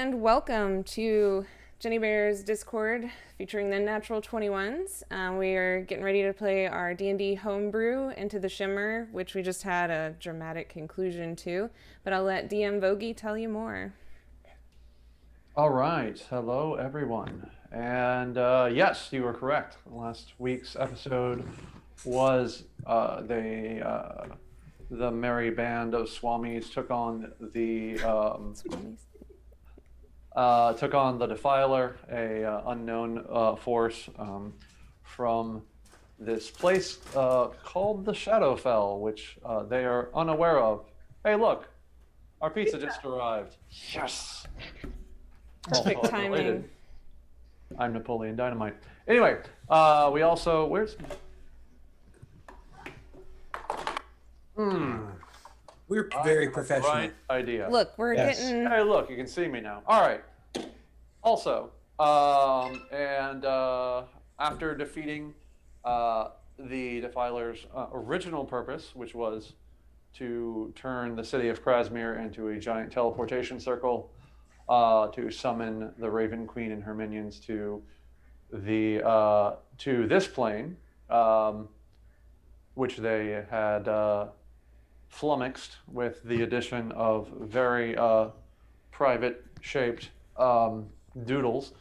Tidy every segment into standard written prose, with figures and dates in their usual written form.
and welcome to Jenny Bear's Discord featuring the Natural 21s. We are getting ready to play our D&D Homebrew into the Shimmer, which we just had a dramatic conclusion to, but I'll let DM Vogie tell you more. All right, hello everyone. And yes, you were correct. Last week's episode was the merry band of Swamis took on the Defiler, a unknown force from this place called the Shadowfell, which they are unaware of. Hey, look, our pizza just arrived. Yes. Perfect timing. Related. I'm Napoleon Dynamite. Anyway, we also We're very professional. Right idea. Look, we're getting. Hey, look, you can see me now. All right. Also, after defeating the Defiler's original purpose, which was to turn the city of Krasmir into a giant teleportation circle, to summon the Raven Queen and her minions to this plane, which they had flummoxed with the addition of very private-shaped doodles.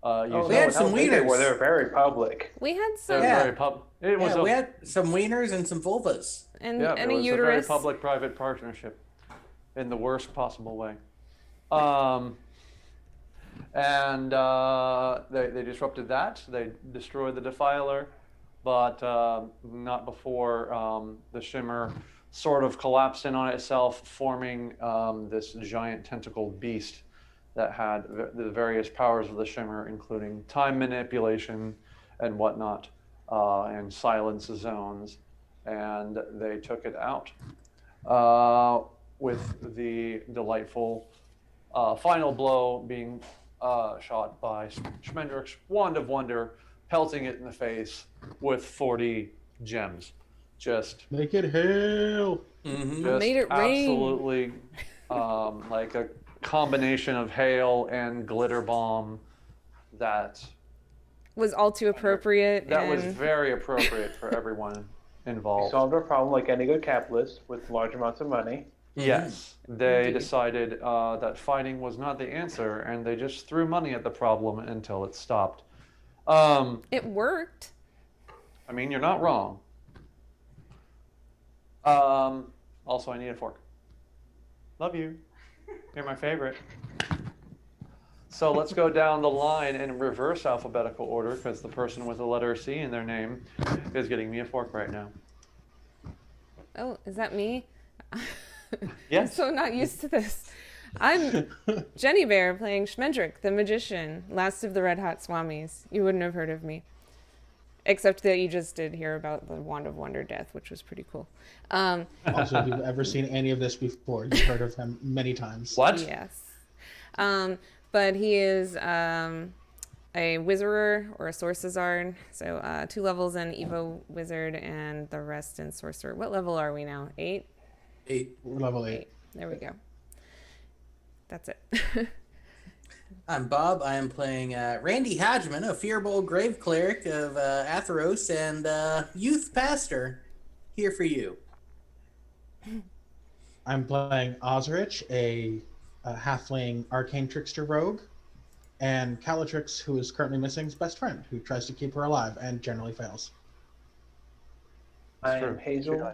We had some wieners. They're very public. We had some. We had some wieners and some vulvas. And it a was uterus. a very public-private partnership in the worst possible way. They disrupted that. They destroyed the Defiler, but not before the Shimmer sort of collapsed in on itself, forming this giant tentacled beast that had the various powers of the Shimmer, including time manipulation and whatnot, and silence zones, and they took it out with the delightful final blow being shot by Schmendrick's Wand of Wonder, pelting it in the face with 40 gems. Just make it hail. Just made it rain. Absolutely, like a combination of hail and glitter bomb that was all too appropriate. That was very appropriate for everyone involved. We solved our problem like any good capitalist with large amounts of money. Yes, they decided that fighting was not the answer, and they just threw money at the problem until it stopped. It worked. I mean, you're not wrong. Also, I need a fork. Love you. You're my favorite. So let's go down the line in reverse alphabetical order, because the person with the letter C in their name is getting me a fork right now. Oh, is that me? Yes. I'm so not used to this. I'm Jenny Bear playing Schmendrick, the magician, last of the Red Hot Swamis. You wouldn't have heard of me. Except that you just did hear about the Wand of Wonder death, which was pretty cool. Also, if you've ever seen any of this before, you've heard of him many times. What? Yes. But he is a Wizarder or a Sorcerer. So 2 levels in Evo Wizard and the rest in Sorcerer. What level are we now? 8? 8. We're level 8. There we go. That's it. I'm Bob. I am playing Randy Hadgeman, a Fearbold Grave Cleric of Atheros and Youth Pastor, here for you. I'm playing Osrich, a halfling arcane trickster rogue, and Calatrix, who is currently missing's best friend, who tries to keep her alive and generally fails. I am Hazel,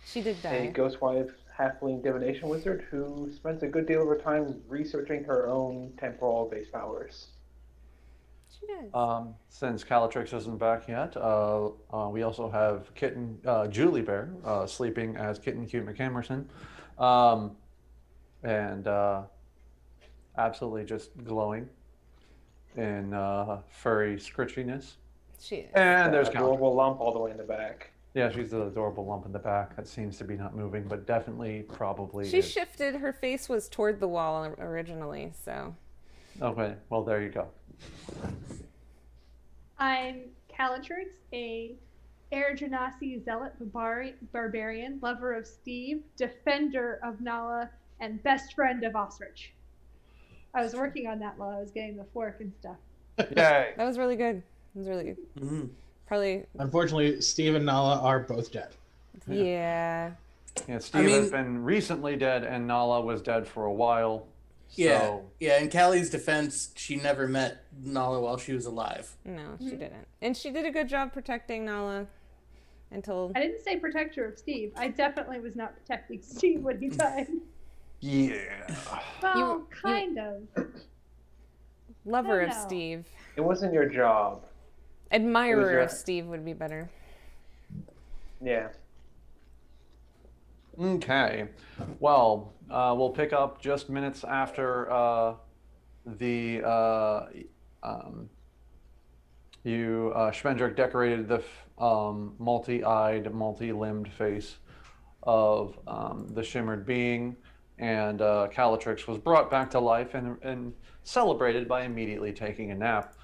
She did a die. ghostwife halfling divination wizard who spends a good deal of her time researching her own temporal-based powers. She does. Since Calatrix isn't back yet, we also have Kitten Julie Bear sleeping as Kitten Cute McCamerson, and absolutely just glowing in furry scritchiness. She is. And there's a Calatrix. adorable lump all the way in the back. Yeah, she's the adorable lump in the back that seems to be not moving, but definitely, probably. She is. shifted. Her face was toward the wall originally, so. Okay, well, there you go. I'm Calatrix, a Air Genasi zealot barbarian, lover of Steve, defender of Nala, and best friend of Osrich. I was working on that while I was getting the fork and stuff. Yay. That was really good. It was really good. Mm-hmm. Probably, Unfortunately, Steve and Nala are both dead. yeah. Yeah, Steve mean- has been recently dead, and Nala was dead for a while. Yeah, So, yeah. In Callie's defense, she never met Nala while she was alive. No, she didn't. And she did a good job protecting Nala until. I didn't say protector of Steve. I definitely was not protecting Steve when he died. yeah. Well, kind of. Lover I of know. Steve. It wasn't your job. Admirer your- of Steve would be better. Yeah. Okay. Well, we'll pick up just minutes after Schmendrick decorated the multi-eyed, multi-limbed face of the shimmered being, and Calatrix was brought back to life and celebrated by immediately taking a nap.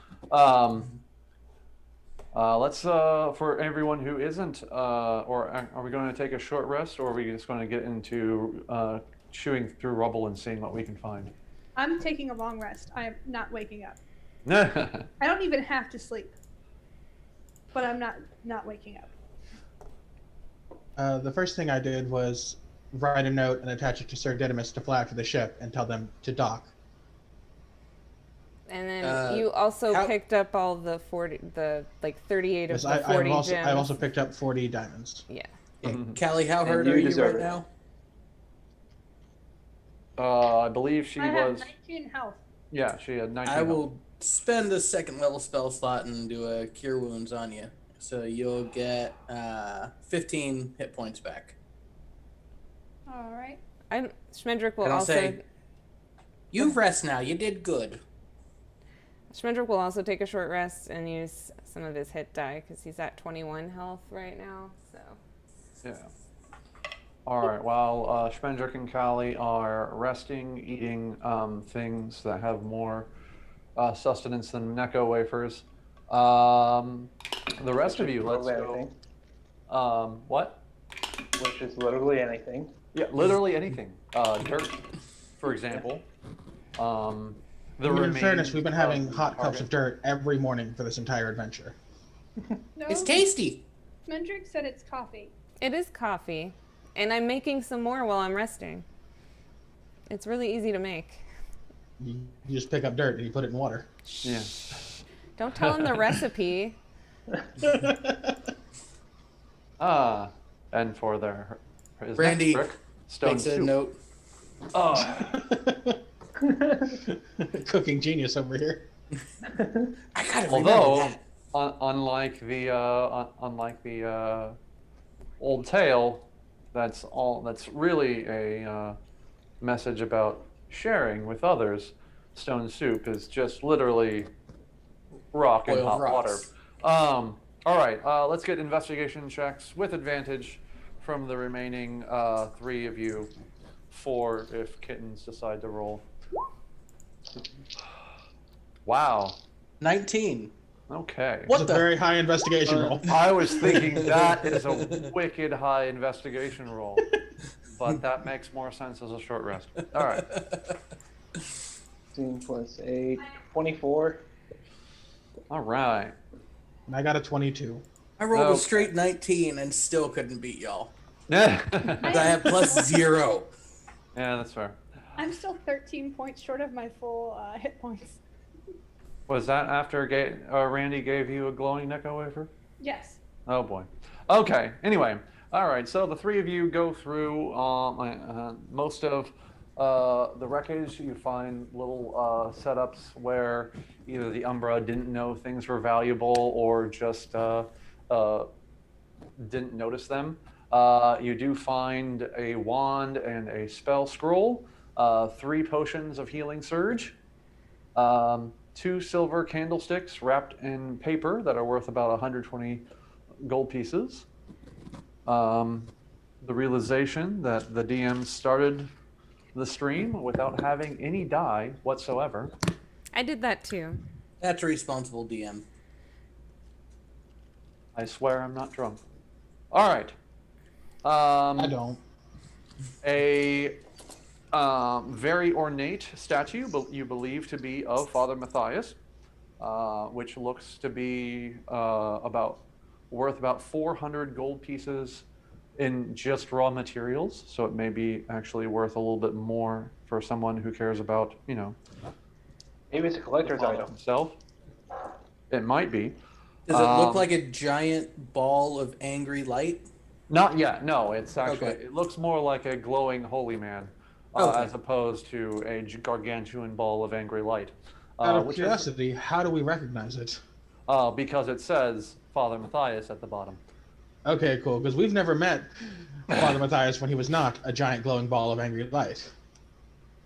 Let's, for everyone who isn't, or are we going to take a short rest, or are we just going to get into chewing through rubble and seeing what we can find? I'm taking a long rest. I am not waking up. Okay. I don't even have to sleep. But I'm not waking up. The first thing I did was write a note and attach it to Sir Didymus to fly out to the ship and tell them to dock. And then you also picked up all the 38 of Yes, the 40 gems. I've also picked up 40 diamonds. Yeah. Yeah. Callie, how hurt you are you deserve right it. now? I believe she I have was. 19 health. Yeah, she had 19. I health. will spend a second level spell slot and do a cure wounds on you. So you'll get 15 hit points back. All right. Schmendrick will And I'll also. say, you rest now. You did good. Schmendrick will also take a short rest and use some of his hit die because he's at 21 health right now. So. Yeah. All right. While Schmendrick and Kali are resting, eating things that have more sustenance than Necco wafers, the rest of you, let's Literally go. What? Which is literally anything. Yeah, literally anything. Dirt, for example. In fairness, we've been having hot cups target. of dirt every morning for this entire adventure. No, It's tasty. Mendrick said it's coffee. It is coffee, and I'm making some more while I'm resting. It's really easy to make. You just pick up dirt and you put it in water. Yeah. Don't tell him the recipe. And for their his Randy next trick, stone Makes a soup. note. Cooking genius over here. I gotta Although, remember that. unlike the old tale, that's really a message about sharing with others. Stone soup is just literally rock and Boiled hot rocks. water. All right, let's get investigation checks with advantage from the remaining 3 of you. 4 if kittens decide to roll. Wow. 19. Okay. What It's a the- very high investigation roll. I was thinking that is a wicked high investigation roll, but that makes more sense as a short rest. All right. 16 plus 8, 24. All right. And I got a 22. I rolled Oh. a straight 19 and still couldn't beat y'all. Yeah, I have plus 0. that's fair. I'm still 13 points short of my full hit points. Was that after Randy gave you a glowing Necco wafer? Yes. Oh boy. Okay. Anyway, all right. So the 3 of you go through most of the wreckage. You find little setups where either the Umbra didn't know things were valuable or just didn't notice them. You do find a wand and a spell scroll, 3 potions of healing surge, 2 silver candlesticks wrapped in paper that are worth about 120 gold pieces. The realization that the DM started the stream without having any die whatsoever. I did that too. That's a responsible DM. I swear I'm not drunk. All right. I don't. A very ornate statue, but you believe to be of Father Matthias, which looks to be worth about 400 gold pieces in just raw materials. So it may be actually worth a little bit more for someone who cares about, Maybe it's a collector's item. himself. It might be. Does it look like a giant ball of angry light? Not yet. No, it's actually. Okay. It looks more like a glowing holy man, Okay. as opposed to a gargantuan ball of angry light. Out of which curiosity, how do we recognize it? because it says Father Matthias at the bottom. Okay, cool. Because we've never met Father Matthias when he was not a giant glowing ball of angry light.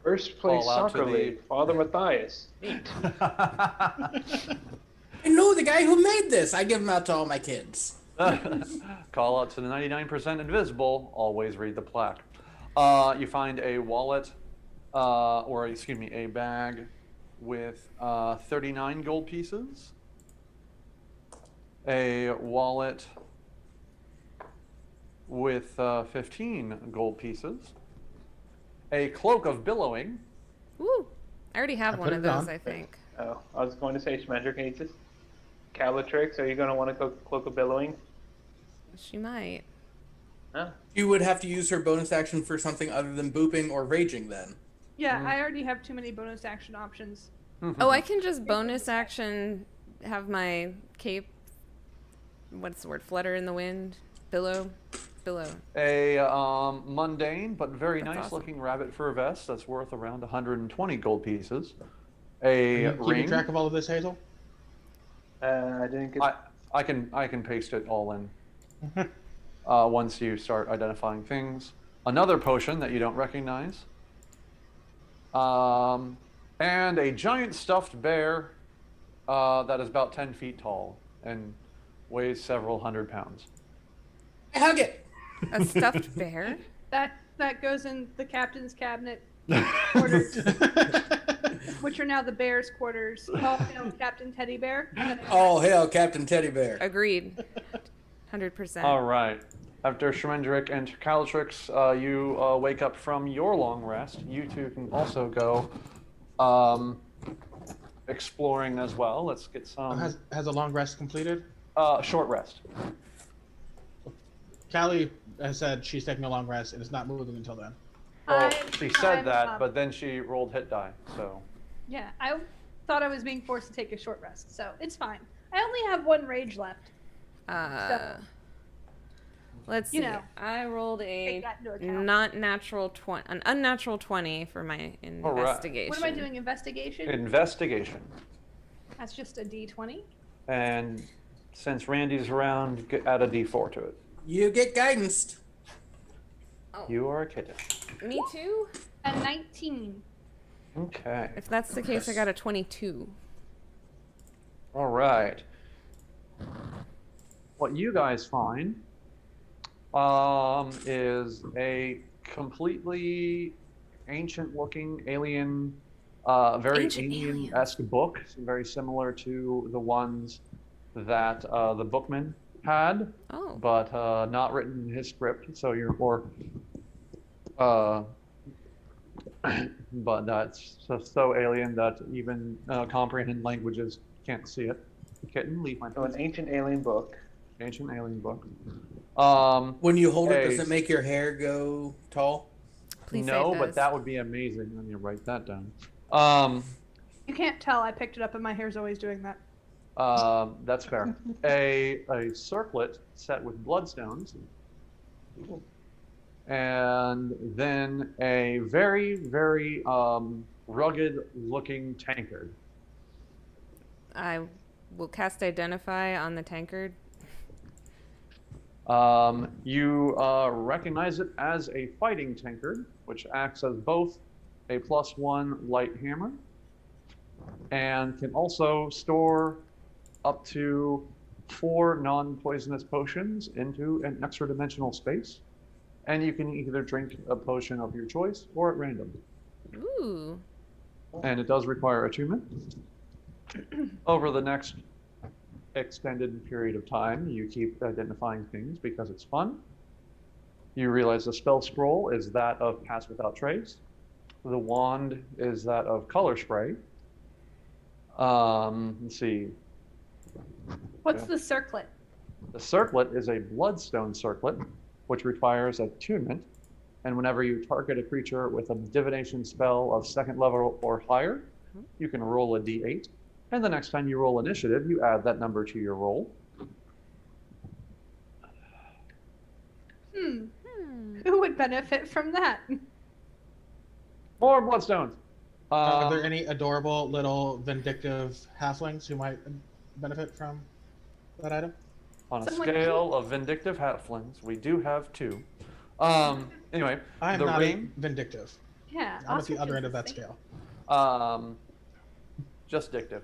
First place Call out to soccer the- league, Father Matthias. Neat. I know the guy who made this. I give him out to all my kids. Call out to the 99% invisible. Always read the plaque. You find a wallet, a bag with 39 gold pieces. A wallet with 15 gold pieces. A cloak of billowing. Woo! I already have I one put of it those, on. I think. Oh, I was going to say Shimmer needs it. Calatrix, are you going to want to go Cloak of Billowing? She might. Huh? You would have to use her bonus action for something other than booping or raging then. Yeah, I already have too many bonus action options. Oh, I can just bonus action have my cape. What's the word? Flutter in the wind? Billow? A mundane but very That's nice awesome. looking rabbit fur vest that's worth around 120 gold pieces. Are A you ring. keeping track of all of this, Hazel? I didn't get. I can paste it all in once you start identifying things. Another potion that you don't recognize. And a giant stuffed bear that is about 10 feet tall and weighs several hundred pounds. I hug it. A stuffed bear? That goes in the captain's cabinet quarters, which are now the bear's quarters. Oh, Captain Teddy Bear. Oh, hell, Captain Teddy Bear. Agreed. 100%. All right. After Shemendrick and Calatrix, you wake up from your long rest. You two can also go exploring as well. Let's get some Has a long rest completed? short rest. Callie has said she's taking a long rest and is not moving until then. Well, she said I'm, that, but then she rolled hit die. So Yeah, I thought I was being forced to take a short rest, so it's fine. I only have one rage left. Let's see. You know, I rolled a take that into account. an unnatural 20 for my investigation. What am I doing? Investigation? investigation. That's just a D20. And since Randy's around, add a D4 to it. You get guidance. You are a kitten. Me too? A 19. Okay. If that's the case, I got a 22. All right. What you guys find is a completely ancient-looking alien, very Ancient alien-esque book, very similar to the ones that the bookman had, Oh. but not written in his script. So but that's so alien that even comprehend languages can't see it. Kitten, leave my So an ancient alien book. ancient alien book. When you hold it, Hey. does it make your hair go tall? Please say no, it but does. that would be amazing. Let me write that down. You can't tell. I picked it up, and my hair's always doing that. That's fair. A circlet set with bloodstones, and then a very, very rugged-looking tankard. I will cast Identify on the tankard. You recognize it as a fighting tankard, which acts as both a +1 light hammer and can also store up to 4 non-poisonous potions into an extra dimensional space. And you can either drink a potion of your choice or at random. Ooh. And it does require attunement. Over the next extended period of time, you keep identifying things because it's fun. You realize the spell scroll is that of Pass Without Trace. The wand is that of color spray. Let's see. What's Yeah. the circlet? The circlet is a bloodstone circlet, which requires attunement. And whenever you target a creature with a divination spell of 2nd level or higher, you can roll a d8. And the next time you roll initiative, you add that number to your roll. Who would benefit from that? More bloodstones. Are there any adorable little vindictive halflings who might benefit from that item? On a Someone scale of vindictive halflings, we do have 2. Anyway, I am the not ring. Yeah. vindictive. I'm at the ostrich other is end of the that same. scale. Just dictive.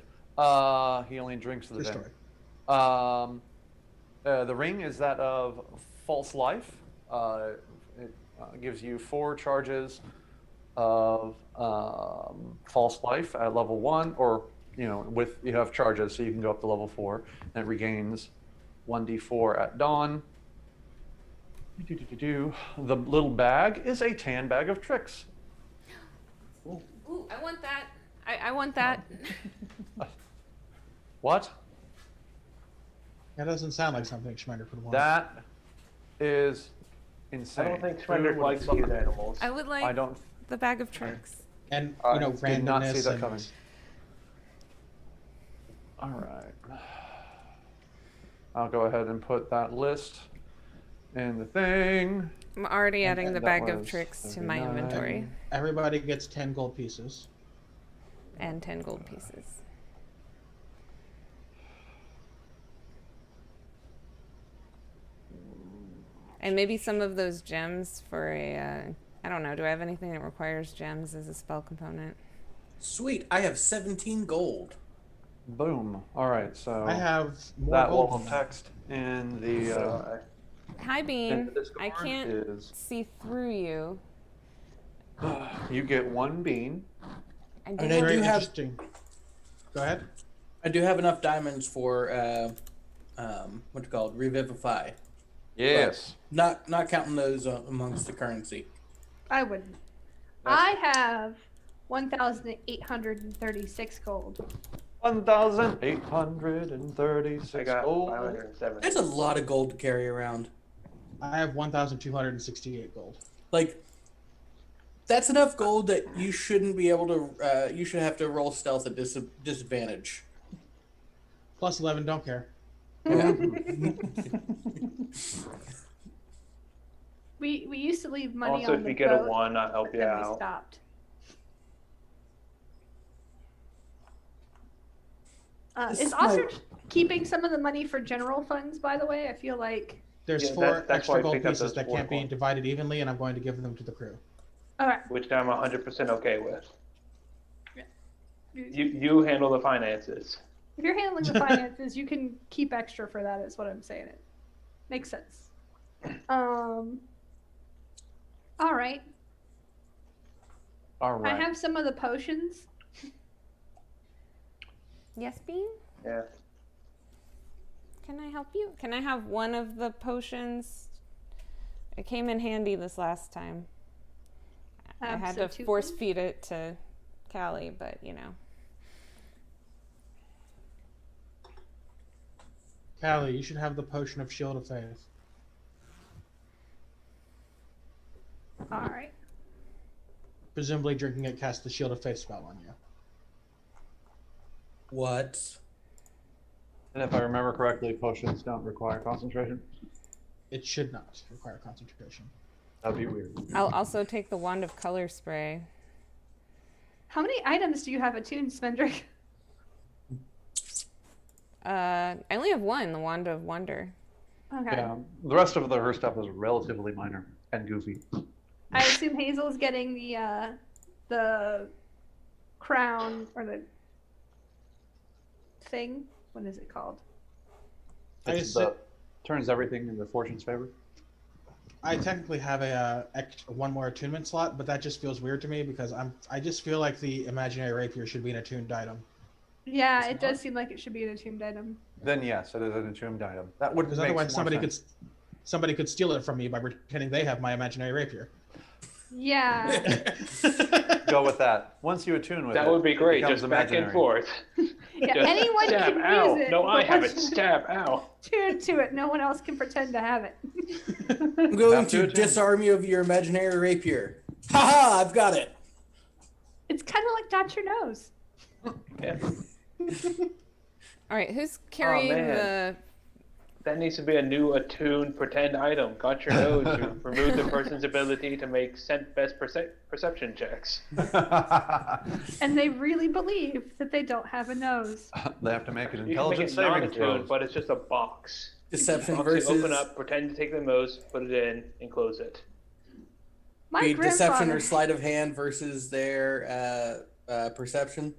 He only drinks the True venom. story. The ring is that of false life. It gives you 4 charges of false life at level 1, or with you have charges, so you can go up to level 4, and it regains 1d4 at dawn. The little bag is a tan bag of tricks. Ooh, I want that. I want that. What? That doesn't sound like something Schmider would want. That is I insane. don't think Who Schmider would likes fuck- these animals. I would like I don't. the bag of tricks. And I you know, did not see randomness that and coming. All right. I'll go ahead and put that list in the thing. I'm already adding the that bag of was tricks to my 39. inventory. everybody gets 10 gold pieces. And 10 gold pieces. And maybe some of those gems for a, I don't know, do I have anything that requires gems as a spell component? Sweet, I have 17 gold. Boom. All right. So I have more that gold wall than of that. text in the Hi, in Bean. the Discord I can't is see through you. you get 1 bean. I And do I Very do have interesting. Go ahead. I do have enough diamonds for what's it called? Revivify. Yes. Not counting those amongst the currency. I wouldn't. That's- I have 1,836 gold. 1,836 I got gold. 507. That's a lot of gold to carry around. I have 1,268 gold. Like, that's enough gold that you shouldn't be able to. You should have to roll stealth at disadvantage. Plus 11, don't care. Yeah. We used to leave money Also, on if the you get a boat, 1, I'll help but you then we out. stopped. This Is is my- Ostrich keeping some of the money for general funds, by the way? I feel like. There's Yeah, 4 that's why extra I gold picked up pieces those that 4 can't be coins. divided evenly, and I'm going to give them to the crew. Alright. Which I'm 100% okay with. If You handle the finances. you're handling the finances, you can keep extra for that, is what I'm saying. It makes sense. Alright. All right. I have some of the potions. Yes, Bean? Yeah. Can I help you? Can I have one of the potions? It came in handy this last time. I had to Absolutely. force feed it to Callie, but Callie, you should have the potion of Shield of Faith. Alright. Presumably drinking it casts the Shield of Faith spell on you. What? And if I remember correctly, potions don't require concentration. It should not require concentration. That'd be weird. I'll also take the wand of color spray. How many items do you have attuned, Spendrick? I only have one, the wand of wonder. Okay. Yeah. The rest of her stuff is relatively minor and goofy. I assume Hazel's getting the crown or the thing. What is it called? It's turns everything in the fortune's favor. I technically have one more attunement slot, but that just feels weird to me because I just feel like the imaginary rapier should be an attuned item. Yeah, It's it not? does seem like it should be an attuned item. Then yes, it is an attuned item. That would Because make otherwise more sense. somebody could steal it from me by pretending they have my imaginary rapier. Yeah. Go with that. Once you attune with That it, would be it great. becomes Just back and imaginary. forth. Yeah, Just anyone stab, can ow. use it. No, I but have once it. you Stab, ow. tune to it, no one else can pretend to have it. I'm going Have to to attend. disarm you of your imaginary rapier. Haha, I've got it. It's kind of like Dot Your Nose. Yeah. All right, who's carrying man. the? That needs to be a new attuned pretend item. Got your nose. You remove the person's ability to make scent-based perception checks. And they really believe that they don't have a nose. They have to make an You can make intelligence it saving non-attuned, throw. but it's just a box. Deception Box you versus open up, pretend to take the nose, put it in, and close it. My be deception grandfather. or sleight of hand versus their perception.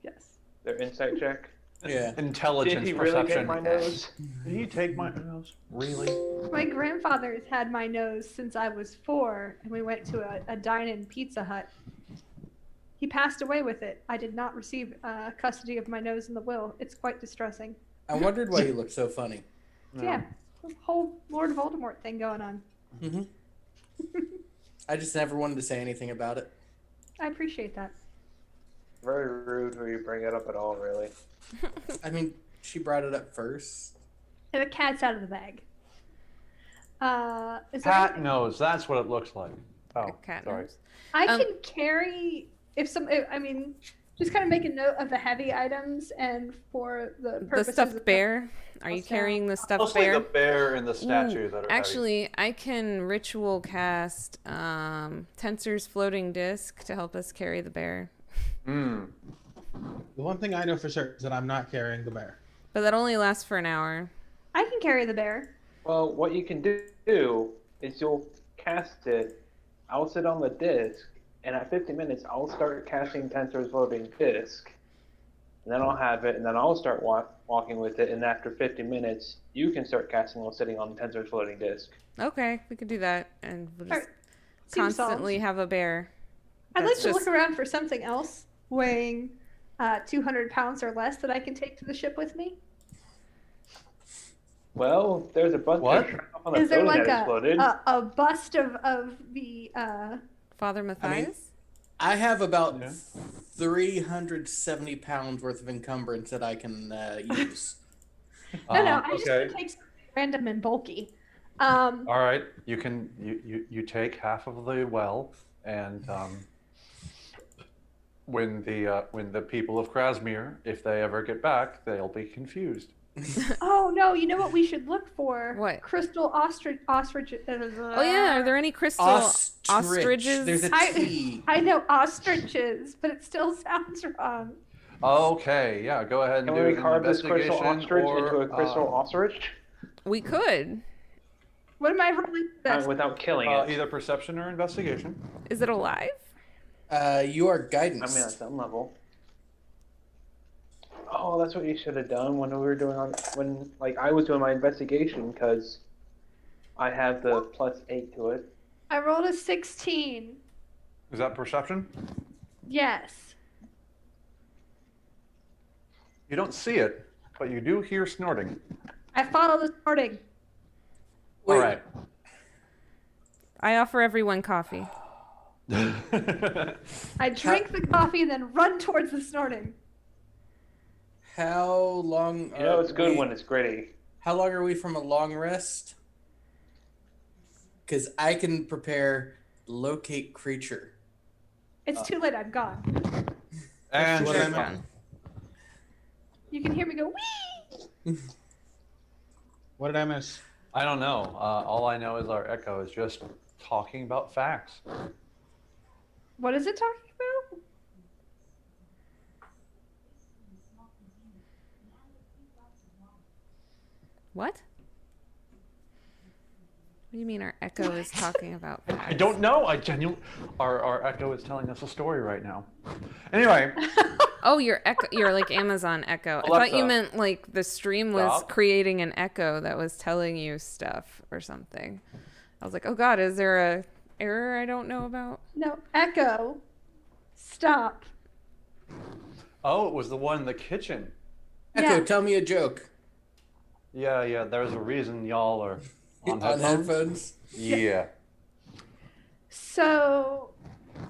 Yes. Their insight check. Yeah. Intelligence Did he really perception. take my nose? Did he take my nose? Really? My grandfather's had my nose since I was 4, and we went to a dine-in Pizza Hut. He passed away with it. I did not receive custody of my nose in the will. It's quite distressing. I wondered why you looked so funny. So yeah, this whole Lord Voldemort thing going on. hmm I just never wanted to say anything about it. I appreciate that. Very rude who you bring it up at all, really. I mean, she brought it up first. And the cat's out of the bag. Is there Cat anything- nose. That's what it looks like. Oh, Cat sorry. nose. I Um, can carry I mean, just kind of make a note of the heavy items, and for the The purposes stuffed of bear. Are you What's that? carrying the stuffed Mostly bear? the bear and the statue that are Actually, I can ritual cast Tensor's floating disc to help us carry the bear, heavy. The one thing I know for certain is that I'm not carrying the bear. but that only lasts for an hour. I can carry the bear. Well, what you can do is you'll cast it. I'll sit on the disc, and at 50 minutes, I'll start casting Tensor's floating disc. And then I'll have it, and then I'll start walking with it. And after 50 minutes, you can start casting while sitting on Tensor's floating disc. Okay, we could do that, and we'll just Alright, seems constantly have a bear. I'd like That's to just- look around for something else weighing 200 pounds or less that I can take to the ship with me. Well, there's a bunch What? of on the Is there building like that exploded. a bust of the Father Matthias? I have about Yeah. 370 pounds worth of encumbrance that I can use. No, I just okay. want to take something random and bulky. All right. You can you take half of the well, and when the people of Krasmir, if they ever get back, they'll be confused. Oh no, you know what we should look for? What? Crystal ostrich. Oh yeah, are there any crystal ostriches? There's a T. I know ostriches, but it still sounds wrong. Okay, yeah, go ahead and Can do we an carve this crystal investigation ostrich or, into a crystal ostrich We could. What am I rolling for this? without killing it? either perception or investigation. Is it alive? You are I guidance. mean, at some level. Oh, that's what you should have done when we were doing when I was doing my investigation, because I have the +8 to it. I rolled a 16. Is that perception? Yes. You don't see it, but you do hear snorting. I follow the snorting. Wait. All right. I offer everyone coffee. I drink the coffee and then run towards the snorting. How long? You know, it's good we, when it's gritty. How long are we from a long rest? Because I can prepare locate creature. It's too late. I'm gone. And What she's am I- gone. You can hear me go wee. What did I miss? I don't know. All I know is our echo is just talking about facts. What is it talking about? What? What do you mean our echo is talking about I facts? don't know. I genuinely, our echo is telling us a story right now. Anyway, Oh, your echo. You're like Amazon Echo. I thought you Alexa, meant like the stream was stop. creating an echo that was telling you stuff or something. I was like, oh God, is there a error I don't know about? No. Echo. Stop. oh, it was the one in the kitchen. Echo, Yeah. tell me a joke. Yeah. There's a reason y'all are on On headphones. headphones. Yeah. So,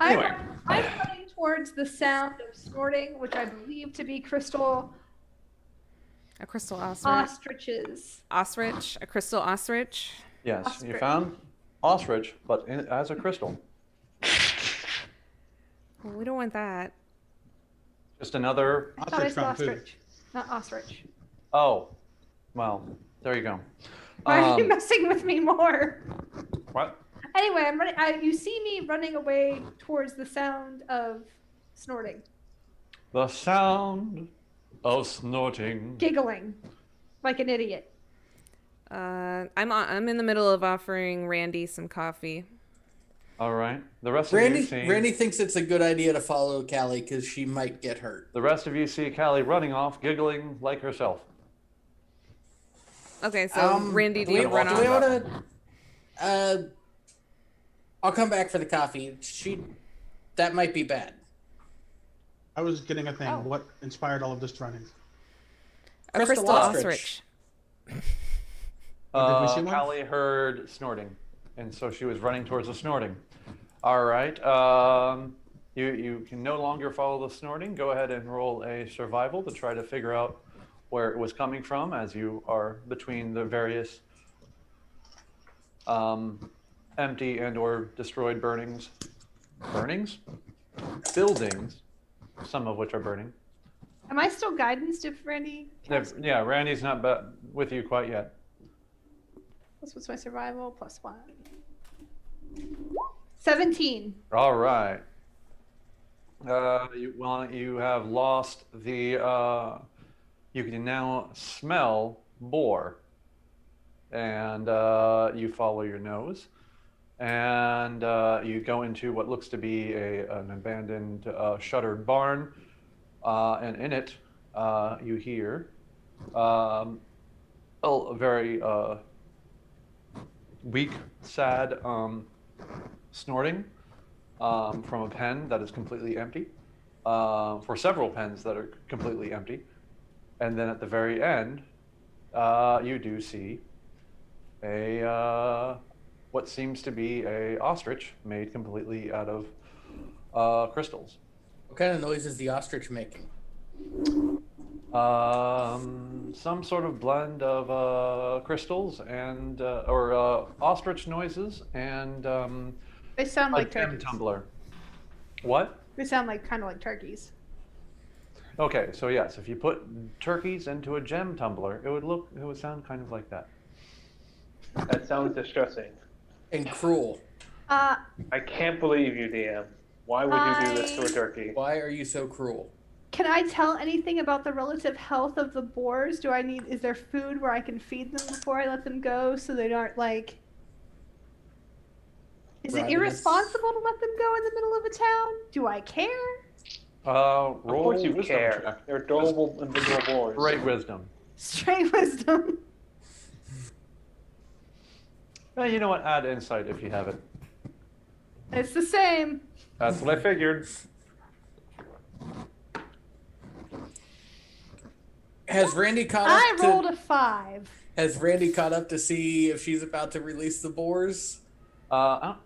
Anyway. I'm running towards the sound of snorting, which I believe to be crystal A crystal ostrich. ostriches. Ostrich. A crystal ostrich. Yes, you Ostrich. found ostrich, but as a crystal. Well, we don't want that. Just another. I thought I Ostrich said found food. ostrich, not ostrich. Oh, well, there you go. Why are you messing with me more? What? Anyway, I'm running. You see me running away towards the sound of snorting, The sound of snorting. giggling, like an idiot. I'm in the middle of offering Randy some coffee. All right. The rest of you see. Randy thinks it's a good idea to follow Callie because she might get hurt. The rest of you see Callie running off, giggling like herself. Okay, so Randy, do you run Do we off? want to? I'll come back for the coffee. That might be bad. I was getting a thing. Oh. What inspired all of this running? A crystal ostrich. Did we see one? Callie heard snorting, and so she was running towards the snorting. All right. You can no longer follow the snorting. Go ahead and roll a survival to try to figure out where it was coming from, as you are between the various empty and/or destroyed buildings, some of which are burning. Am I still guidance if Randy? Yeah, Randy's not with you quite yet. What's my survival? +1. 17. All right. You have lost the. You can now smell boar, and you follow your nose, and you go into what looks to be an abandoned, shuttered barn, and in it, you hear a very weak, sad snorting from a pen that is completely empty, for several pens that are completely empty. And then at the very end, you do see what seems to be a ostrich made completely out of crystals. What kind of noise is the ostrich making? Some sort of blend of crystals and or ostrich noises and They sound a like gem turkeys. tumbler. What? They sound like kind of like turkeys. Okay, so yes, if you put turkeys into a gem tumbler, it would sound kind of like that. That sounds distressing. And cruel. Uh, I can't believe you, DM. Why would you do this to a turkey? Why are you so cruel? can I tell anything about the relative health of the boars? Is there food where I can feed them before I let them go so they aren't like... Is it Ravenous. irresponsible to let them go in the middle of a town? Do I care? Roll Of course you wisdom care. check. They're adorable individual boars. Great wisdom. Straight wisdom. You know what? Add insight if you have it. It's the same. That's what I figured. Has Randy caught up I rolled a 5. Has Randy caught up to see if she's about to release the boars? Had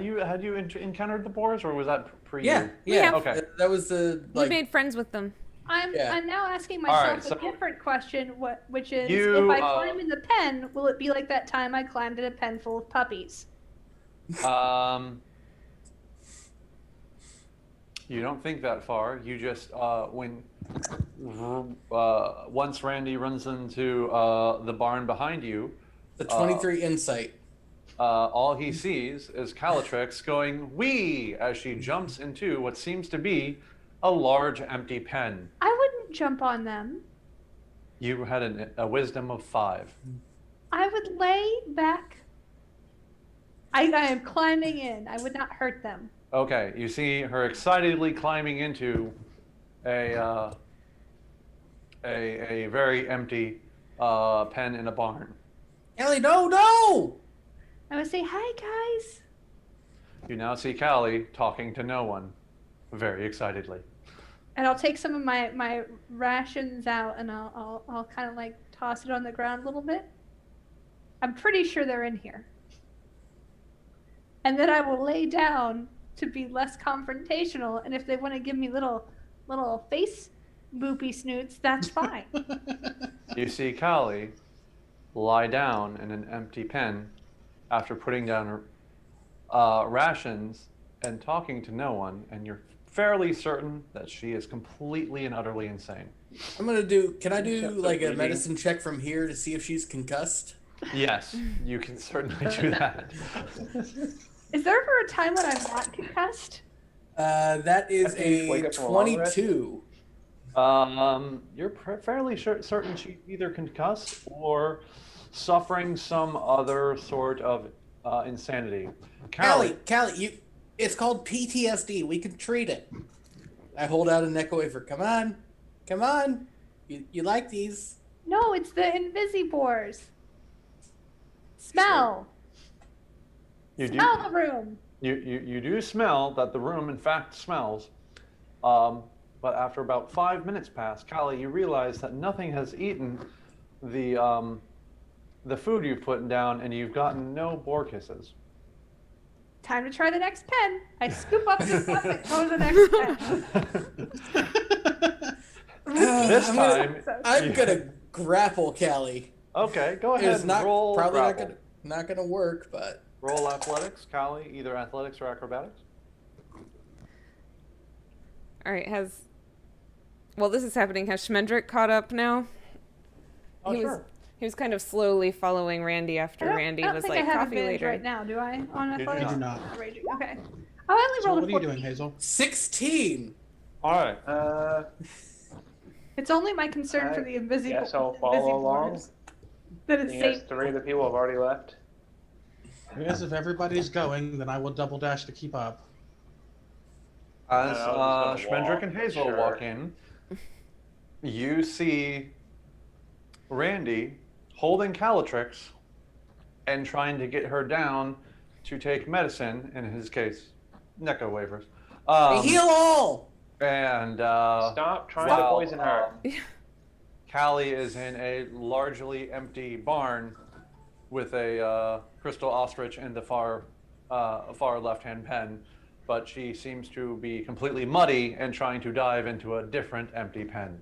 you encountered the boars, or was that pre? Yeah, you? yeah. have. Okay. That was the We made friends with them. I'm now asking All right, myself so a different question, which is, you, if I climb in the pen, will it be like that time I climbed in a pen full of puppies? You don't think that far. You just once Randy runs into the barn behind you, the 23 insight. all he sees is Calatrix going "wee" as she jumps into what seems to be a large empty pen. I wouldn't jump on them. You had a wisdom of 5. I would lay back. I am climbing in. I would not hurt them. Okay, you see her excitedly climbing into a very empty pen in a barn. Ellie, no! I would say, hi, guys. You now see Callie talking to no one, very excitedly. And I'll take some of my rations out and I'll kind of like toss it on the ground a little bit. I'm pretty sure they're in here. And then I will lay down to be less confrontational, and if they want to give me little face boopy snoots, that's fine. You see Callie lie down in an empty pen after putting down her rations and talking to no one, and you're fairly certain that she is completely and utterly insane. I'm gonna do. Can I do Except like for a bleeding. medicine check from here to see if she's concussed? Yes, you can certainly do that. Is there ever a time when I'm not concussed? That is After you wake a up from a long rest? 22. You're fairly certain she's either concussed or suffering some other sort of insanity. Callie, it's called PTSD. We can treat it. I hold out a neck wafer. Come on. You like these? No, it's the invisibores. Smell. You do, Smell the room. you do smell that the room, in fact, smells. But after about 5 minutes pass, Callie, you realize that nothing has eaten the food you've put down, and you've gotten no boar kisses. Time to try the next pen. I scoop up this stuff and go to the next pen. This time, I'm gonna grapple Callie. Okay, go ahead It's and not roll. probably grapple. not gonna work, but Roll athletics, Callie, either athletics or acrobatics. All right, well, this is happening. Has Schmendrick caught up now? Oh, sure. He was kind of slowly following Randy after Randy I don't was think like, I have coffee advantage later. right now, do I? On You do athletics? You do not. Raging. Okay. I only So rolled what a are you 14. doing, Hazel? 16. All right. It's only my concern for I the invisible. guess I'll follow along. invisibores that it's I guess safe. 3 of the people have already left. I guess if everybody's going, then I will double dash to keep up. As I was just gonna Schmendrick walk, and but Hazel sure. walk in, you see Randy holding Calatrix and trying to get her down to take medicine, in his case, Necco wafers. Heal all. And Stop trying to while, poison her. Callie is in a largely empty barn with a crystal ostrich in the far left-hand pen, but she seems to be completely muddy and trying to dive into a different empty pen.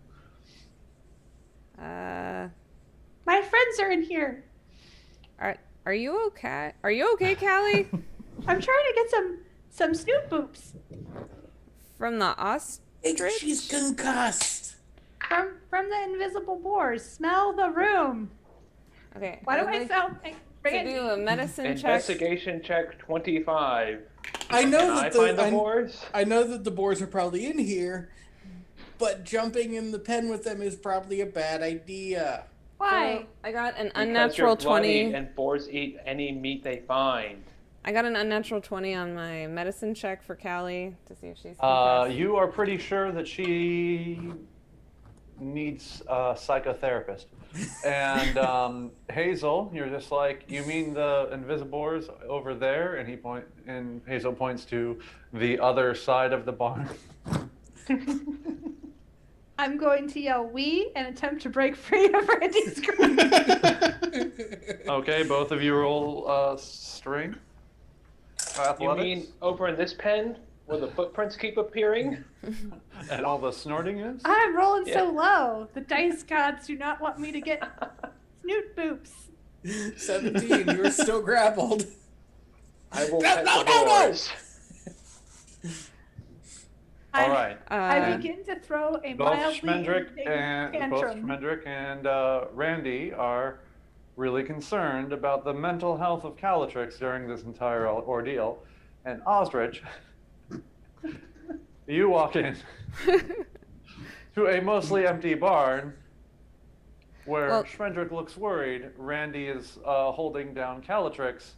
My friends are in here. Are you okay? Are you okay, Callie? I'm trying to get some snoot boops From the ostrich? She's concussed. from the invisible boars. Smell the room. Okay. Why do I'd I like sound like to Randy? do a medicine check? Investigation check 25. I know Can that I find the boars? I know that the boars are probably in here, but jumping in the pen with them is probably a bad idea. Why? So I got an Because unnatural you're bloody 20. and boars eat any meat they find. I got an unnatural 20 on my medicine check for Callie to see if she's concussed. You are pretty sure that she needs a psychotherapist. And Hazel, you're just like, you mean the Invisibores over there? And Hazel points to the other side of the barn. I'm going to yell "we" and attempt to break free of Randy's grip. Okay, both of you roll strength. You Athletics. mean over in this pen where the footprints keep appearing? And all the snorting is? I'm rolling so Yeah. low. The dice gods do not want me to get snoot boops. 17. You're still grappled. I will No, pet no, the no, no! boars. All right. I And begin to throw a Both mildly Schmendrick indignant and tantrum. Randy are really concerned about the mental health of Calatrix during this entire ordeal. And Osrich, you walk in to a mostly empty barn where Well- Schmendrick looks worried. Randy is holding down Calatrix,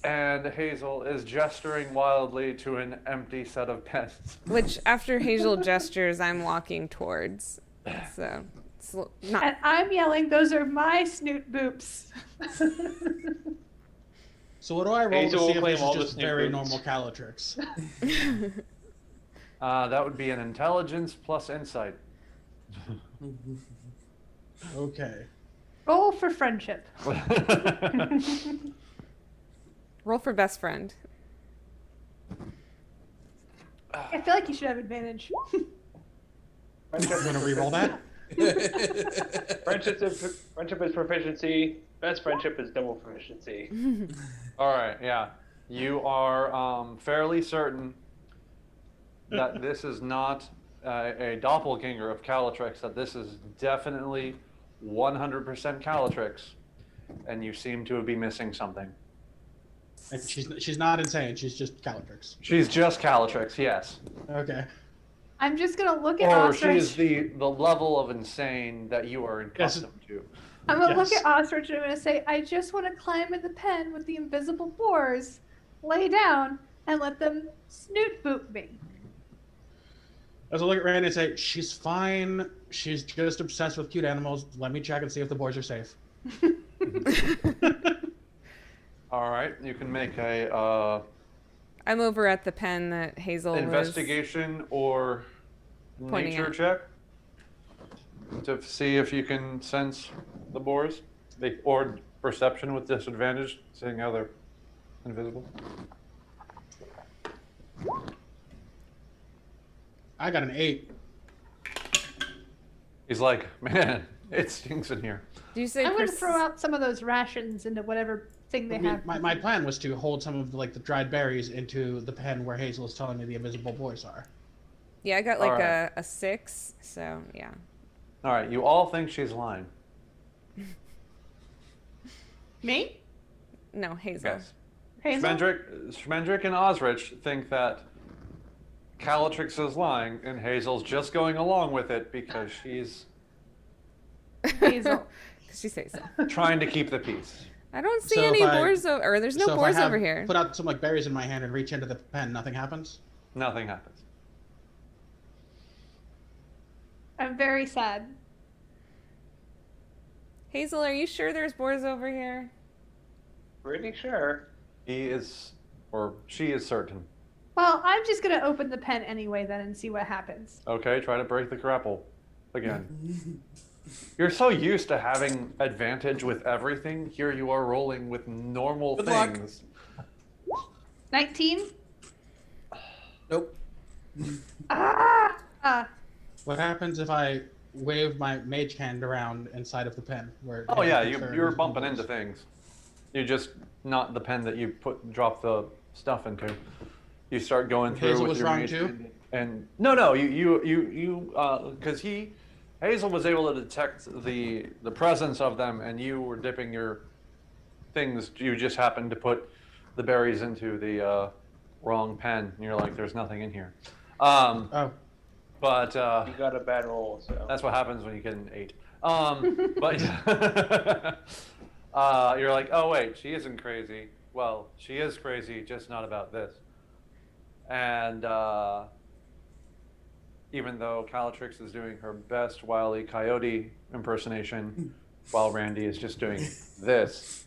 and Hazel is gesturing wildly to an empty set of pens. which, after Hazel gestures, I'm walking towards. So, it's not. And I'm yelling, "Those are my snoot boops." So what do I roll Hazel to will see if claim this all is the just sneak very boots. normal Calatrix? That would be an intelligence plus insight. Okay. Roll for friendship. Roll for best friend. I feel like you should have advantage. Friendship I'm gonna re-roll that. Friendship is proficiency. Best friendship is double proficiency. All right, yeah. You are fairly certain that this is not a doppelganger of Calatrix, that this is definitely 100% Calatrix, and you seem to be missing something. And she's not insane. She's just Calatrix. She's just Calatrix, yes. Okay. I'm just gonna look at Or she Ostrich. is the level of insane that you are accustomed to. I'm gonna look Yes. at Ostrich and I'm gonna say, I just want to climb in the pen with the invisible boars, lay down, and let them snoot boot me. As I look at Randy and say, she's fine. She's just obsessed with cute animals. Let me check and see if the boys are safe. All right, you can make a I'm over at the pen that Hazel investigation or pointing nature at. check to see if you can sense the boars, or perception with disadvantage, seeing how they're invisible. I got an 8. He's like, man, it stinks in here. Was. Do you say I'm gonna throw out some of those rations into whatever thing they I mean, have. my plan was to hold some of the dried berries into the pen where Hazel is telling me the invisible boys are. Yeah, I got like Alright. a 6, so yeah. All right, you all think she's lying. Me? No, Hazel. Yes. Hazel? Schmendrick and Osrich think that Calatrix is lying, and Hazel's just going along with it because she's Hazel. She says so. trying to keep the peace. I don't see So any if I- boars or there's no so if I boars have over here. put out some berries in my hand and reach into the pen, nothing happens? Nothing happens. I'm very sad. Hazel, are you sure there's boars over here? Pretty sure. He is, or she is certain. Well, I'm just gonna open the pen anyway then and see what happens. Okay, try to break the grapple again. You're so used to having advantage with everything. Here you are rolling with normal Good luck. things. 19? Nope. Ah! What happens if I wave my mage hand around inside of the pen? Where Oh yeah, Hazel thinks there are you're invisible bumping boys? into things. You're just not the pen that you drop the stuff into. You start going through Hazel with was your wrong mage too? hand, and no, you because Hazel was able to detect the presence of them, and you were dipping your things. You just happened to put the berries into the wrong pen, and you're like, "There's nothing in here." Oh, But You got a bad roll, so. that's what happens when you get an 8. But you're like, oh wait, she isn't crazy. Well, she is crazy, just not about this. And even though Calatrix is doing her best Wile E. Coyote impersonation, while Randy is just doing this.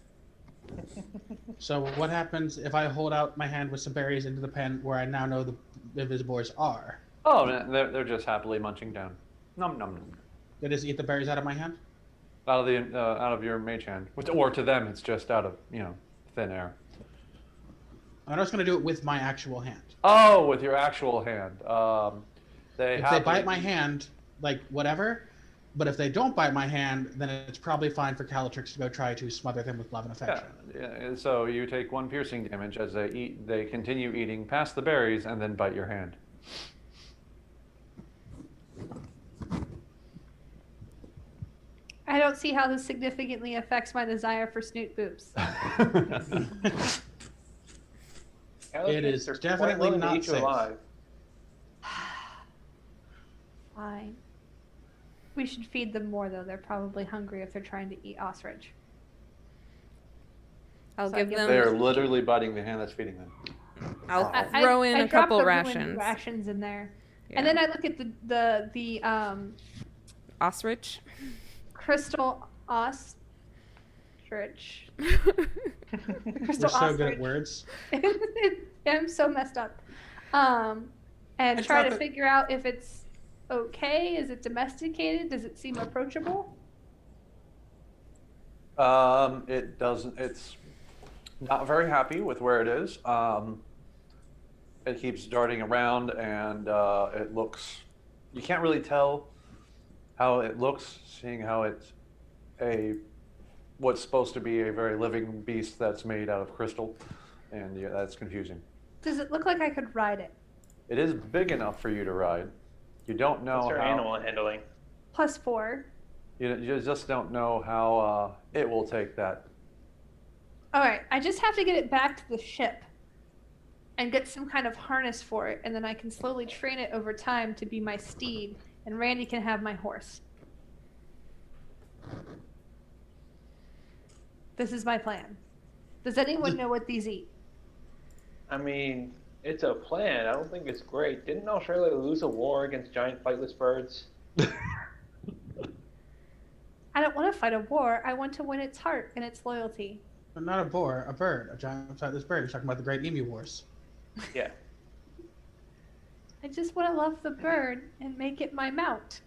so what happens if I hold out my hand with some berries into the pen where I now know the invisible boys are? Oh, man, they're just happily munching down. Nom nom nom. They just eat the berries out of my hand? Out of your mage hand, or to them, it's just out of thin air. I'm just going to do it with my actual hand. Oh, with your actual hand. If they bite my hand, whatever. But if they don't bite my hand, then it's probably fine for Calatrix to go try to smother them with love and affection. Yeah. So you take 1 piercing damage as they continue eating past the berries and then bite your hand. I don't see how this significantly affects my desire for snoot boobs. It is They're quite definitely willing to not eat you safe. alive. Fine. We should feed them more, though. They're probably hungry if they're trying to eat ostrich. I'll So I give give them. They are literally biting the hand that's feeding them. I'll I- throw in I a drop couple the ruined rations. rations in there. Yeah. And then I look at the Ostrich. crystal ostrich. We're Crystal so good ostrich. at words. I'm so messed up. And I try drop to it. figure out if it's okay. Is it domesticated? Does it seem approachable? It doesn't. It's not very happy with where it is. It keeps darting around, and it looks. You can't really tell how it looks, seeing how it's what's supposed to be a very living beast that's made out of crystal, and yeah, that's confusing. Does it look like I could ride it? It is big enough for you to ride. You don't know What's your how. animal handling? +4. You just don't know how it will take that. All right, I just have to get it back to the ship and get some kind of harness for it, and then I can slowly train it over time to be my steed, and Randy can have my horse. This is my plan. Does anyone know what these eat? I mean, it's a plan. I don't think it's great. Didn't Australia lose a war against giant flightless birds? I don't want to fight a war. I want to win its heart and its loyalty. But not a boar, a bird, a giant flightless bird. You're talking about the Great Emu Wars. Yeah. I just want to love the bird and make it my mount.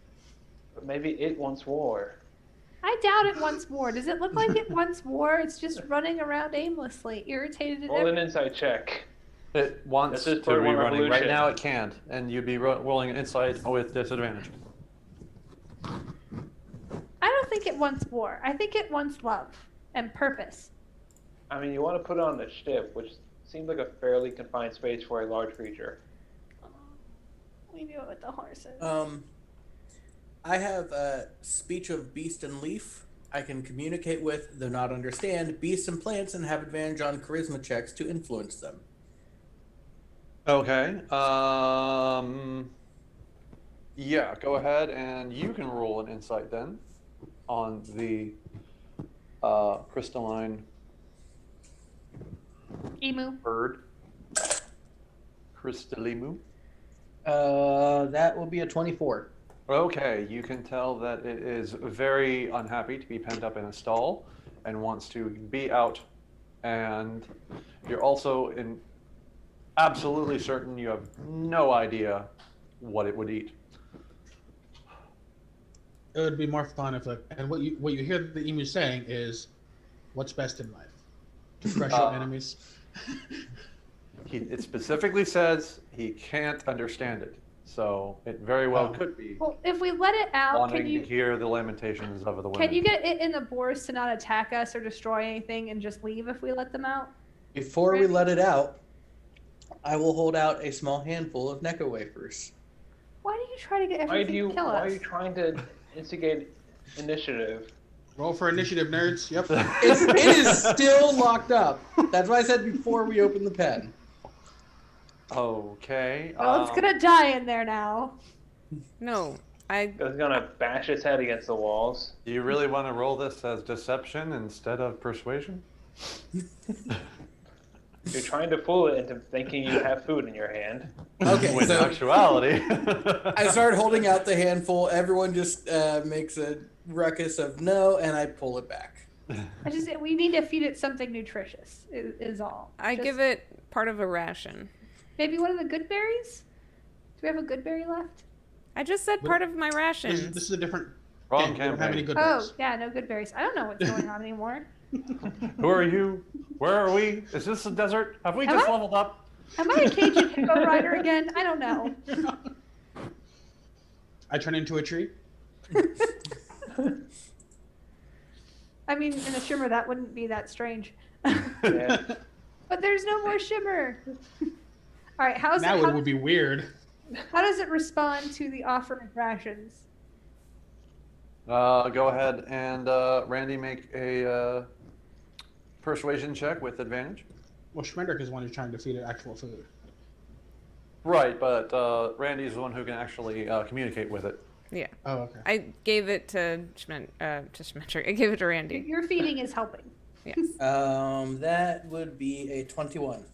But maybe it wants war. I doubt it wants war. Does it look like it wants war? It's just running around aimlessly, irritated at Roll an insight check. It wants This to is be part one running. Right revolution. now it can't, and you'd be rolling an insight with disadvantage. I don't think it wants war. I think it wants love and purpose. I mean, you want to put it on the ship, which seems like a fairly confined space for a large creature. We knew it with the horses. I have speech of beast and leaf. I can communicate with, though not understand, beasts and plants and have advantage on charisma checks to influence them. Okay. Yeah, go ahead and you can roll an insight then on the crystalline Emu. bird. Crystallimu. That will be a 24. Okay, you can tell that it is very unhappy to be penned up in a stall and wants to be out. And you're also absolutely certain you have no idea what it would eat. It would be more fun if, and what you hear the emu saying is, "What's best in life? To crush your enemies." It specifically says he can't understand it, so it very well could be Well, if we let it out, wanting to hear the lamentations of the women. can you get it in the boars to not attack us or destroy anything and just leave if we let them out? Before we let it out, I will hold out a small handful of Necco wafers. Why do you try to get Why everything to kill are us? you trying to instigate initiative? Roll for initiative, nerds. Yep. It is still locked up. That's why I said before we open the pen. Okay. Well, it's gonna die in there now. No, I It's gonna bash its head against the walls. Do you really want to roll this as deception instead of persuasion? You're trying to fool it into thinking you have food in your hand. Okay, With so actuality. I start holding out the handful. Everyone just makes a ruckus of no, and I pull it back. We need to feed it something nutritious. Is all. I give it part of a ration. Maybe one of the good berries. Do we have a good berry left? I just said part of my This rations. is a different. Wrong game. We don't have any campaign. good Oh, berries. yeah, no good berries. I don't know what's going on anymore. Who are you? Where are we? Is this a desert? Have we Am just I? leveled up? Am I a Cajun hippo rider again? I don't know. I turn into a tree. I mean, in a shimmer, that wouldn't be that strange. Yeah. But there's no more shimmer. All right, how Now it would be weird. does it respond to the offer of rations? Go ahead and Randy make a persuasion check with advantage. Well, Schmendrick is the one who's trying to feed it actual food. Right, but Randy's the one who can actually communicate with it. Yeah, Oh, okay. I gave it to Schmentrick. I gave it to Randy. Your feeding is helping. Yes. That would be a 21.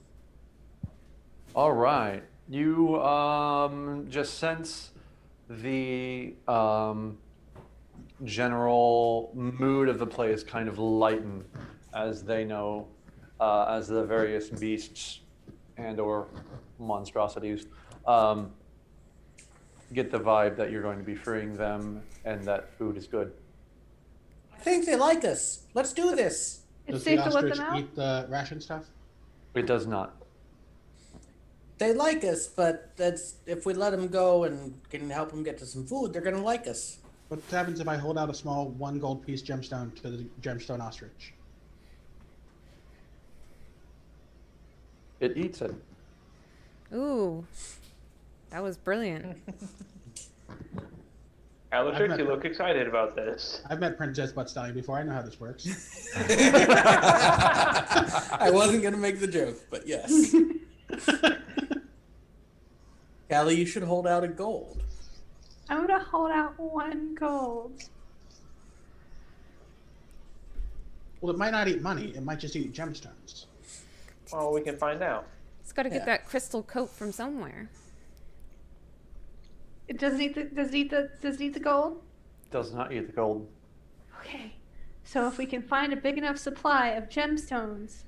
All right. You just sense the general mood of the place kind of lighten as they know, as the various beasts and or monstrosities get the vibe that you're going to be freeing them and that food is good. I think they like us. Let's do this. It's Does safe the to let ostrich them out. eat the ration stuff? It does not. They like us, but that's if we let them go and can help them get to some food, they're gonna like us. What happens if I hold out a small 1 gold piece gemstone to the gemstone ostrich? It eats it. Ooh, that was brilliant. Aletrix, you look excited about this. I've met Princess Butt Stallion before. I know how this works. I wasn't gonna make the joke, but yes. Callie, you should hold out a gold. I'm gonna hold out 1 gold. Well, it might not eat money. It might just eat gemstones. Well, we can find out. It's got to get Yeah. that crystal coat from somewhere. It doesn't eat the does it eat the gold? Does not eat the gold. Okay. So if we can find a big enough supply of gemstones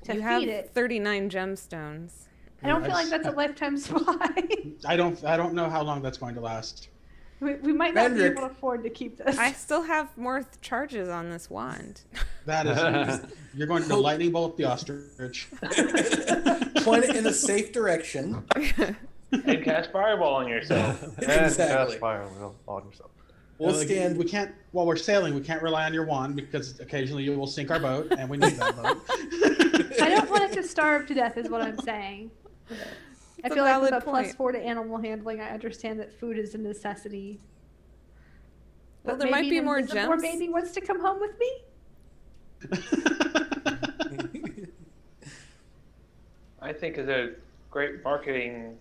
to You feed have it, 39 gemstones. I don't feel like that's a lifetime supply. I don't know how long that's going to last. we might not be Vendrick. able to afford to keep this. I still have more charges on this wand. That is, you're going to lightning bolt the ostrich. Point it in a safe direction. And cast Fireball on yourself. And Exactly. cast fire on yourself. We'll Like, stand. We can't, while we're sailing, we can't rely on your wand because occasionally you will sink our boat, and we need that boat. I don't want it to starve to death, is what I'm saying. I It's a feel like with a valid point. +4 to animal handling, I understand that food is a necessity. Well, But there might maybe be an more invisible gems. baby wants to come home with me. I think is a great marketing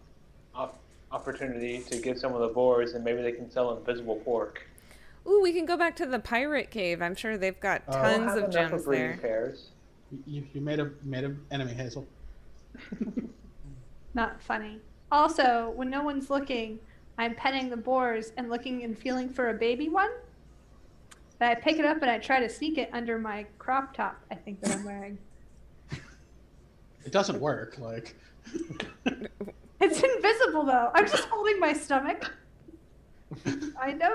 opportunity to give some of the boars, and maybe they can sell invisible pork. Ooh, we can go back to the pirate cave. I'm sure they've got Oh. tons Have of enough gems breeding there. pairs. You made a enemy, Hazel. Not funny. Also, when no one's looking, I'm petting the boars and looking and feeling for a baby one. But I pick it up and I try to sneak it under my crop top, I think, that I'm wearing. It doesn't work. Like, It's invisible, though. I'm just holding my stomach. I know.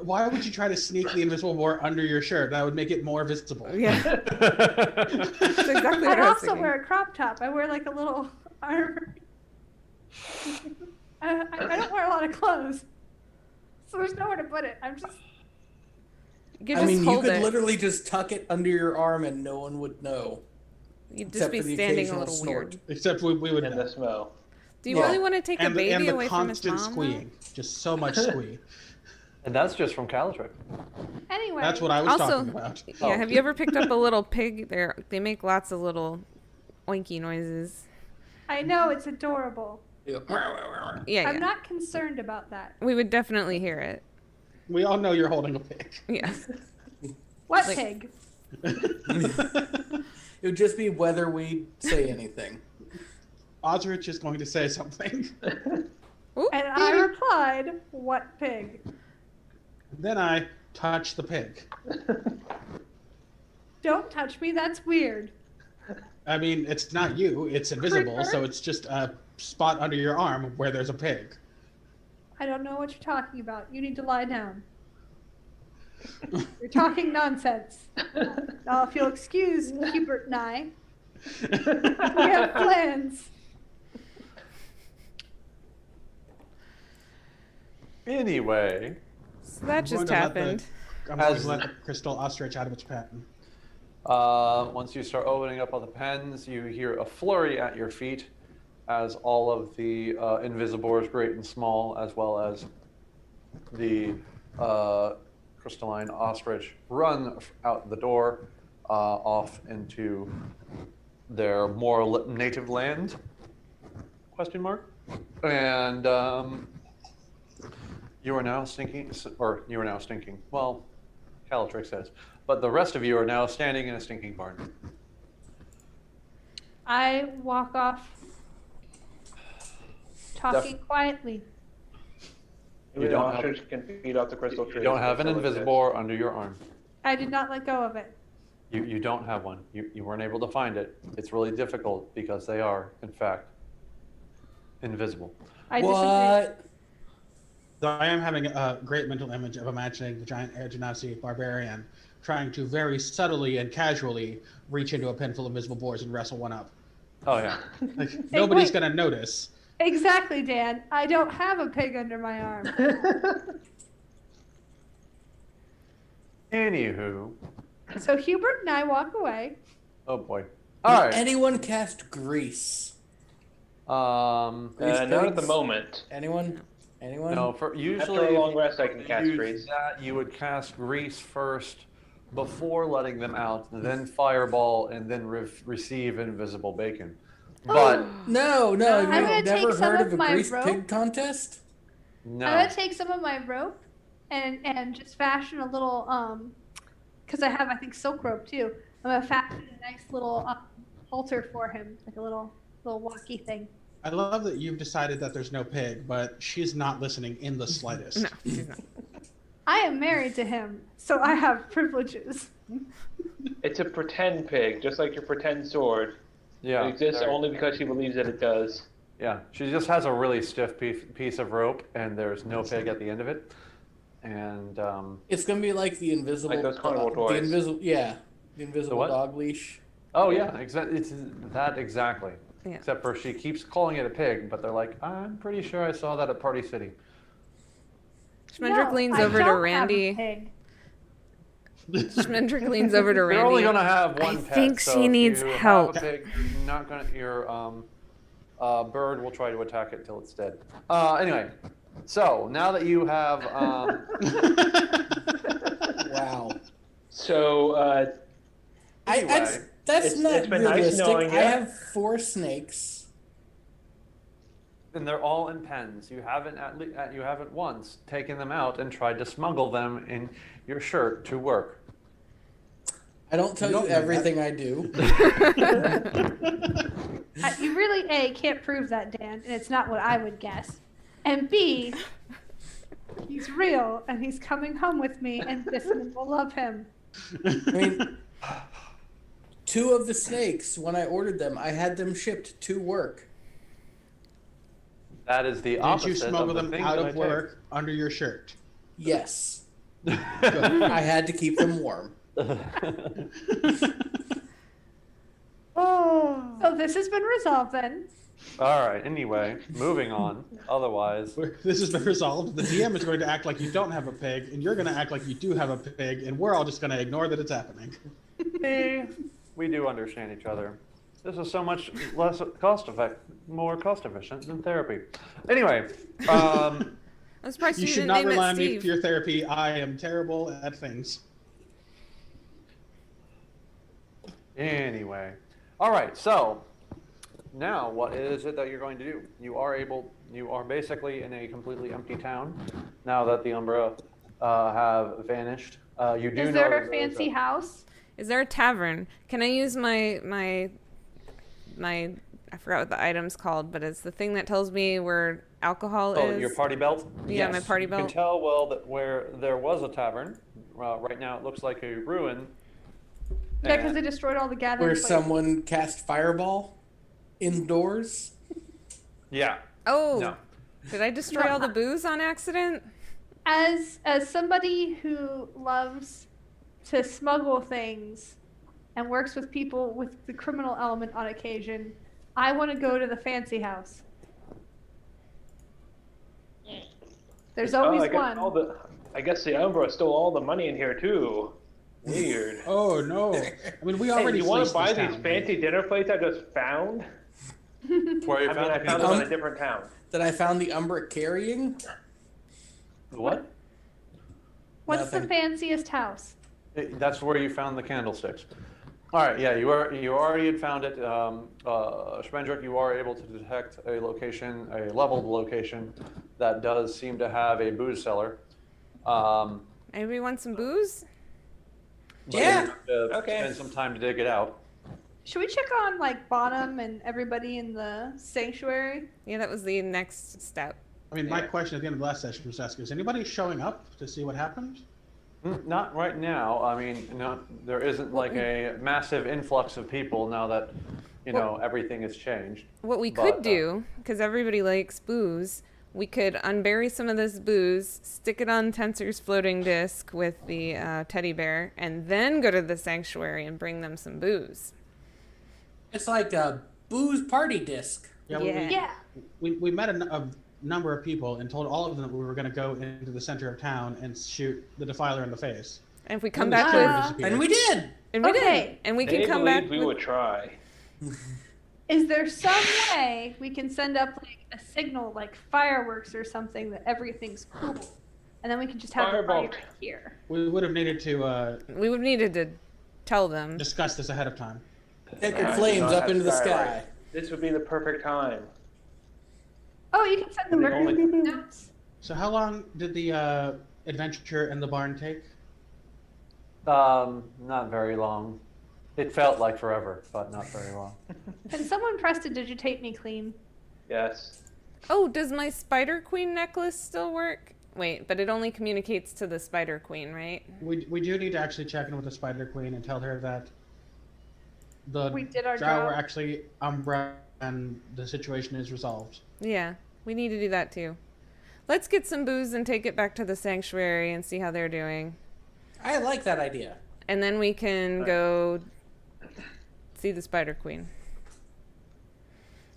why would you try to sneak the invisible boar under your shirt? That would make it more visible. Yeah, that's exactly what I I was also thinking. wear a crop top. I wear like a little armor. I don't wear a lot of clothes. So there's nowhere to put it. I'm just. You could I just mean, you hold could it. literally just tuck it under your arm and no one would know. You'd just except be for the standing a occasional little snort. weird. Except we would And know. the smell. Do you Yeah. really want to take a And baby the away from his constant mom? though? squeeing. Just so much squee. And that's just from Calatrip. Anyway. That's what I was Also, talking about. yeah. Oh. Have you ever picked up a little pig? They make lots of little oinky noises. I know, it's adorable. Yeah, I'm yeah. not concerned about that. We would definitely hear it. We all know you're holding a pig. Yeah. What Like- pig? It would just be whether we say anything. Osrich is going to say something. Ooh, And I replied, what pig? Then I touch the pig. Don't touch me, that's weird. I mean, it's not you. It's invisible, so it's just a spot under your arm where there's a pig. I don't know what you're talking about. You need to lie down. You're talking nonsense. Now, if you'll excuse Hubert and I, we have plans. Anyway, so that I'm just going to let happened. I'm going As- to let the crystal ostrich out of its pen. once you start opening up all the pens, you hear a flurry at your feet as all of the Invisibores, great and small, as well as the crystalline ostrich, run out the door off into their more native land? Question mark. And you are now stinking, or you are now stinking. Well, Calatrix says. But the rest of you are now standing in a stinking barn. I walk off, talking quietly. You You don't have- ostrich can feed off the crystal tree. You don't have an Invisibore under your arm. I did not let go of it. You don't have one. You weren't able to find it. It's really difficult because they are, in fact, invisible. I disagree. What? So I am having a great mental image of imagining the giant air genasi barbarian trying to very subtly and casually reach into a pen full of invisible boars and wrestle one up. Oh yeah. Like, nobody's wait. gonna notice. Exactly, Dan. I don't have a pig under my arm. Anywho. So Hubert and I walk away. Oh boy. All right. Anyone cast grease? Not at the pigs? moment. Anyone? Anyone? No, for usually After a long if rest, I you can were to cast use grease. that, you would cast grease first before letting them out, then fireball, and then receive invisible bacon. But No. I'm Have gonna you never take some heard of of a my grease rope. pig contest? no. I'm gonna take some of my rope and just fashion a little because I have I think silk rope too. I'm gonna fashion a nice little halter for him, like a little walkie thing. I love that you've decided that there's no pig, but she's not listening in the slightest. No, she's not. I am married to him, so I have privileges. It's a pretend pig, just like your pretend sword. Yeah. It exists there- only because she believes that it does. Yeah. She just has a really stiff piece of rope, and there's no pig at the end of it. And It's gonna be like the invisible. Like those carnival the toys. the invisible what? dog leash. oh yeah, exactly. It's that exactly. Yeah. Except for she keeps calling it a pig, but they're like, I'm pretty sure I saw that at Party City. Schmendrick No, leans I over to don't have a Randy. pig. Schmendrick leans over to You're Randy. only gonna have one I pet. think so she if needs you help. Have a pig, you're not gonna. Your bird will try to attack it till it's dead. Anyway, so now that you have Wow. So, Anyway, That's it's not been nice realistic. knowing I you. have 4 snakes. and they're all in pens. You haven't you haven't once taken them out and tried to smuggle them in your shirt to work. I don't tell You you don't know that. everything I do. You really A can't prove that, Dan, and it's not what I would guess. And B, he's real and he's coming home with me, and this one will love him. I mean, 2 of the snakes, when I ordered them, I had them shipped to work. That is the Did opposite you smuggle of the them things out that I of take. work under your shirt? Yes. Good. I had to keep them warm. So this has been resolved then. All right. Anyway, moving on. Otherwise, This has been resolved. The DM is going to act like you don't have a pig, and you're going to act like you do have a pig, and we're all just going to ignore that it's happening. we do understand each other. This is so much more cost efficient than therapy. Anyway, I'm surprised You you should didn't not name rely it on me Steve. for your therapy. I am terrible at things. anyway. All right. So now, what is it that you're going to do? You are basically in a completely empty town now that the Umbra have vanished. You do Is know there that a fancy house? Is there a tavern? Can I use my I forgot what the item's called, but it's the thing that tells me where alcohol Oh, is. your party belt? Yeah, my party You belt. can tell well that where there was a tavern. Right now it looks like a ruin. Yeah, because And- they destroyed all the gathering Where places. someone cast fireball indoors. Yeah. Oh, No. did I destroy all the booze on accident? As somebody who loves to smuggle things and works with people with the criminal element on occasion, I want to go to the fancy house. There's always one. I guess the Umbra stole all the money in here too. Weird. Oh, no. I mean, we Hey, already you want fleeced to buy this these town. fancy dinner plates I just found? Where you I mean, found I the found people- them in a different town. That I found the Umbra carrying. What? What's the Nothing. fanciest house? That's where you found the candlesticks. All right, yeah, you already had found it. Schmendrick, you are able to detect a location, a leveled location that does seem to have a booze cellar. Anybody want some booze? But Yeah. you have to Okay. spend some time to dig it out. Should we check on like Bottom and everybody in the sanctuary? Yeah, that was the next step. I mean, my question at the end of the last session was asked, is anybody showing up to see what happened? Not right now. I mean, no, there isn't like a massive influx of people now that, everything has changed. What we But, could do, because everybody likes booze, we could unbury some of this booze, stick it on Tensor's floating disc with the teddy bear, and then go to the sanctuary and bring them some booze. It's like booze party disc. Yeah, Yeah. Yeah. we met a number of people and told all of them that we were going to go into the center of town and shoot the defiler in the face. And if we come Then the back shimmer with, disappeared. And we did. and we Okay. did, and we They can come back believed we with, would try. Is there some way we can send up like a signal, like fireworks or something, that everything's cool, and then we can just have the party Firebolt. right here? We would have needed to we would needed to tell them. discuss this ahead of time. Take your I do flames not up have into the skylight. sky. This would be the perfect time. Oh, you can send the The murder only- notes. So how long did the adventure in the barn take? Not very long. It felt like forever, but not very long. Can someone prestidigitate me clean? Yes. Oh, does my Spider Queen necklace still work? Wait, but it only communicates to the Spider Queen, right? We do need to actually check in with the Spider Queen and tell her that the We did our drow job. were actually Umbra and the situation is resolved. Yeah, we need to do that too. Let's get some booze and take it back to the sanctuary and see how they're doing. I like that idea. And then we can go see the Spider Queen.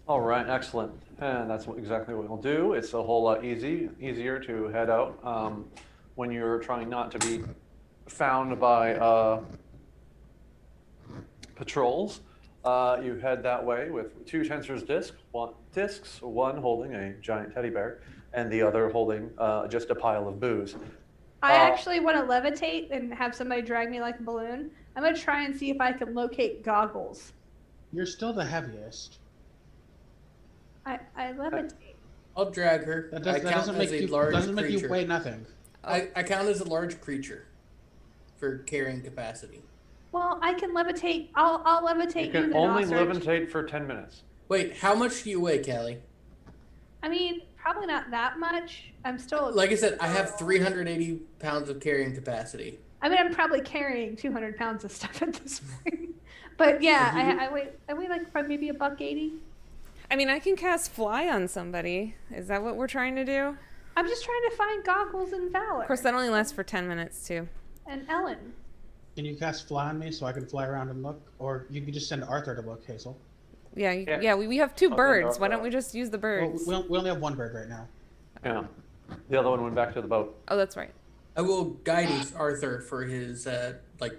All right, excellent. And that's exactly what we'll do. It's a whole lot easier to head out when you're trying not to be found by patrols. You head that way with two Tensor's discs, one holding a giant teddy bear, and the other holding just a pile of booze. I actually want to levitate and have somebody drag me like a balloon. I'm gonna try and see if I can locate goggles. You're still the heaviest. I levitate. I'll drag her. That, I that count doesn't as make a you large doesn't make you creature. weigh nothing. I count as a large creature for carrying capacity. Well, I can levitate. I'll levitate You can then, only Ostrich. levitate for 10 minutes. Wait, how much do you weigh, Callie? I mean, probably not that much. I'm still. Like I said, I have 380 pounds of carrying capacity. I mean, I'm probably carrying 200 pounds of stuff at this point. But yeah, I weigh like probably maybe $180. I mean, I can cast Fly on somebody. Is that what we're trying to do? I'm just trying to find goggles and Valor. Of course, that only lasts for 10 minutes too. And Ellen. Can you cast fly on me so I can fly around and look? Or you can just send Arthur to look, Hazel. Yeah, Yeah. yeah. We have two I'll send birds. Why Arthur don't we just use the Well, birds? we only have one bird right now. Yeah. The other one went back to the boat. Oh, that's right. I will guide Arthur for his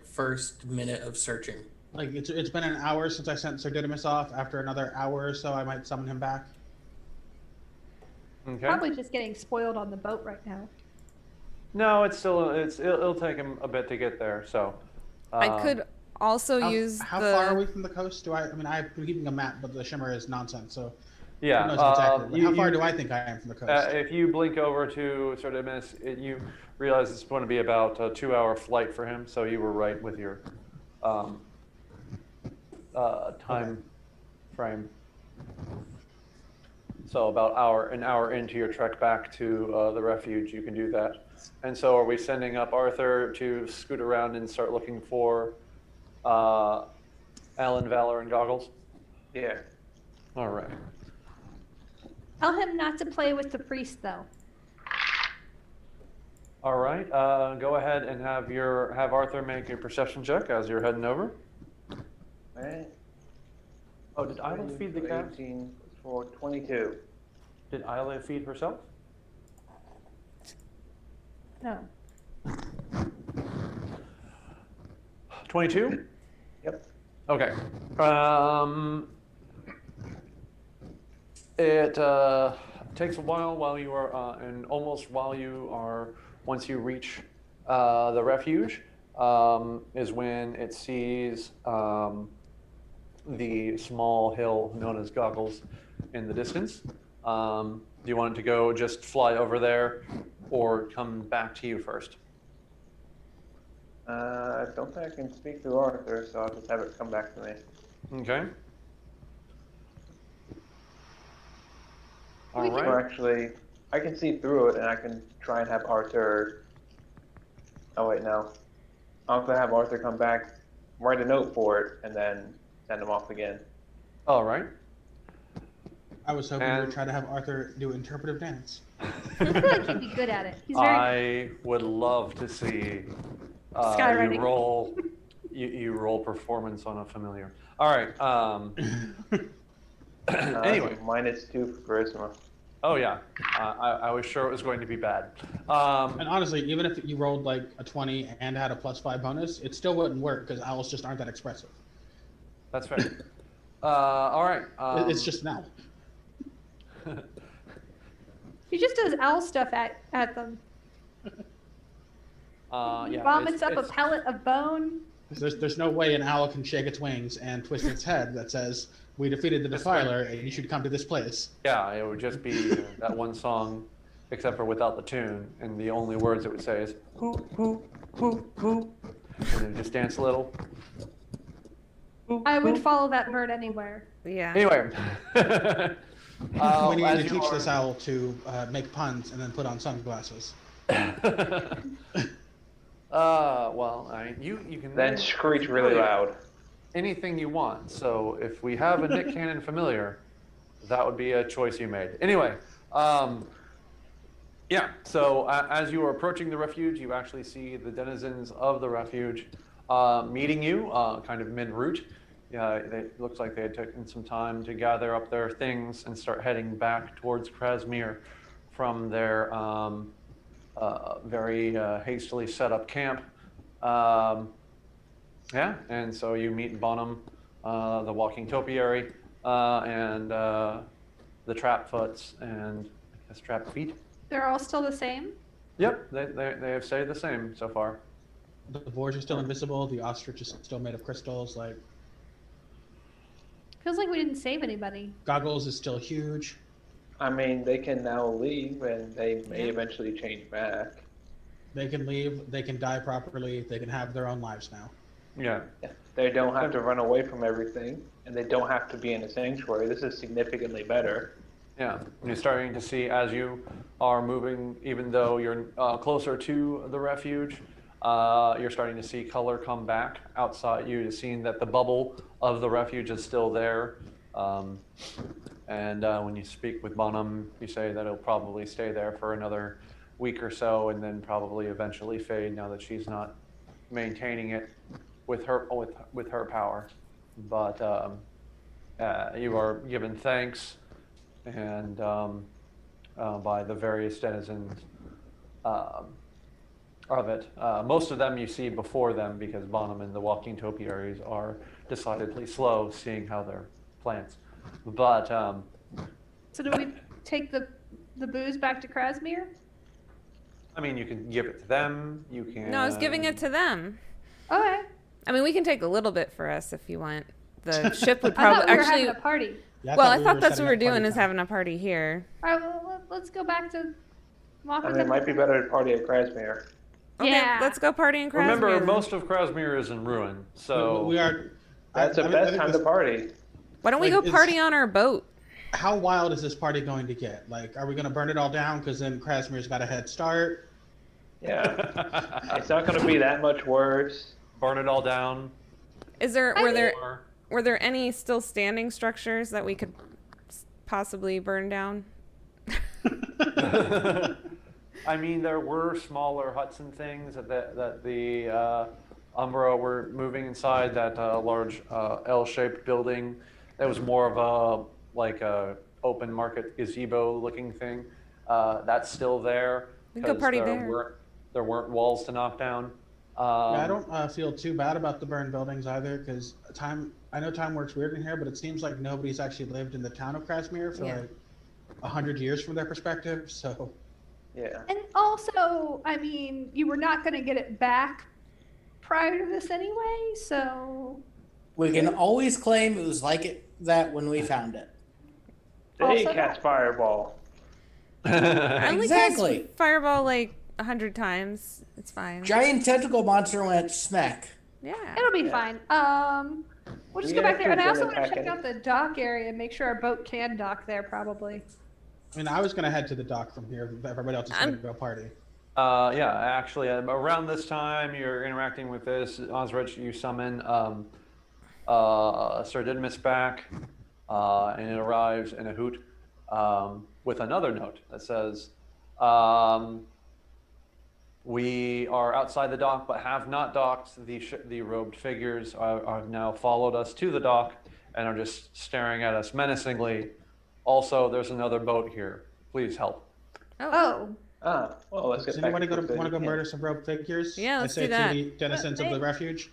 first minute of searching. Like it's been an hour since I sent Sir Didymus off. After another hour or so, I might summon him back. Okay. Probably just getting spoiled on the boat right now. No, it'll take him a bit to get there. So. I could also use How the. far are we from the coast? I mean, I've been keeping a map, but the Shimmer is nonsense. So Yeah. who knows exactly? But how far you- do I think I am from the coast? If you blink over to sort of miss, you realize it's going to be about a 2-hour flight for him. So you were right with your time frame. So about an hour into your trek back to the refuge, you can do that. And so, are we sending up Arthur to scoot around and start looking for Alan, Valor, and Goggles? Yeah. All right. Tell him not to play with the priest, though. All right. Go ahead and have Arthur make a perception check as you're heading over. Right. Oh, did Isla feed the cat? 18 for 22. Did Isla feed herself? No. 22? Yep. Okay. It takes a while you are, and almost while you are, once you reach the refuge, is when it sees the small hill known as Goggles in the distance. Do you want it to go just fly over there or come back to you first? I don't think I can speak to Arthur, so I'll just have it come back to me. Okay. All We can- Or right. actually, I can see through it, and I can try and have Arthur. Oh wait, no. I'll have to have Arthur come back, write a note for it, and then send him off again. All right. I was hoping we and- would try to have Arthur do interpretive dance. I feel like he'd be good at it. He's very. I would love to see Skywriting. you roll performance on a familiar. All right. Anyway. -2 for charisma. Oh yeah, I was sure it was going to be bad. And honestly, even if you rolled like a 20 and had a +5 bonus, it still wouldn't work because owls just aren't that expressive. That's fair. All right. It's just an owl. He just does owl stuff at them. Yeah. Vomits up a pellet of bone. There's no way an owl can shake its wings and twist its head that says, "We defeated the Defiler, and you should come to this place." Yeah, it would just be that one song, except for without the tune, and the only words it would say is "hoo hoo hoo hoo," and then just dance a little. I would follow that bird anywhere. Yeah. Anyway. We need as to you teach are- this owl to make puns and then put on sunglasses. Well, you can Then screech really loud. anything you want. So if we have a Nick Cannon familiar, that would be a choice you made. Anyway, yeah. So as you are approaching the refuge, you actually see the denizens of the refuge meeting you, kind of mid-route. It looks like they had taken some time to gather up their things and start heading back towards Krasmir from their very hastily set up camp. Yeah, and so you meet Bonham, the walking topiary, and the Trapfoots, and I guess Trap Feet. They're all still the same? Yep, they have stayed the same so far. The boars are still invisible. The ostrich is still made of crystals. Like Feels like we didn't save anybody. Goggles is still huge. I mean, they can now leave, and they may eventually change back. They can leave. They can die properly. They can have their own lives now. Yeah. They don't have to run away from everything, and they don't have to be in a sanctuary. This is significantly better. Yeah, and you're starting to see as you are moving, even though you're closer to the refuge, you're starting to see color come back outside you, seeing that the bubble of the refuge is still there. And when you speak with Bonham, you say that it'll probably stay there for another week or so, and then probably eventually fade now that she's not maintaining it with her power. But you are given thanks and by the various denizens of it. Most of them you see before them because Bonham and the walking topiaries are decidedly slow, seeing how they're plants. But So do we take the booze back to Krasmir? I mean, you can give it to them. You can. No, I was giving it to them. Okay. I mean, we can take a little bit for us if you want. The ship would I thought probably we were actually. having a party. Yeah, Well, I we thought were that's what setting we're up party doing is time. having a party here. All right, well, let's go back to walk I with mean, it them. might be better to party at Krasmir. Okay, Yeah. let's go party in Krasmir. Remember, then. most of Krasmir is in ruin, so We are. That's the I best think time this- to party. Why don't we like, go it's- party on our boat? How wild is this party going to get? Like, are we going to burn it all down because then Krasmir's got a head start? Yeah. It's not going to be that much worse. burn it all down. Is there I were there Or were there any still standing structures that we could possibly burn down? I mean, there were smaller huts and things that the Umbra were moving inside that large L-shaped building. That was more of a open market gazebo-looking thing. That's still there. We can go 'cause party there. There weren't walls to knock down. Yeah, I don't feel too bad about the burned buildings either, because I know time works weird in here, but it seems like nobody's actually lived in the town of Krasmir for Yeah. like 100 years from their perspective. So Yeah. And also, I mean, you were not going to get it back prior to this anyway, so We can always claim it was like that when we found it. They Also cast fireball. I only Exactly. cast fireball like 100 times. It's fine. Giant tentacle monster went smack. Yeah. it'll be fine. We'll just We go back there, and I actually also didn't want to attack check out the dock area and make sure our boat can dock there, probably. I mean, I was going to head to the dock from here, but everybody else is going to go party. Yeah, actually, around this time, you're interacting with this. Osrich, you summon Sir Didymus back, and it arrives in a hoot with another note that says, we are outside the dock but have not docked. The robed figures have now followed us to the dock and are just staring at us menacingly. Also, there's another boat here. Please help. Oh. Well, let's Does get back anybody to want to go yeah. murder some rogue figures? Yeah, I let's say do that. to the denizens of the refuge.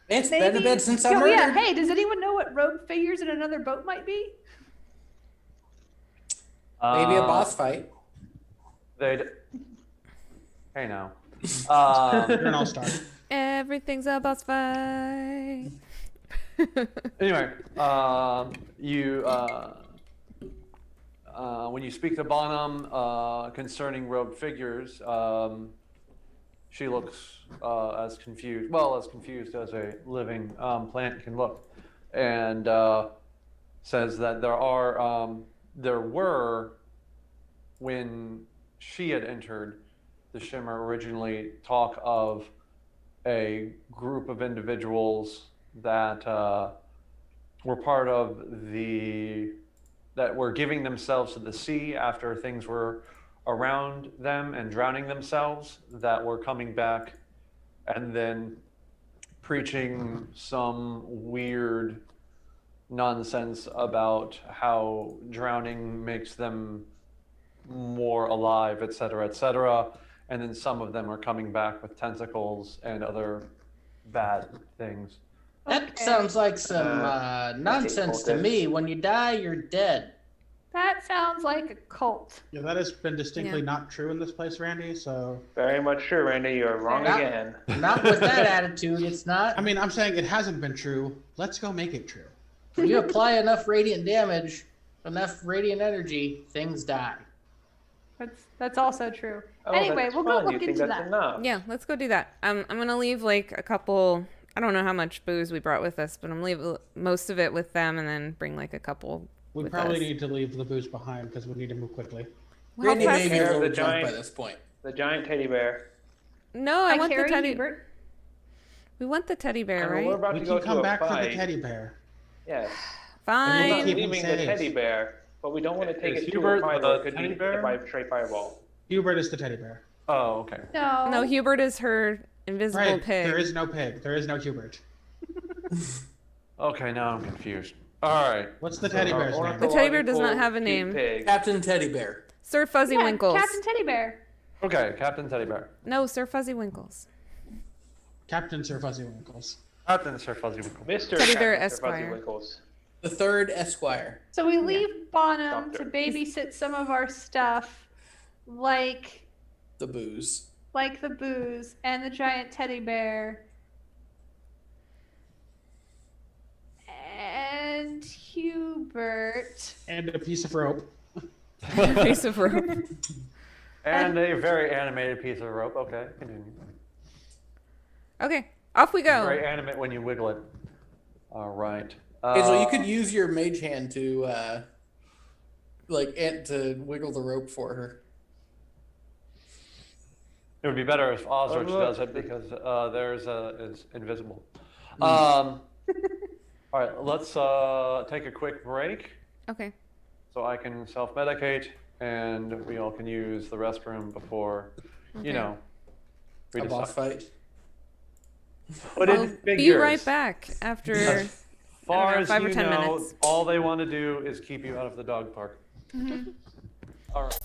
It's been a bit since I Oh murdered. yeah. Hey, does anyone know what rogue figures in another boat might be? Maybe a boss fight. They'd. Hey now. You're an all-star. Everything's a boss fight. Anyway, when you speak to Bonham concerning rogue figures, she looks as confused as a living plant can look, and says that there were, when she had entered the Shimmer originally, talk of a group of individuals that were part of that were giving themselves to the sea after things were around them and drowning themselves, that were coming back and then preaching some weird nonsense about how drowning makes them more alive, etc., etc. And then some of them are coming back with tentacles and other bad things. That sounds like some nonsense to me. When you die, you're dead. That sounds like a cult. Yeah, that has been distinctly not true in this place, Randy. So Very much true, Randy. You're wrong again. Not with that attitude. It's not. I mean, I'm saying it hasn't been true. Let's go make it true. When you apply enough radiant damage, enough radiant energy, things die. That's also true. Oh, Anyway, that's we'll go fun. look You think into that's that. enough? Yeah, let's go do that. I'm gonna leave like a couple. I don't know how much booze we brought with us, but I'm gonna leave most of it with them, and then bring like a couple. We with probably us. need to leave the booze behind because we need to move quickly. Well, how Randy fast- may be a The little drunk giant- by this point. The giant teddy bear. No, I want the carry teddy. Hubert. We want the teddy bear, We're right? about We to go can come to a back for the fight. teddy bear. Yes. We're We're Fine. not keep him leaving the safe. teddy bear, but we don't want to take Is it to Hubert a fight the where it could teddy be bear? hit by a straight fireball. Hubert is the teddy bear. Oh, okay. No. No, Hubert is her invisible Right. pig. There is no pig. There is no Hubert. Okay, now I'm confused. All right. What's the teddy bear's name? The teddy bear does not have a Cute name. Pig. Captain Teddy Bear. Sir Fuzzy Yeah, Winkles. Captain Teddy Bear. Okay, Captain Teddy Bear. No, Sir Fuzzy Winkles. Captain Sir Fuzzy Winkles. Captain Sir Fuzzy Winkle. Mr. Teddy bear Captain Sir Fuzzy Esquire. Winkles. The third Esquire. So we leave Bonham Doctor. to babysit some of our stuff, like The booze. the booze and the giant teddy bear. And Hubert. And a piece of rope. Piece of rope. And a very animated piece of rope. Okay, continue. Okay, off we go. Very animate when you wiggle it. All right. Hazel, you could use your mage hand to, to wiggle the rope for her. It would be better if Osrich look. does it because theirs is invisible. All right, let's take a quick break Okay. so I can self-medicate and we all can use the restroom before, we A decide. boss fight. But I'll in be figures, right back after. as far I don't know, as 5 or you 10 know, minutes. all they want to do is keep you out of the dog park. All right.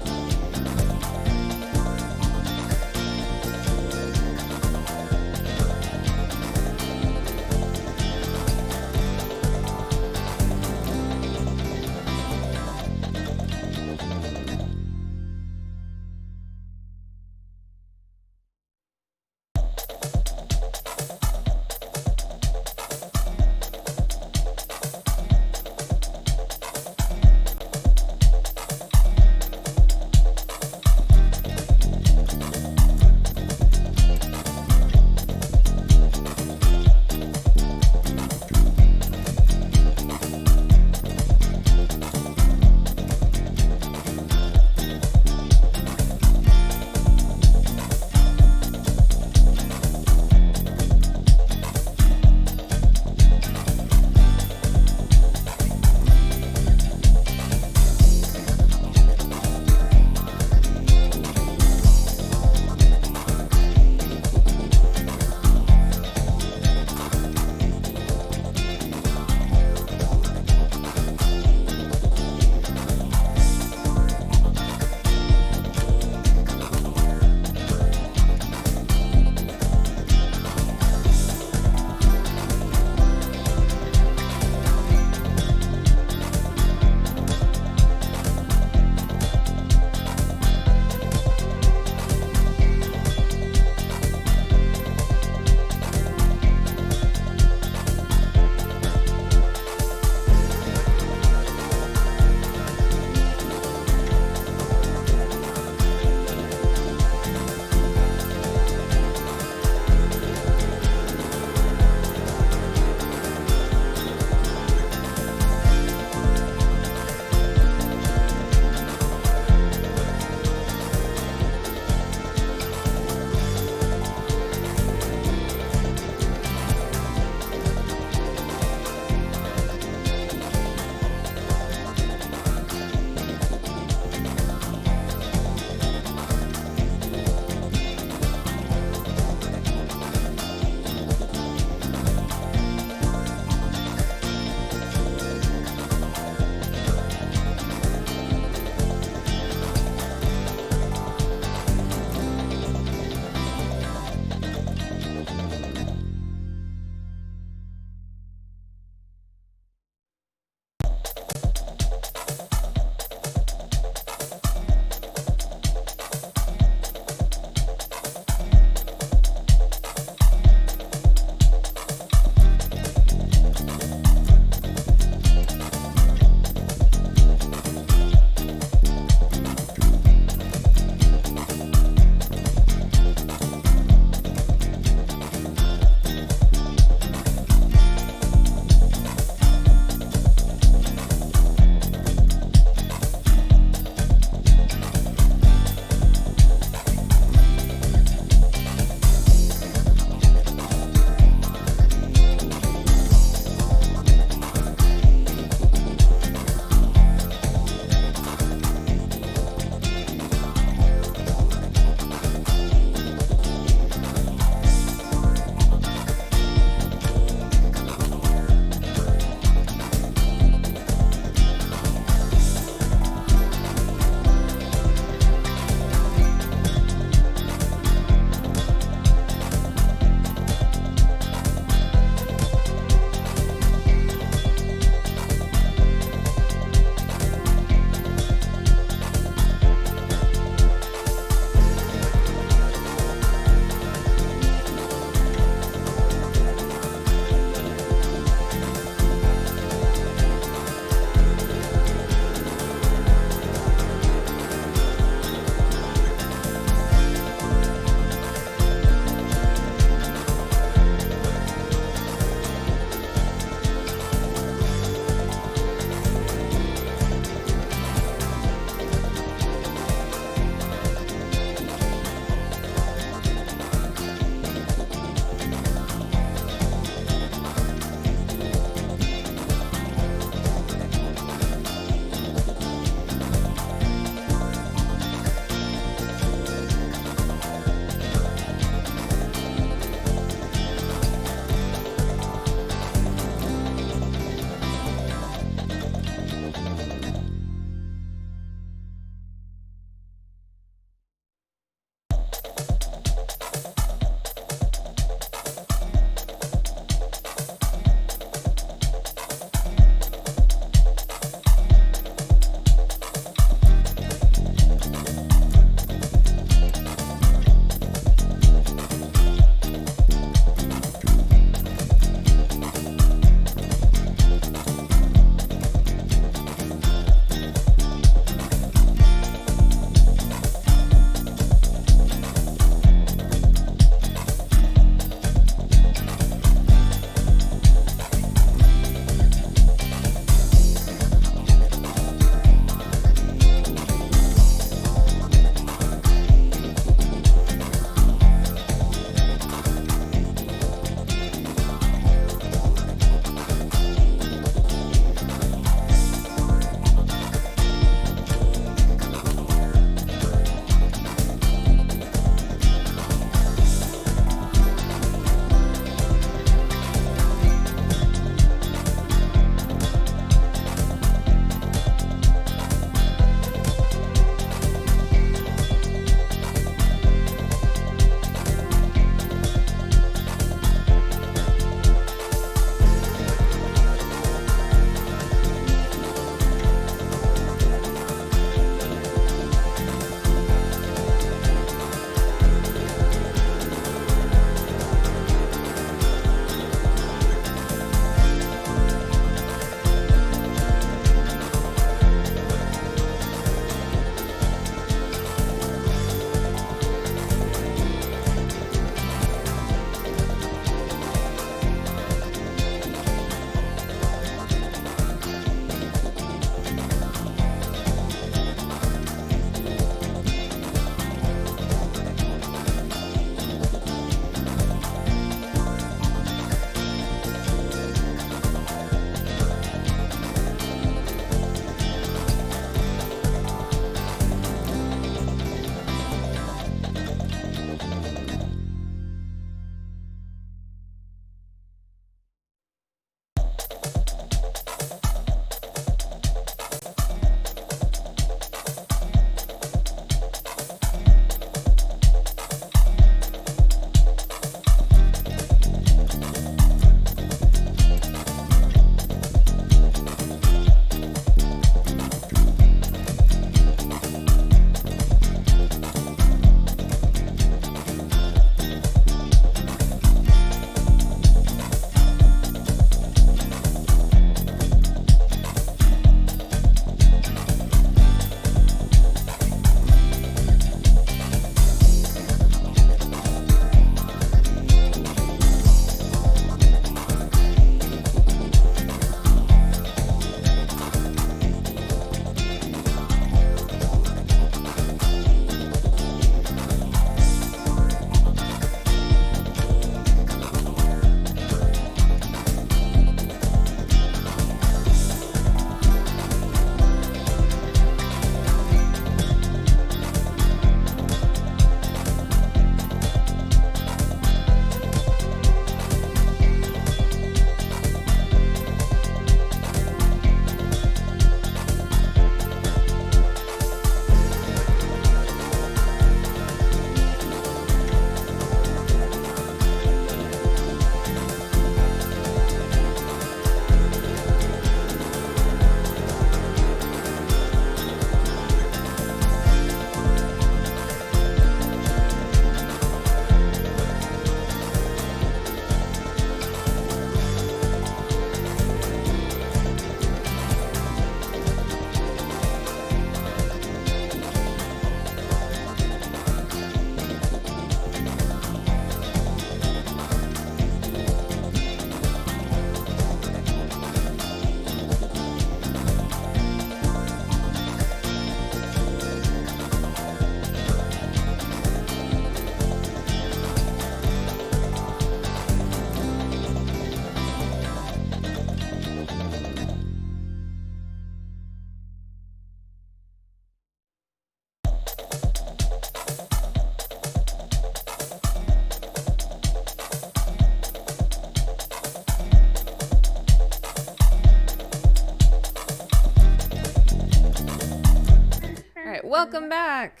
welcome back.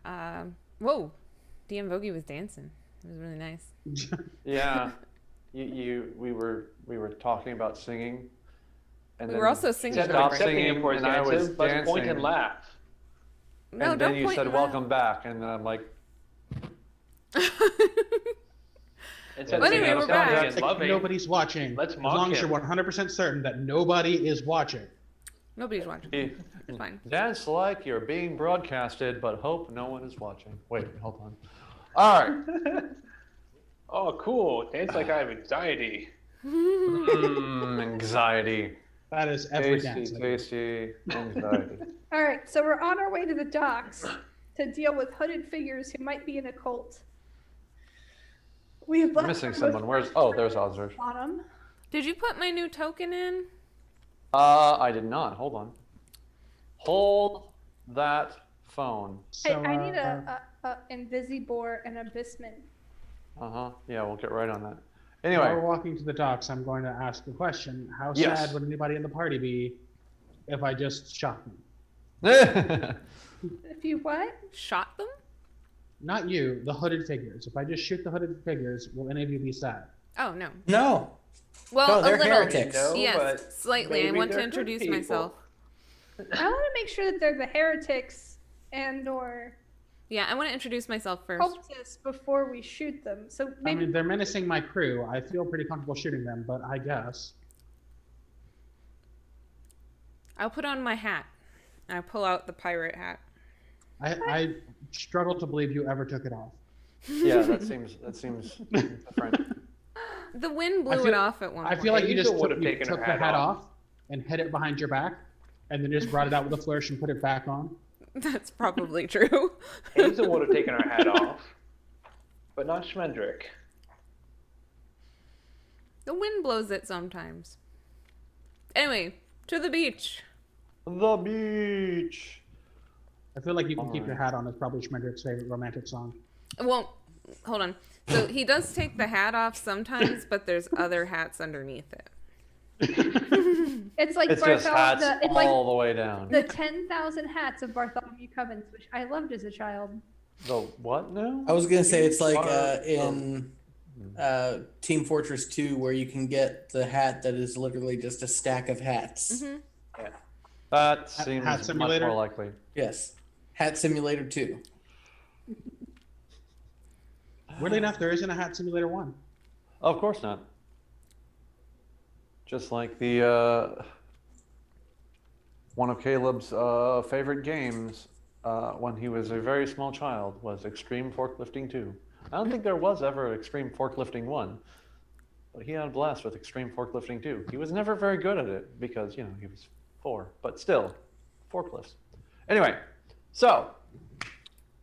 Whoa, DM Vogie was dancing. It was really nice. Yeah, we were talking about singing, and We then were also you singing. stopped Accepting singing, him for his and I was dances, let's dancing. point and laugh. No, And don't then you point said and laugh. welcome back, and then I'm like, Instead Well, of anyway, singing we're sounding back. and Like loving, nobody's watching. Let's as mock long as him. you're 100% certain that nobody is watching. Nobody's watching. "Eh, It's fine. dance like you're being broadcasted, but hope no one is watching. Wait, hold on. All right. oh, cool. Dance like I have anxiety. Anxiety. That is every Tasty, dance. tasty anxiety. All right, so we're on our way to the docks to deal with hooded figures who might be in a cult. We have I'm left missing our someone. most Where's? Oh, there's Ozzer. bottom. Did you put my new token in? I did not. Hold on. Hold that phone. I need a Invisibore and a Bisman. Yeah, we'll get right on that. While Anyway, we're walking to the docks, I'm going to ask a question. How Yes. sad would anybody in the party be if I just shot them? If you what? Shot them? Not you, the hooded figures. If I just shoot the hooded figures, will any of you be sad? Oh, no. No. Well, No, a they're little. heretics. No, Yes, but slightly. I maybe want to they're good introduce people. myself. I want to make sure that they're the heretics and/or Yeah, I want to introduce myself first. cultists before we shoot them. So I maybe mean, they're menacing my crew. I feel pretty comfortable shooting them, but I guess. I'll put on my hat. I pull out the pirate hat. I struggle to believe you ever took it off. yeah, that seems different. The wind blew I feel- it off at one I point. feel like you Hazel just would've took, you taken took her the hat hat off. off and hid it behind your back, and then just brought it out with a flourish and put it back on. That's probably true. Hazel would have taken her hat off, but not Schmendrick. The wind blows it sometimes. Anyway, to the beach. The beach. I feel like you can keep Alright. your hat on. It's probably Schmendrick's favorite romantic song. Well, hold on. So he does take the hat off sometimes, but there's other hats underneath it. it's like It's just hats it's all like the way down. the 10,000 hats of Bartholomew Covens, which I loved as a child. The what now? I was gonna say it's like Are- in Team Fortress 2, where you can get the hat that is literally just a stack of hats. Hmm. That seems Hat much Simulator? more likely. Yes, Hat Simulator 2. Weirdly enough, there isn't a Hat Simulator 1. Of course not. Just like the one of Caleb's favorite games when he was a very small child was Extreme Forklifting 2. I don't think there was ever Extreme Forklifting 1, but he had a blast with Extreme Forklifting 2. He was never very good at it because, you know, he was 4, but still, forklifts. Anyway, so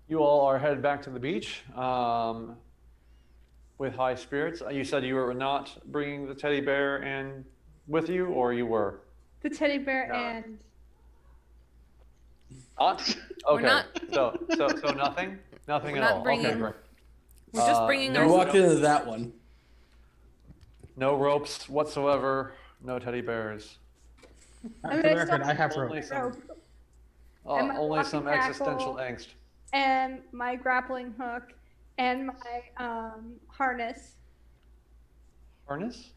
you all are headed back to the beach with high spirits. You said you were not bringing the teddy bear in with you, or you were? The teddy bear No. and Not? We're Okay. not- So nothing? Nothing We're at not all. bringing- Okay, great. We're just bringing no, We our... walked into that one. no ropes whatsoever. No teddy bears. I For mean, the I record, still- I have Only rope. some, rope Oh, And my only some walking existential tackle. angst. and my grappling hook and my harness. Harness?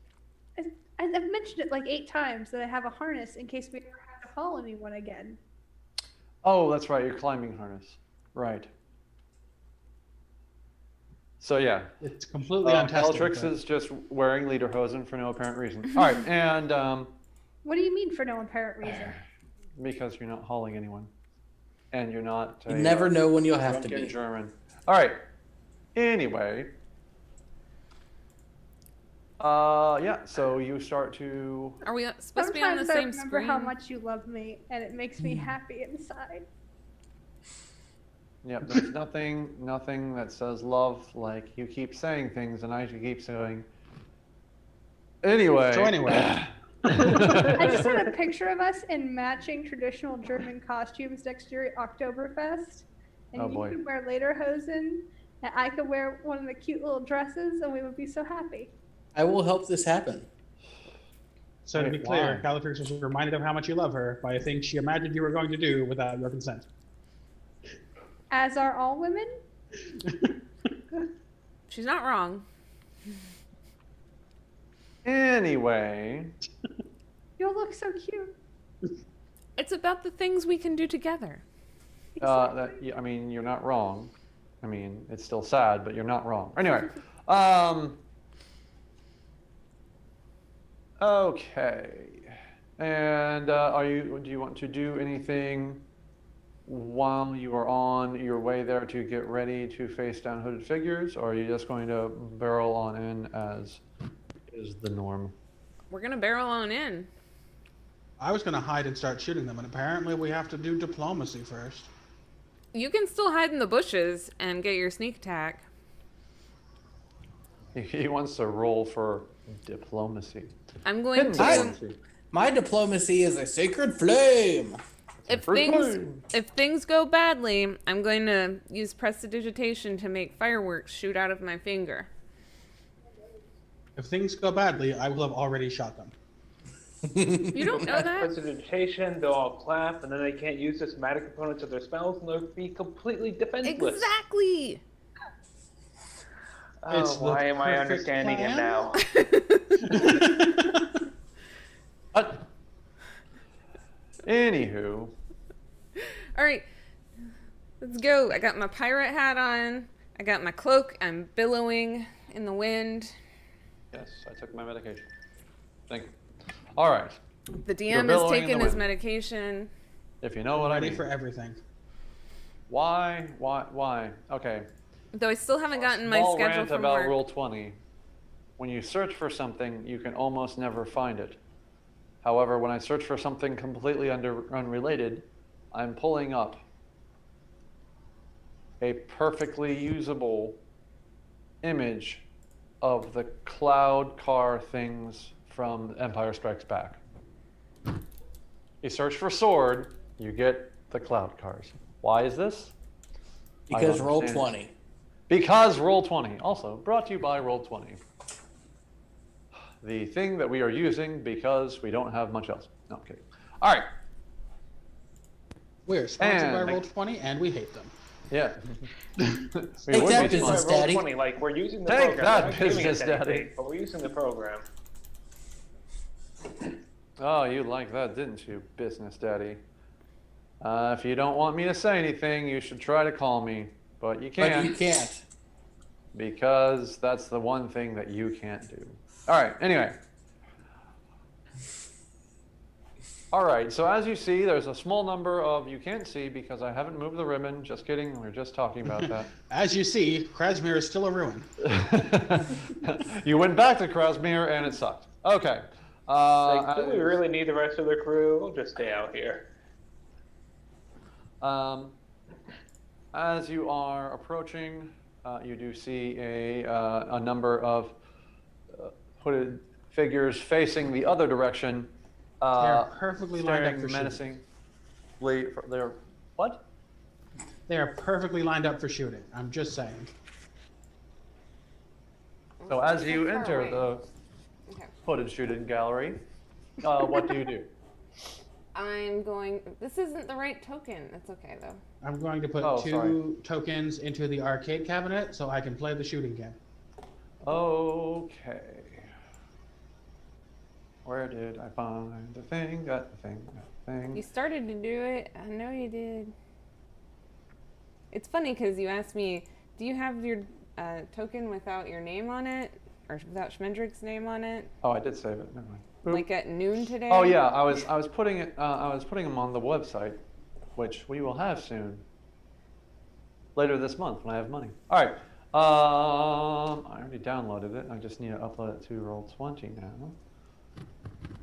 I've mentioned it like 8 times that I have a harness in case we ever have to haul anyone again. Oh, that's right. Your climbing harness. Right. So yeah, It's completely untested. Bellatrix but- is just wearing lederhosen for no apparent reason. All right, and What do you mean for no apparent reason? because you're not hauling anyone, and you're not You never know when you'll have to drunken be. German. All right. Anyway, yeah. So you start to. Are we supposed to be on the Sometimes I same remember screen? how much you love me, and it makes me happy inside. Yep. There's nothing that says love like you keep saying things, and I keep saying. Anyway. So anyway. I just had a picture of us in matching traditional German costumes next year at Oktoberfest. And Oh, you boy. could wear lederhosen, and I could wear one of the cute little dresses, and we would be so happy. I will help this happen. So to be Wait, clear, why? Bellatrix was reminded of how much you love her by a thing she imagined you were going to do without your consent. As are all women? She's not wrong. Anyway, You'll look so cute. It's about the things we can do together. yeah, I mean, you're not wrong. I mean, it's still sad, but you're not wrong. Anyway, okay. And do you want to do anything while you are on your way there to get ready to face down hooded figures, or are you just going to barrel on in as is the norm? We're gonna barrel on in. I was going to hide and start shooting them, and apparently we have to do diplomacy first. You can still hide in the bushes and get your sneak attack. He wants to roll for diplomacy. I'm going to. Diplomacy. My diplomacy is a sacred flame. If things go badly, I'm going to use prestidigitation to make fireworks shoot out of my finger. If things go badly, I will have already shot them. You don't know that? Prestidigitation, they'll all clap, and then they can't use the somatic components of their spells, and they'll be completely defenseless. Exactly. Oh, It's the why am I perfect understanding plan. it now? Anywho, All right, let's go. I got my pirate hat on. I got my cloak. I'm billowing in the wind. yes, I took my medication. Thank you. All right, The You're DM billowing has in taken the his wind. medication. if you know what I Ready mean. for everything. Why? Okay. Though I still haven't gotten my Small schedule rant from about work. Rule 20. When you search for something, you can almost never find it. However, when I search for something completely unrelated, I'm pulling up a perfectly usable image of the cloud car things from Empire Strikes Back. You search for sword, you get the cloud cars. Why is this? I Because don't roll understand. 20. Because Roll20, also brought to you by Roll20. The thing that we are using because we don't have much else. No, I'm kidding. All right. We're sponsored And by Roll20, and we hate them. Yeah. We Take would that, be business sponsored. Roll daddy. 20, like, we're using the Take program. that, We're not giving business us anything, daddy. but we're using the program. Oh, you like that, didn't you, business daddy? If you don't want me to say anything, you should try to call me, but you can't. But you can't. Because that's the one thing that you can't do. All right, anyway. All right, so as you see, there's a small number of, you can't see because I haven't moved the ribbon. Just kidding, we were just talking about that. As you see, Krasmir is still a ruin. You went back to Krasmir and it sucked. Okay. Like, do we really need the rest of the crew? We'll just stay out here. As you are approaching, you do see a number of hooded figures facing the other direction. They're perfectly lined up staring for shooting. menacingly. They're what? They are perfectly lined up for shooting. I'm just saying. So as you Far enter away. the Okay. hooded shooting gallery, what do you do? I'm going. This isn't the right token. That's okay though. I'm going to put Oh, two sorry. tokens into the arcade cabinet so I can play the shooting game. Okay. Where did I find the thing? Got the thing. Got the You thing. started to do it. I know you did. It's funny because you asked me, do you have your token without your name on it? Or without Schmendrick's name on it? Oh, I did save it. Never mind. Boop. Like at noon today? Oh yeah, I was putting it. I was putting them on the website, which we will have soon. Later this month when I have money. All right. I already downloaded it. I just need to upload it to Roll20 now.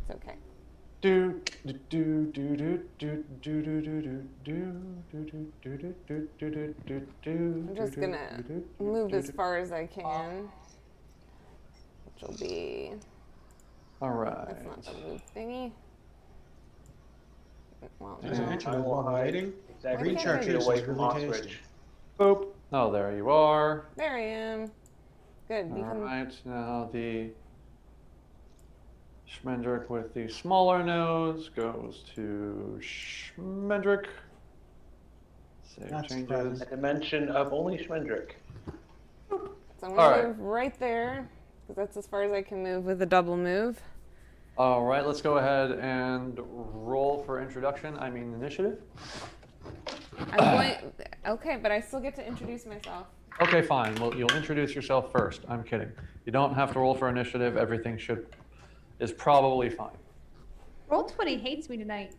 It's okay. Do do do do do do do do do do do do do do do do do do. I'm just gonna move as far as I can. Which will be. All right. That's not the move thingy. Well, There's no. an entry I will while we're hide waiting. exactly Green 10 feet chartreuse away is from really Ostrich. tasty. Boop. Oh, there you are. There I am. Good. You All can. right. Now the Schmendrick with the smaller nose goes to Schmendrick. Save That's changes. fine. A dimension of only Schmendrick. So I'm All gonna right. move right there, because that's as far as I can move with a double move. All right, let's go ahead and roll for introduction. I mean initiative. I'm going. Okay, but I still get to introduce myself. Okay, fine. Well, you'll introduce yourself first. I'm kidding. You don't have to roll for initiative. Everything is probably fine. Roll20 hates me tonight.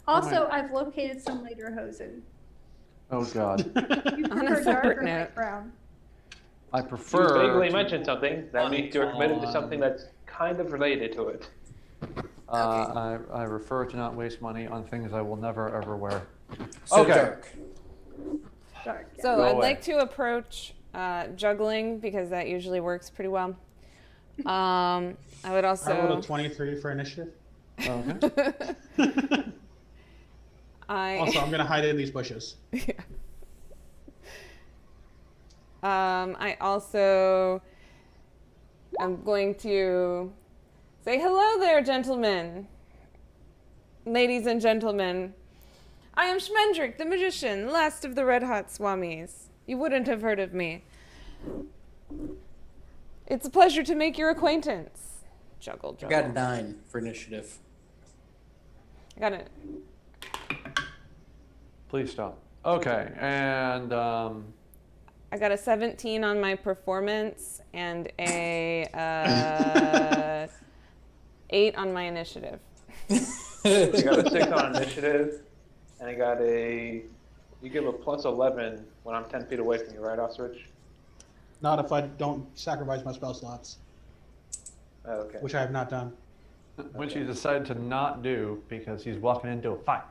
Oh Also, my- I've located some lederhosen. Oh God. You On a prefer dark separate or note. light brown? I You prefer. vaguely to- mentioned something. That means you're committed to something that's kind of related to it. I refer to not waste money on things I will never ever wear. So Okay. dark. Dark. Yeah. So Go I'd away. like to approach juggling because that usually works pretty well. I would I rolled also. a 23 for initiative. Okay. Also, I'm gonna hide in these bushes. I also am going to say hello there, gentlemen, ladies and gentlemen. I am Schmendrick, the magician, last of the Red Hot Swamis. You wouldn't have heard of me. It's a pleasure to make your acquaintance. Juggle, I juggle. got 9 for initiative. I got it. Please stop. Okay, and I got a 17 on my performance and a 8 on my initiative. You got a 6 on initiative, and I got a. You give a plus 11 when I'm 10 feet away from you, right, Ostrich? Not if I don't sacrifice my spell slots, Oh, okay. which I have not done. which you decided to not do because he's walking into a fight.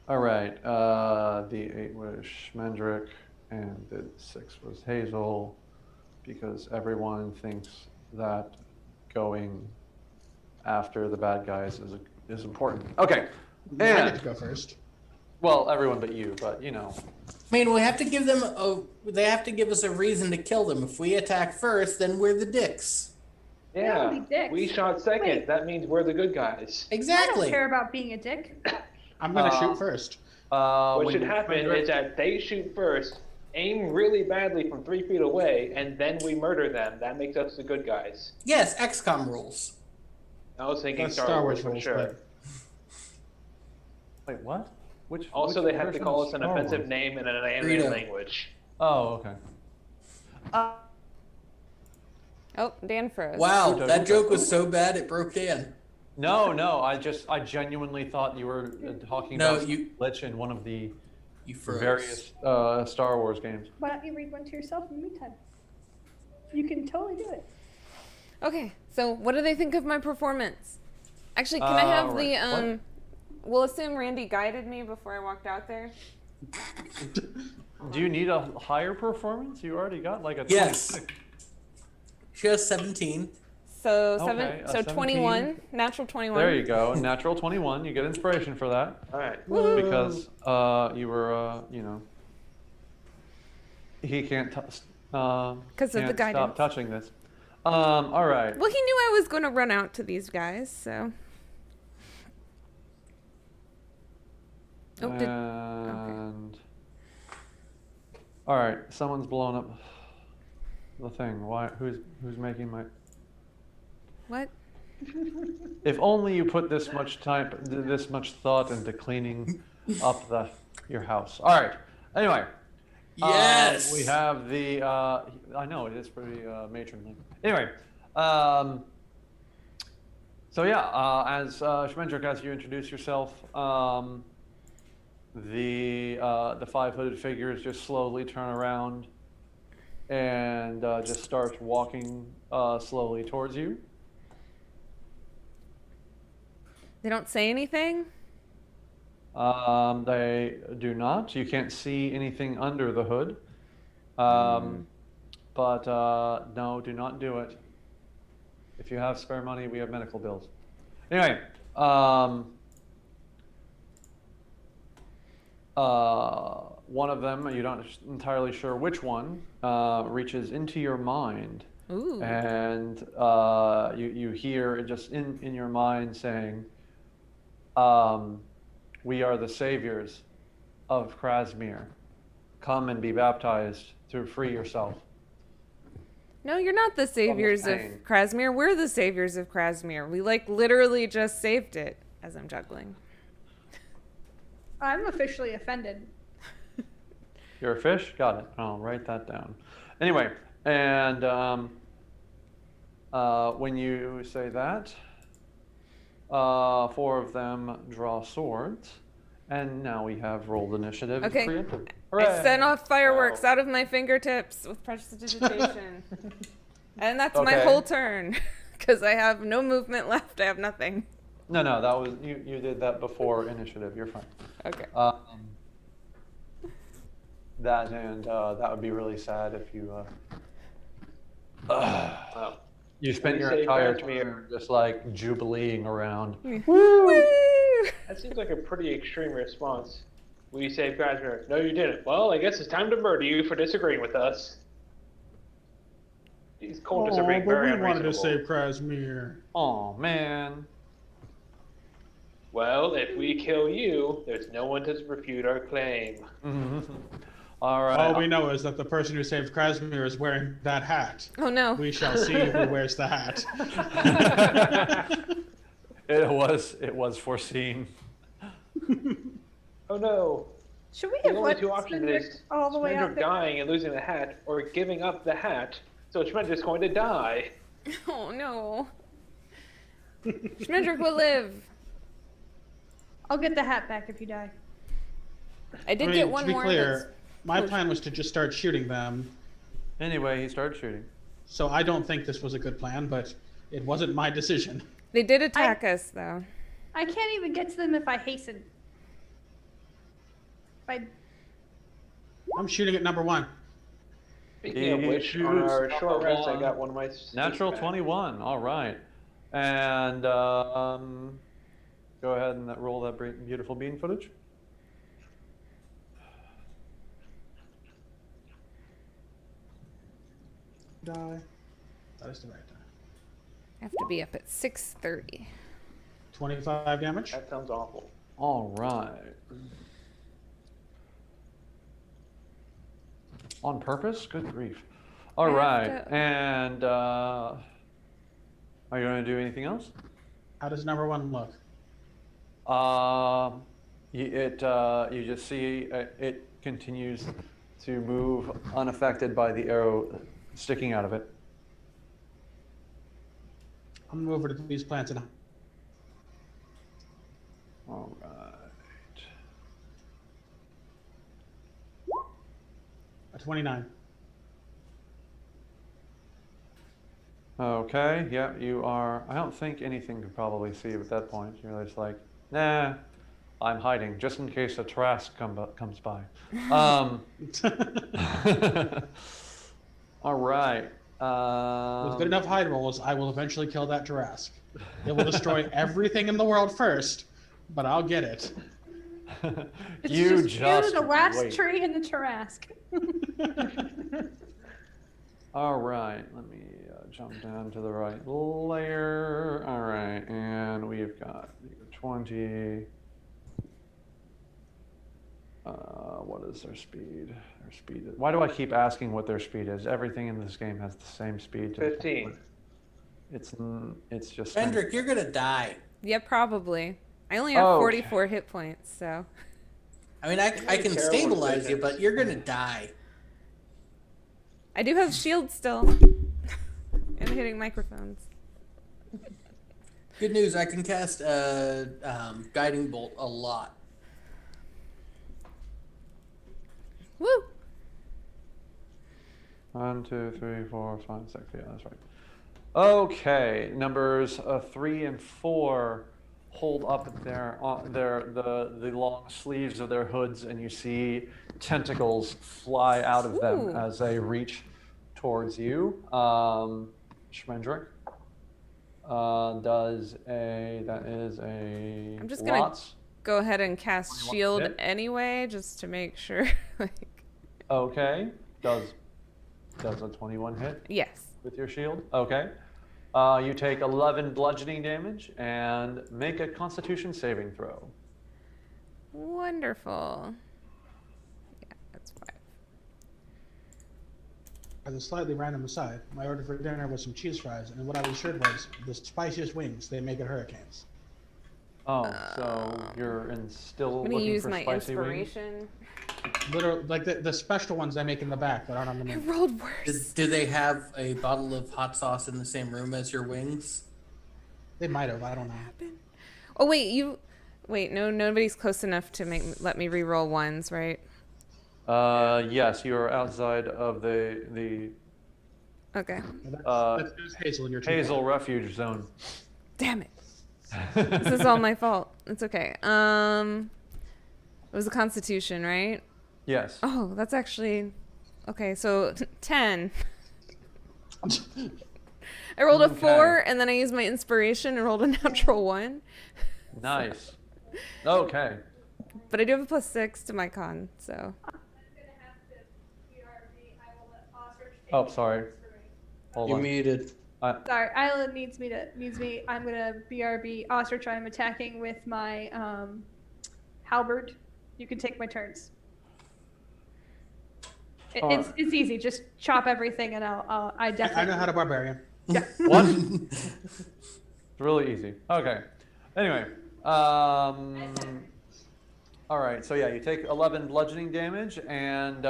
All right. The 8 was Schmendrick, and the 6 was Hazel, because everyone thinks that going after the bad guys is important. Okay. I get And to go first. well, everyone but you, but you know. I mean, we have to give them they have to give us a reason to kill them. If we attack first, then we're the dicks. Yeah, be dicks. we shot second. Wait. That means we're the good guys. I don't Exactly. care about being a dick. I'm gonna Uh, shoot first. What when should you- happen is that they shoot first, aim really badly from 3 feet away, and then we murder them. That makes us the good guys. Yes, XCOM rules. I was thinking That's Star Wars for rules, sure. but Wait, what? Which? Also, which they have to version call of us an Star offensive Wars? name in an alien Greedo. language. Oh, okay. Oh, Dan froze. Wow, Who that does- joke was so bad it broke Dan. No, I genuinely thought you were talking No, about you- glitch in one of the You froze. various Star Wars games. Why don't you read one to yourself in the meantime? You can totally do it. Okay, so what do they think of my performance? Actually, can I have right. the We'll assume Randy guided me before I walked out there. Do you need a higher performance? You already got like a 26. Yes. She has 17. So Okay, a 21, natural 21. There you go, natural 21. You get inspiration for that All right. because you were, he can't of the can't guidance. stop touching this. All right. Well, he knew I was going to run out to these guys, so. Oh, did, And all right, someone's blown up the thing. Why? Who's making my? what? If only you put this much time, this much thought into cleaning up your house. All right. Anyway. Yes. We have the. I know it is pretty matronly. Anyway. So yeah, as Schmendrick, as you introduce yourself, the 5-hooded figures just slowly turn around and just starts walking slowly towards you. They don't say anything? They do not. You can't see anything under the hood. But no, do not do it. If you have spare money, we have medical bills. Anyway, one of them, you're not entirely sure which one, reaches into your mind. Ooh. And you hear just in your mind saying, We are the saviors of Krasmir. Come and be baptized to free yourself. No, you're not the saviors of pain. Krasmir. We're the saviors of Krasmir. We like literally just saved it as I'm juggling. I'm officially offended. You're a fish? Got it. I'll write that down. Anyway, and when you say that, 4 of them draw swords, and now we have rolled initiative. Okay. Preemptive. I sent Hooray! off fireworks out of my fingertips with prestidigitation. And that's my Okay. whole turn. Because I have no movement left. I have nothing. No, that was you did that before initiative. You're fine. Okay. That would be really sad if you Wow. you spent When you your say entire Krasmir- turn just like jubileeing around. Woo! That seems like a pretty extreme response. We saved Krasmir. No, you didn't. Well, I guess it's time to murder you for disagreeing with us. These cultists are being very unreasonable. Krasmir. Oh man. Well, if we kill you, there's no one to refute our claim. All right. All we know is that the person who saved Krasmir is wearing that hat. Oh no. We shall see who wears the hat. It was foreseen. Oh no. Should we The have only let two options Spindrick is all the way out Spindrick there? dying and losing the hat, or giving up the hat, so Spindrick's going to die. Oh no. Schmendrick will live. I'll get the hat back if you die. I did I mean, get one to be more. clear, my plan was to just start shooting them. Anyway, he started shooting. So I don't think this was a good plan, but it wasn't my decision. They did attack us though. I can't even get to them if I hasten. I'm shooting at number 1. Speaking of which, on our short rest, I got one of my Natural back. 21. All right. And go ahead and roll that beautiful bean footage. Die. That is the right time. I have to be up at 6:30. 25 damage. That sounds awful. All right. On purpose? Good grief. All I have right. to- And are you going to do anything else? How does number 1 look? You just see it continues to move unaffected by the arrow sticking out of it. I'm gonna move over to these plants and All right. a 29. Okay, yeah, you are. I don't think anything could probably see you at that point. You're just like, nah, I'm hiding just in case a Trask comes by. All right. With good enough hide rolls, I will eventually kill that Jurassic. It will destroy everything in the world first, but I'll get it. It's you just you, the last wait. tree, and the Tarask. All right, let me jump down to the right layer. All right, and we've got 20. What is their speed? Their speed. Why do I keep asking what their speed is? Everything in this game has the same speed. 15. It's just. Hendrik, you're gonna die. Yeah, probably. I only have Okay. 44 hit points, so. I mean, I can terrible stabilize you, decisions. but you're gonna die. I do have shield still. And hitting microphones. Good news, I can cast Guiding Bolt a lot. Woo! 1, 2, 3, 4, 5, 6. Yeah, that's right. Okay, numbers 3 and 4 hold up the long sleeves of their hoods, and you see tentacles fly out of them Ooh. as they reach towards you. Schmendrick does that is a I'm just gonna lots. Go ahead and cast 21 shield hit. anyway, just to make sure. Like, Okay, does a 21 hit yes. with your shield? Okay. You take 11 bludgeoning damage and make a Constitution saving throw. Wonderful. Yeah, that's 5. As a slightly random aside, my order for dinner was some cheese fries, and what I was assured was the spiciest wings, they make it hurricanes. Oh, so you're still I'm gonna looking use for my spicy wings? inspiration. Literally, like the special ones they make in the back that aren't on the I menu. rolled worse. Do they have a bottle of hot sauce in the same room as your wings? They might have, I don't know. Oh wait, no, nobody's close enough to let me re-roll ones, right? Yes, you are outside of the Okay. That's Hazel, you're too Hazel far. refuge zone. Damn it. This is all my fault. It's okay. It was a Constitution, right? Yes. Oh, that's actually okay. So 10. I rolled a 4, and then I used my inspiration and rolled a natural 1. Nice. Okay. But I do have a +6 to my con, so. Oh, sorry. Hold You're on. muted. Sorry, Isla needs me. I'm gonna BRB Ostrich. I'm attacking with my halberd. You can take my turns. It's easy. Just chop everything, and I definitely. I know how to barbarian. What? It's really easy. Okay. Anyway. All right. So yeah, you take 11 bludgeoning damage, and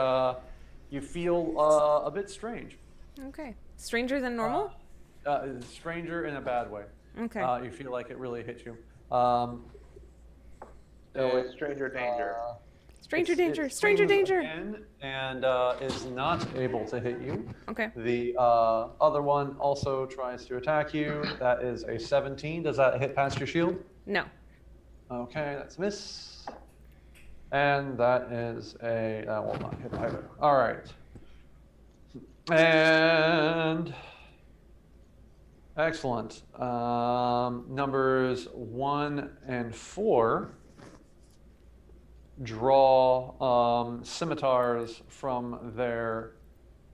you feel a bit strange. Okay. Stranger than normal? Stranger in a bad way. Okay. You feel like it really hit you. So it's stranger danger. Stranger danger. It Stranger swings danger. again and is not able to hit you. Okay. The other one also tries to attack you. That is a 17. Does that hit past your shield? No. Okay, that's a miss. And that will not hit either. All right. And excellent. Numbers 1 and 4 draw scimitars from their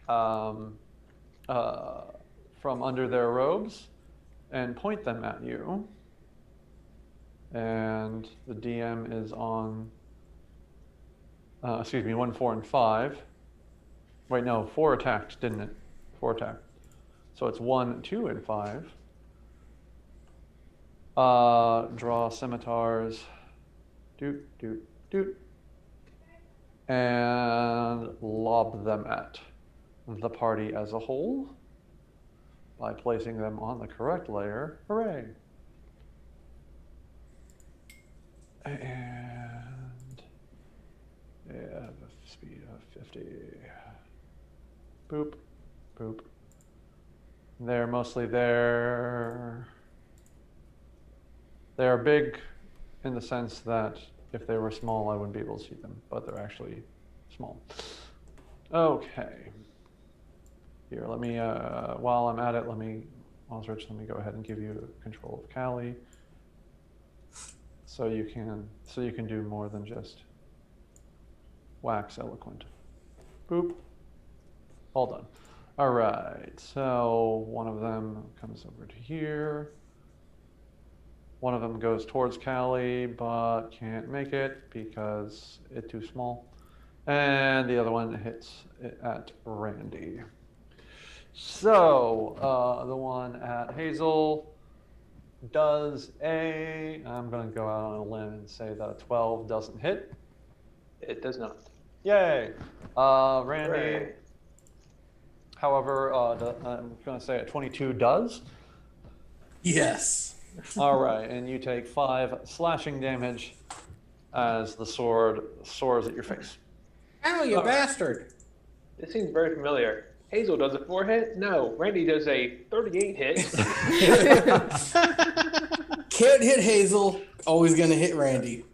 from under their robes and point them at you. And the DM is on. Excuse me, 1, 4, and 5. Wait, no, 4 attacked, didn't it? 4 attacked. So it's 1, 2, and 5. Draw scimitars. Doot, doot, doot. And lob them at the party as a whole by placing them on the correct layer. Hooray! And they have a speed of 50. Boop, boop. They're mostly there. They're big in the sense that if they were small, I wouldn't be able to see them, but they're actually small. Okay. Here, let me, while I'm at it, Osrich, let me go ahead and give you control of Callie. So you can do more than just wax eloquent. Boop. All done. All right, so one of them comes over to here. One of them goes towards Callie, but can't make it because it's too small. And the other one hits it at Randy. So the one at Hazel does I'm going to go out on a limb and say that a 12 doesn't hit. It does not. Yay! Randy, Hooray. however, I'm going to say a 22 does. Yes. All right, and you take 5 slashing damage as the sword soars at your face. Ow, you bastard! This seems very familiar. Hazel does a 4 hit? No, Randy does a 38 hit. Can't hit Hazel. Always gonna hit Randy.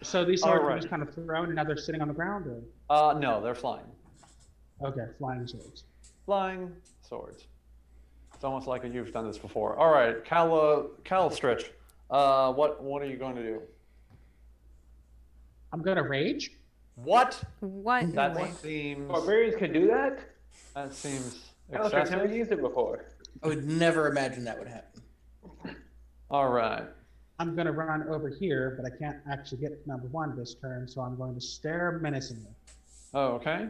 So these swords All were right. just kind of thrown and now they're sitting on the ground? Or? No, they're flying. Okay, flying swords. Flying swords. It's almost like you've done this before. All right, Calistritch, what are you going to do? I'm going to rage. What? What? That seems Barbarians can do that? excessive. I've never used it before. I would never imagine that would happen. All right. I'm going to run over here, but I can't actually get to number 1 this turn, so I'm going to stare menacingly. Oh, okay.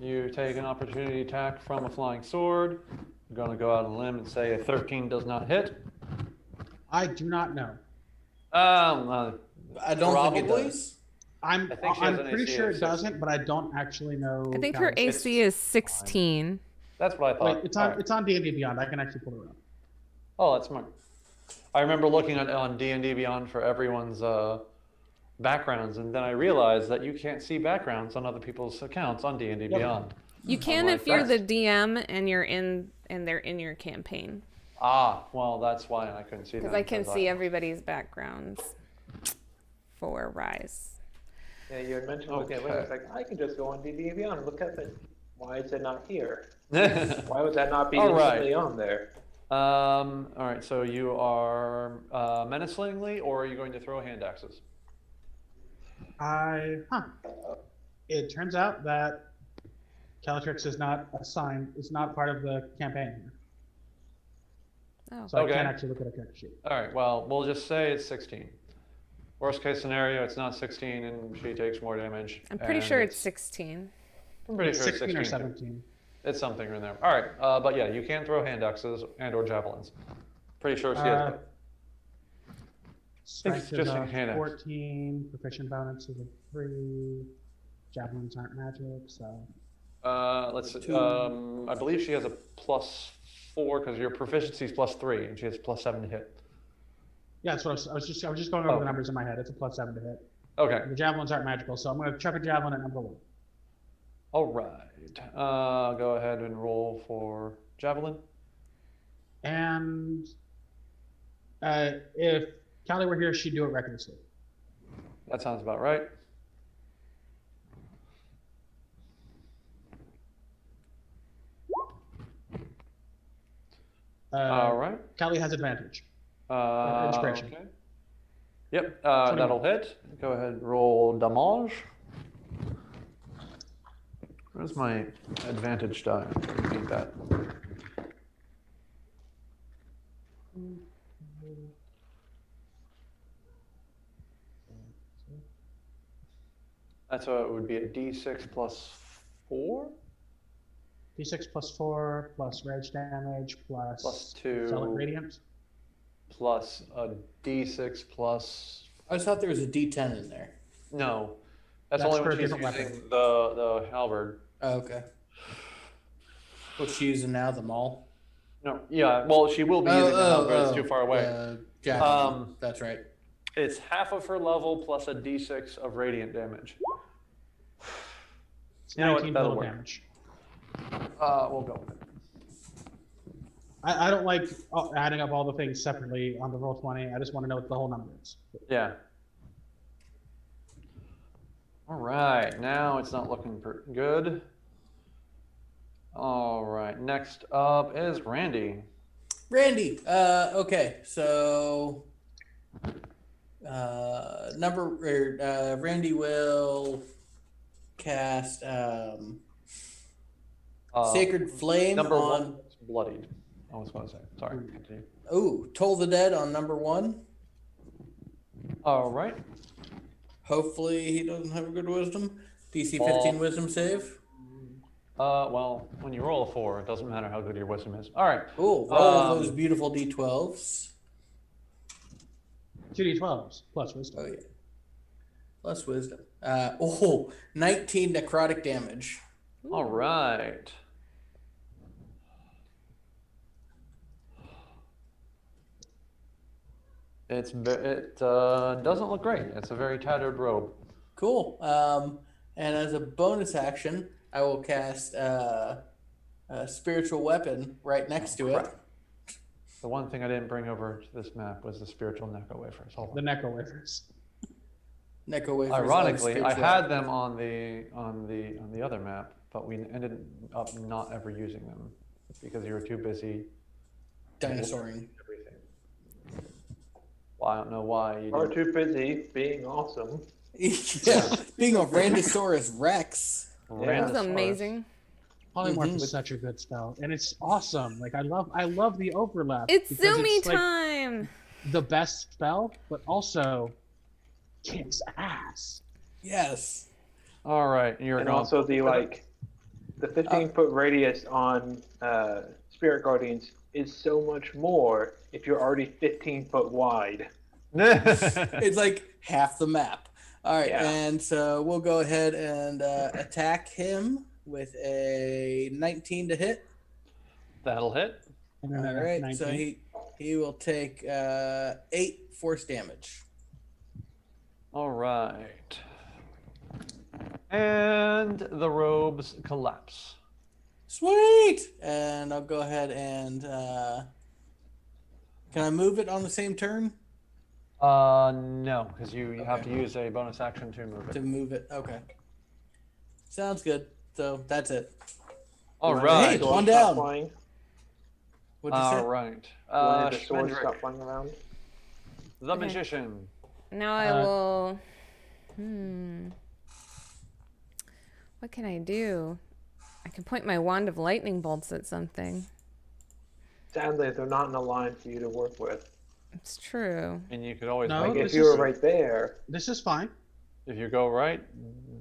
You take an opportunity attack from a flying sword. I'm going to go out on a limb and say a 13 does not hit. I do not know. I don't think it Probably. does. I'm think she has an pretty AC sure of it doesn't, but I don't actually know. I think her Callie's. AC is 16. That's what I thought. Wait, it's All on right. it's on D&D Beyond. I can actually pull it up. Oh, that's smart. I remember looking on D&D Beyond for everyone's backgrounds, and then I realized that you can't see backgrounds on other people's accounts on D&D Yep. Beyond. You can like, if you're the that's- DM and you're in and they're in your campaign. Ah, well, that's why I couldn't see them. Because I can see everybody's backgrounds for Rise. Yeah, you had mentioned looking at Windows, like, I can just go on D&D Beyond and look at it. Why is it not here? Why would that not be All right. instantly on there? All right, so you are menacingly, or are you going to throw hand axes? It turns out that Calatrix is not assigned, is not part of the campaign here. Oh. So I Okay. can't actually look at a character sheet. All right, well, we'll just say it's 16. Worst case scenario, it's not 16 and she takes more damage. I'm pretty and sure it's 16. I'm pretty It's sure it's 16 or 16. 17. It's something in there. All right, but yeah, you can throw hand axes and or javelins. Pretty sure she has both. Strength is just a hand axe. 14, proficient bonus is a 3, javelins aren't magic, so... Let's see. I believe she has a +4 because your proficiency is +3 and she has +7 to hit. Yeah, that's what I was just going over Oh. the numbers in my head. It's a +7 to hit. Okay. The javelins aren't magical, so I'm going to chuck a javelin at number 1. All right. Go ahead and roll for javelin. And if Callie were here, she'd do it recklessly. That sounds about right. All right. Callie has advantage. Inspiration. Okay. Yep, that'll hit. Go ahead and roll damage. Where's my advantage die? Need that. That's it would be a d6 plus 4? D6 plus 4, plus rage damage, Plus 2. Zealot Radiant. Plus a d6 plus... I just thought there was a D10 in there. No. That's That's only for when a she's different using weapon. the halberd. Oh, okay. What's she using now? The maul? No, yeah, well, she will be using the halberd. It's too far away. Javelin. That's right. It's half of her level plus a d6 of radiant damage. It's You know what? 19 That'll total work. damage. We'll go with it. I don't like adding up all the things separately on the Roll20. I just want to know what the whole number is. Yeah. All right, now it's not looking good. All right, next up is Randy. Randy. Okay, so Randy will cast Sacred Flame Number on. 1 is bloodied. I was going to say. Sorry. Continue. Ooh, Toll the Dead on number 1. All right. Hopefully he doesn't have a good wisdom. DC 15 Well- wisdom save. Well, when you roll a 4, it doesn't matter how good your wisdom is. All right. Ooh, roll those beautiful D12s. 2d12s plus wisdom. Oh yeah. Plus wisdom. 19 necrotic damage. All right. It doesn't look great. It's a very tattered robe. Cool. And as a bonus action, I will cast a spiritual weapon right next to it. Crap. The one thing I didn't bring over to this map was the spiritual Neko wafers. Hold The on. Necro Wafers. Neko wafers. Ironically, I spiritual had weapon. them on the other map, but we ended up not ever using them because you were too busy Dinosauring. everything. Well, I don't know why you Or didn't. too busy being awesome. Yeah, being a Randosaurus Rex. That was Randosaurus. amazing. Polymorph Mhm. is such a good spell, and it's awesome. Like I love the overlap. It's because Zoomy it's like- time. the best spell, but also kicks ass. Yes. All right, you're And going also the the 15-foot radius on Spirit Guardians is so much more if you're already 15 foot wide. It's like half the map. All right, Yeah. and so we'll go ahead and attack him with a 19 to hit. That'll hit. And All another right, 19. so he will take 8 force damage. All right. And the robes collapse. Sweet! And I'll go ahead and can I move it on the same turn No, because you have to Okay. use a bonus action to move to it. move it? Okay. Sounds good. So that's it. All You want Hey, right. the sword one stop down. Flying? What'd you All say? right. You wanted the sword Schmendrick, stop flying around? the Okay. magician. Now I will. What can I do? I can point my wand of lightning bolts at something. Sadly, they're not in a line for you to work with. It's true. And you could always No, make Like it if this you were is- right there, This is fine. if you go right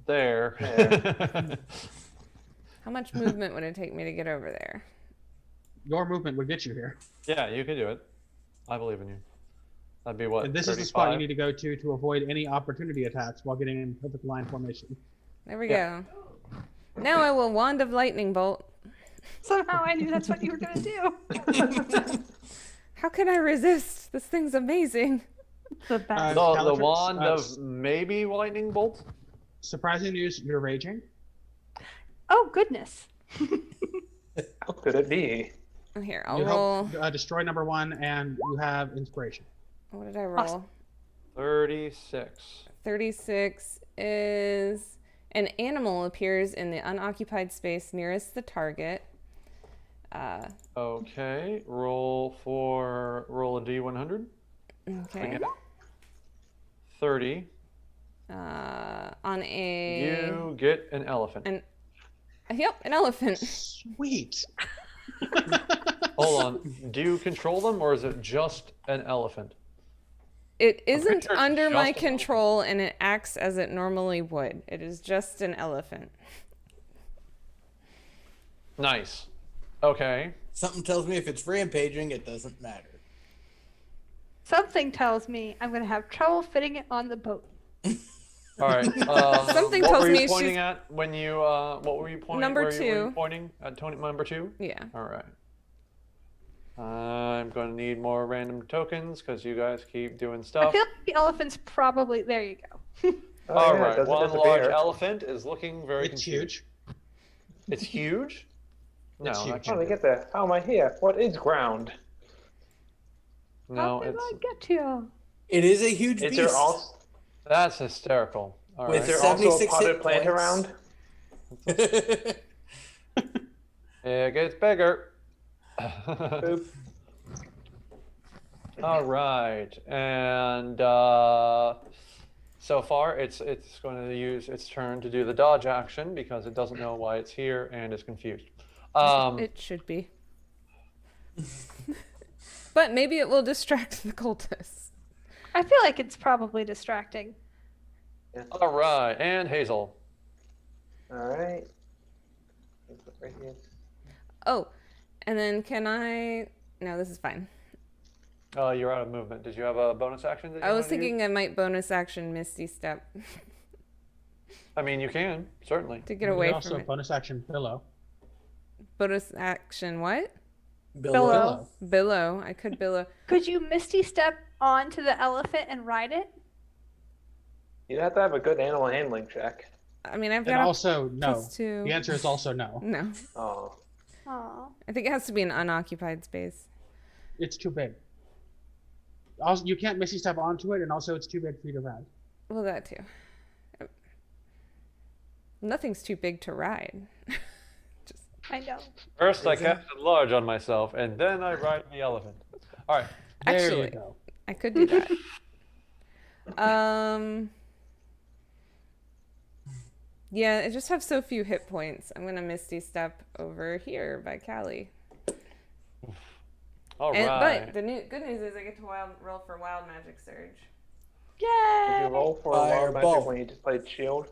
there. How much movement would it take me to get over there? Your movement would get you here. Yeah, you can do it. I believe in you. That'd be what? And this 35? is the spot you need to go to avoid any opportunity attacks while getting in perfect line formation. There we Yeah. go. Now I will wand of lightning bolt. Somehow I knew that's what you were gonna do. How can I resist? This thing's amazing. The best. The Calatrix, wand of maybe lightning bolt. Surprising news, you're raging. Oh goodness. how could it be? Oh, here, I'll You roll. help destroy number 1, and you have inspiration. What did I roll? Awesome. 36. 36 is an animal appears in the unoccupied space nearest the target. Okay, roll a d100. Okay. Again. 30. On a. You get an elephant. Yep, an elephant. Sweet. Hold on. Do you control them, or is it just an elephant? It pretty isn't sure it's under my just an control, and it acts as it normally would. It is just an elephant. Nice. Okay. Something tells me if it's rampaging, it doesn't matter. Something tells me I'm gonna have trouble fitting it on the boat. All right. Something what tells were you me pointing she's- at when you? What were you pointing? Number were you 2. pointing at number 2. Yeah. All right. I'm going to need more random tokens because you guys keep doing I stuff. feel like the elephant's probably there. You go. Oh, All yeah, it right. doesn't One disappear. large elephant is looking very It's confused. huge. It's huge? No, It's that huge. can't How do I be. get there? How am I here? What is ground? No, How did it's I get here? It is a huge Is beast. there also that's hysterical. All With right. is there also a 76 potted hit plant points. around? It gets bigger. Boop. All right, and so far it's going to use its turn to do the dodge action because it doesn't know why it's here and is confused. It should be. But maybe it will distract the cultists. I feel like it's probably distracting. All right, and Hazel. All right. Right here. Oh, and then can I? No, this is fine. You're out of movement. Did you have a bonus action? That you I was wanted to use? thinking I might bonus action Misty Step I mean, you can certainly. to get You away can also from it. bonus action billow. Bonus action what? Billow. Billow. I could billow. Could you misty step onto the elephant and ride it? You'd have to have a good animal handling check. I mean, I've And got also, no. +2. The answer is also no. No, Oh. Oh. I think it has to be an unoccupied space. It's too big. Also, you can't misty step onto it, and also it's too big for you to ride. Well, that too. Nothing's too big to ride. I know. First, I casted large on myself, and then I ride the elephant. All right. There Actually, you go. I could do that. Yeah, I just have so few hit points. I'm gonna Misty Step over here by Callie. All And right. but the good news is I get to roll for wild magic surge. Did Yay! you roll for a wild Fireball. magic when you just played shield?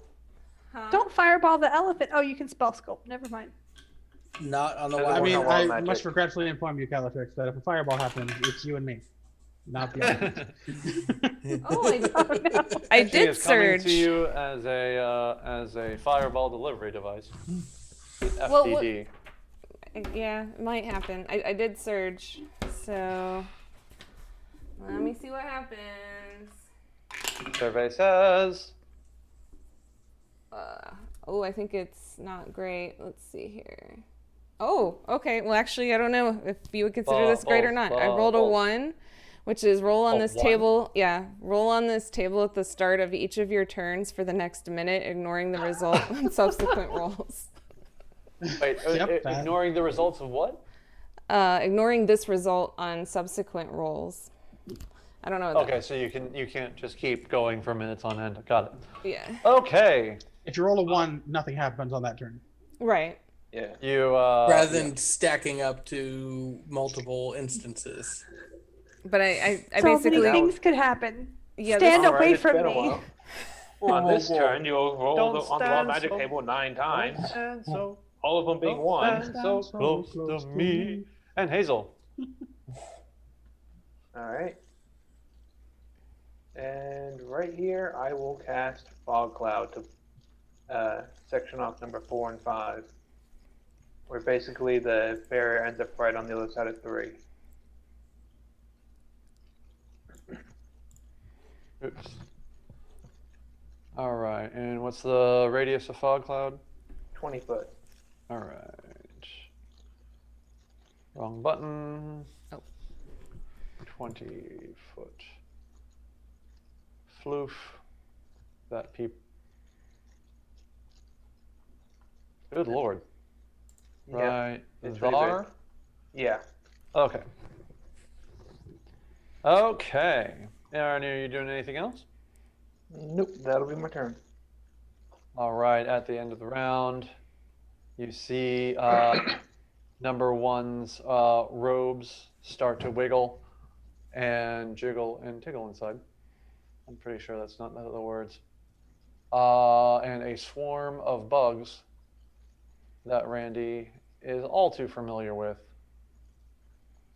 Huh? Don't fireball the elephant. Oh, you can spell sculpt. Never mind. Not on the Doesn't I wild. work mean, on wild I magic. must regretfully inform you, Calatrix, that if a fireball happens, it's you and me, not the other. Oh, I She did is coming surge. to you as a fireball delivery device. Well, FDD. Yeah, it might happen. I did surge, so let me see what happens. Survey says. Oh, I think it's not great. Let's see here. Oh, okay. Well, actually, I don't know if you would consider this great or not. I rolled a 1, which is roll on this 1? table. Yeah, roll on this table at the start of each of your turns for the next minute, ignoring the result on subsequent rolls. Wait, Yep, that- ignoring the results of what? Ignoring this result on subsequent rolls. I don't know what Okay, so you can't just keep going for minutes on end. Got it. Yeah. Okay. If you roll a 1, nothing happens on that turn. Right. Yeah. You Rather than stacking up to multiple instances. But I So basically many things could happen. Yeah, Stand this- All right, away it's from been a me. while. On this turn, you'll roll Don't on the wild stand magic so- table 9 times, And so all of them being one. stand so close to me. And Hazel. All right. And right here, I will cast Fog Cloud to section off number 4 and 5, where basically the barrier ends up right on the other side of 3. Oops. All right, and what's the radius of fog cloud? 20 foot. All right. Wrong button. Oh. 20 foot. Floof. That peep. Good lord. Yeah, Right. it's pretty There. Yeah. Okay. Okay. Aaron, are you doing anything else? Nope, that'll be my turn. All right, at the end of the round, you see number 1's robes start to wiggle and jiggle and tickle inside. I'm pretty sure that's not the words. And a swarm of bugs that Randy is all too familiar with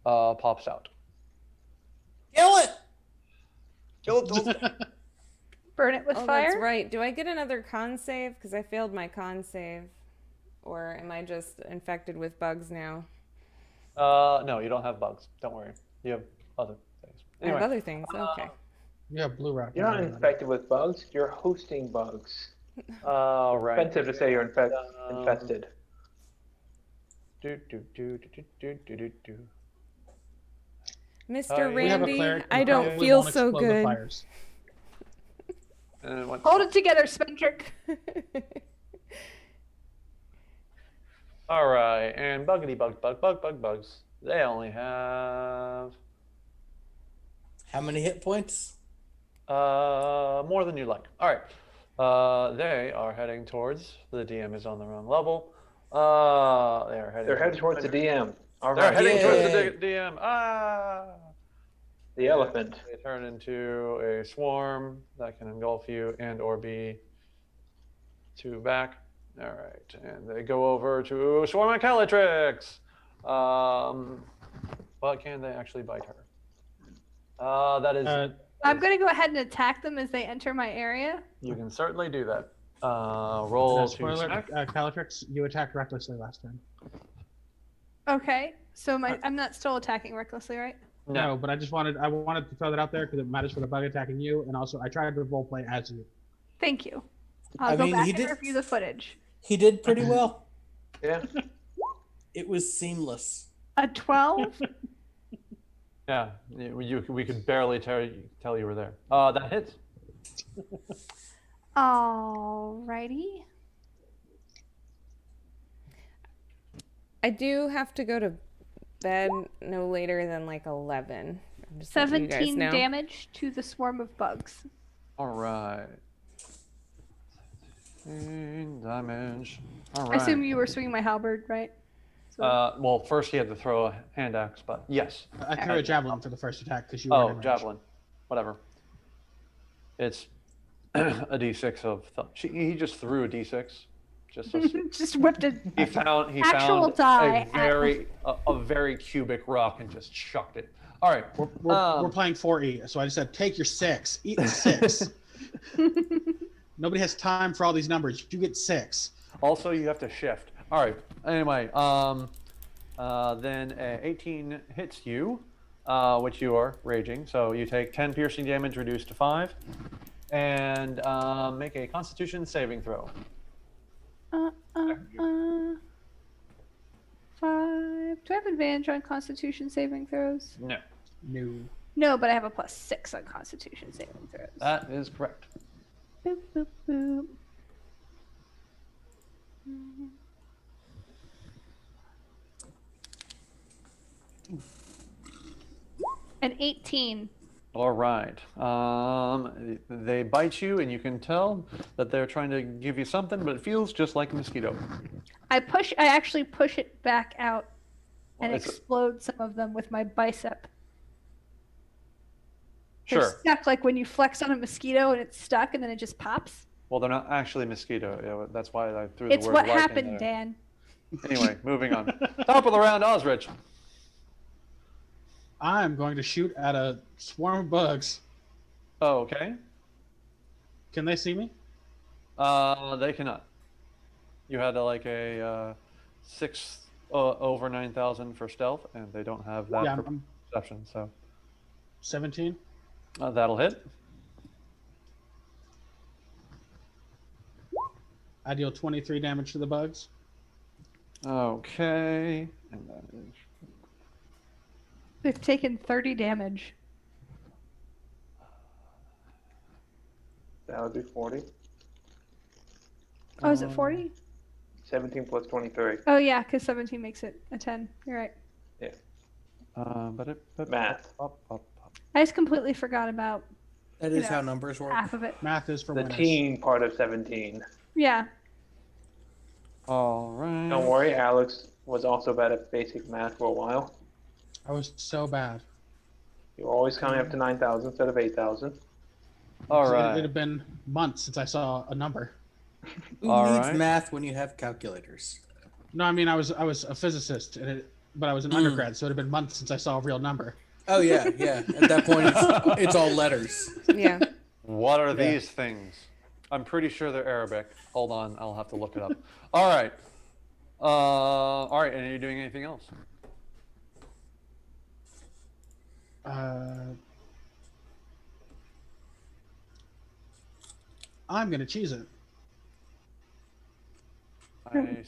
pops out. Kill it! Burn it with Oh, fire. that's right. Do I get another con save? Because I failed my con save. Or am I just infected with bugs now? No, you don't have bugs. Don't worry. You have other things. I have Anyway, other things. Okay. You have blue rock. You're not infected with bugs, you're hosting bugs. right. Offensive to say you're infested. Mr. We have a Randy, cleric who I don't probably feel won't so explode the good. fires. Hold it together, Spentrick. All right, and buggity bugs. They only have How many hit points? more than you'd like. All right, they are heading towards the DM is on the wrong level. They are heading. They're headed towards the DM. All They're right. heading towards Yay. the DM. Ah. The elephant. They turn into a swarm that can engulf you and/or be 2 back. All right, and they go over to Swarm and Calatrix. But can they actually bite her? That is, I'm going to go ahead and attack them as they enter my area. you can certainly do that. Roll to Spoiler, smack. Calatrix, you attacked recklessly last turn. Okay, so I'm not still attacking recklessly, right? No, but I wanted to throw that out there because it matters for the bug attacking you, and also I tried to roleplay as you. Thank you. I'll I go mean, back he and did- review the footage. He did pretty well. Yeah. It was seamless. A 12? Yeah, we could barely tell you were there. That hits. Alrighty. I do have to go to bed no later than like 11. I'm just letting you guys 17 know. damage to the swarm of bugs. All right. 17 damage. All I right. assume you were swinging my halberd, right? So Well, first he had to throw a hand axe, but yes. I threw a javelin for the first attack because you weren't in range. Javelin. Whatever. It's a d6 of. He just threw a d6. just whipped it. He found Actual die a very cubic rock and just chucked it. All right. We're playing 4E, so I just said take your 6. Eat the 6. Nobody has time for all these numbers. You get 6. Also, you have to shift. All right. Anyway, then 18 hits you, which you are raging. So you take 10 piercing damage, reduced to 5, and make a Constitution saving throw. 5. Do I have advantage on Constitution saving throws? No. No, but I have a +6 on Constitution saving throws. That is correct. Boop, boop, boop. An 18. All right. They bite you, and you can tell that they're trying to give you something, but it feels just like a mosquito. I actually push it back out and Well, explode some of them with my bicep. Sure. They're stuck like when you flex on a mosquito and it's stuck and then it just pops. Well, they're not actually mosquito. That's why I threw It's the word what like in happened, there. Dan. Anyway, moving on. Top of the round, Osrich. I'm going to shoot at a swarm of bugs. Oh, okay. Can they see me? They cannot. You had a 6 over 9,000 for stealth, and they don't have that for perception. So 17. That'll hit. I deal 23 damage to the bugs. Okay. And that is... They've taken 30 damage. That would be 40. Oh, is it 40? 17 plus 23. Oh, yeah, because 17 makes it a 10. You're right. Math. I just completely forgot about That is how numbers work. half of it. Math is for The winners. teen part of 17. Yeah. All right. Don't worry, Alex was also bad at basic math for a while. I was so bad. You were always counting up to 9,000 instead of 8,000. All It right. had been months since I saw a number. Who All needs right. math when you have calculators? No, I mean I was a physicist, but I was an undergrad, so it had been months since I saw a real number. Oh yeah, yeah. At that point, it's all letters. Yeah. What are these things? I'm pretty sure they're Arabic. Hold on, I'll have to look it up. All right. All right, and are you doing anything else? I'm gonna cheese it.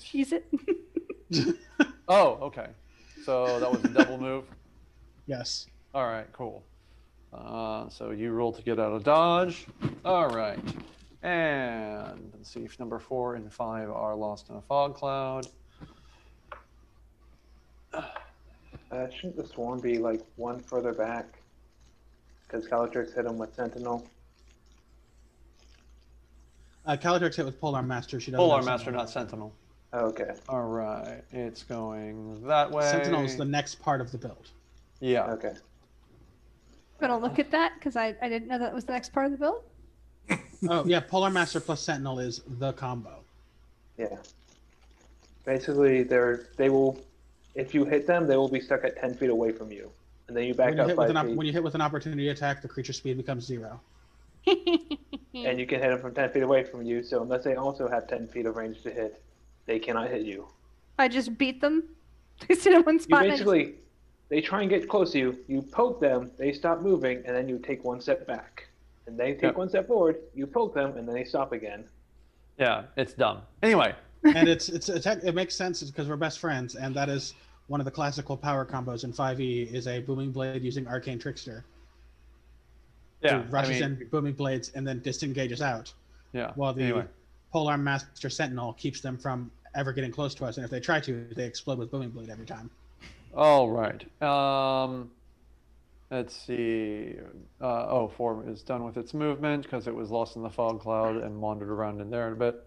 Cheese it. Oh, okay. So that was a double move. Yes. All right, cool. So you roll to get out of dodge. All right. And let's see if number 4 and 5 are lost in a fog cloud. Shouldn't the swarm be like one further back? Because Calatrix hit him with Sentinel. Calatrix hit with Polearm Master. She doesn't Polearm have Master, Sentinel. not Sentinel. Okay. All right. It's going that way. Sentinel is the next part of the build. Yeah. Okay. I'm going to look at that because I didn't know that was the next part of the build. Oh yeah, Polearm Master plus Sentinel is the combo. Yeah. Basically, they will, if you hit them, they will be stuck at 10 feet away from you. And then you back up 5 feet. When you hit with an opportunity attack, the creature speed becomes 0. And you can hit them from 10 feet away from you, so unless they also have 10 feet of range to hit, they cannot hit you. I just beat them. They sit in one You spot. basically, they try and get close to you, you poke them, they stop moving, and then you take one step back. And they take one step forward, you poke them, and then they stop again. Yeah, it's dumb. Anyway. And it makes sense because we're best friends, and that is one of the classical power combos in 5e is a booming blade using Arcane Trickster. Yeah. Who rushes in booming blades and then disengages out. Yeah. While the Polearm Master Sentinel keeps them from ever getting close to us, and if they try to, they explode with booming blade every time. All right. Let's see. 4 is done with its movement because it was lost in the fog cloud and wandered around in there a bit.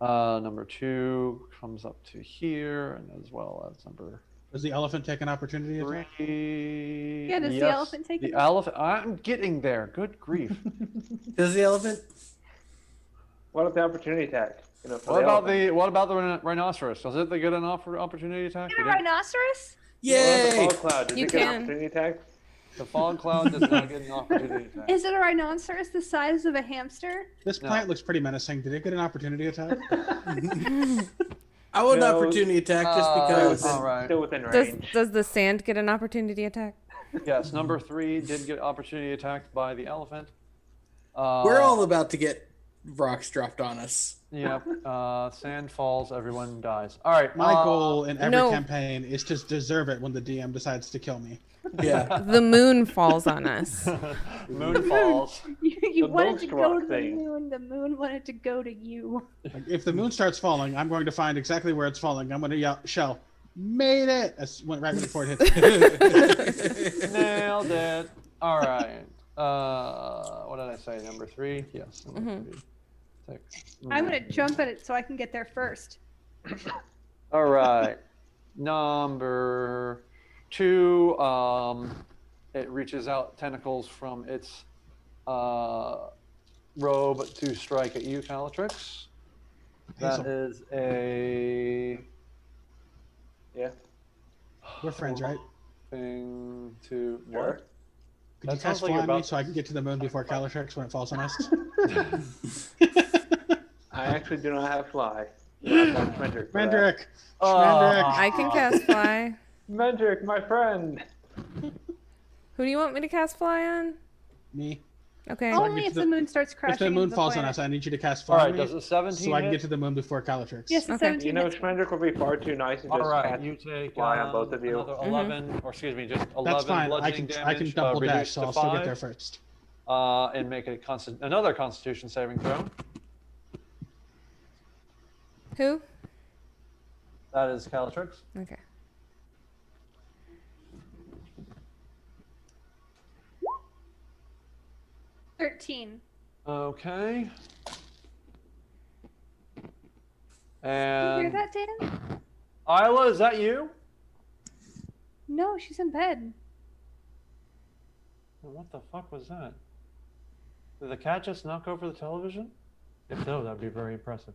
Number 2 comes up to here, and as well as number Does the elephant take an opportunity attack? 3. Yeah, does the Yes, elephant take the it? elephant? I'm getting there. Good grief. Does the elephant? What about the opportunity attack? You know, for What the about elephant? the rhinoceros? Does it get an opportunity attack? Get We a didn't- rhinoceros? What about the Yay! fog cloud? Does You it get an can. opportunity attack? The fog cloud does not get an opportunity attack. Is it a rhinoceros the size of a hamster? This No. plant looks pretty menacing. Did it get an opportunity attack? I would No. opportunity attack just Oh, because. all right. Still within Does range. does the sand get an opportunity attack? Yes, number 3 did get opportunity attacked by the elephant. We're all about to get rocks dropped on us. Yep. Sand falls, everyone dies. All right. My goal in every no. campaign is to deserve it when the DM decides to kill me. Yeah. The moon falls on us. Moon falls. You The wanted to go Moonstruck to thing. the moon. The moon wanted to go to you. Like, if the moon starts falling, I'm going to find exactly where it's falling. I'm going to yell, "Shell, made it!" That's right before it hits. Nailed it. All right. What did I say? Number 3? Yes. Number 3. 6. I'm gonna jump at it so I can get there first. All right. Number 2. It reaches out tentacles from its robe to strike at you, Calatrix. That Hazel. is a Yeah. We're friends, right? thing to Sure. what? Could That you sounds cast like you're fly on me about- so I can get to the moon before Calatrix when it falls on us? I actually do not have fly. I've got Mendrick. for that. Mandrick! I can cast fly. Mendrick, my friend. Who do you want me to cast fly on? Me. Okay. I can Only get if to the moon starts crashing. If the into moon falls on planet. us, I need you to cast All fly right. on me Does a 17 so I can hit? get to the moon before Calatrix. Yes, the Okay. 17 You know, hits. Schmendrick will be far too nice and All just right, cast you take fly on both of you. another 11, or excuse me, just 11 That's fine. I bludgeoning can damage, double dash, reduced so to I'll still get 5, there first. and make a another Constitution saving throw. Who? That is Calatrix. Okay. $13. Okay. You hear And that, Dan? Isla, is that you? No, she's in bed. What the fuck was that? Did the cat just knock over the television? If so, that'd be very impressive.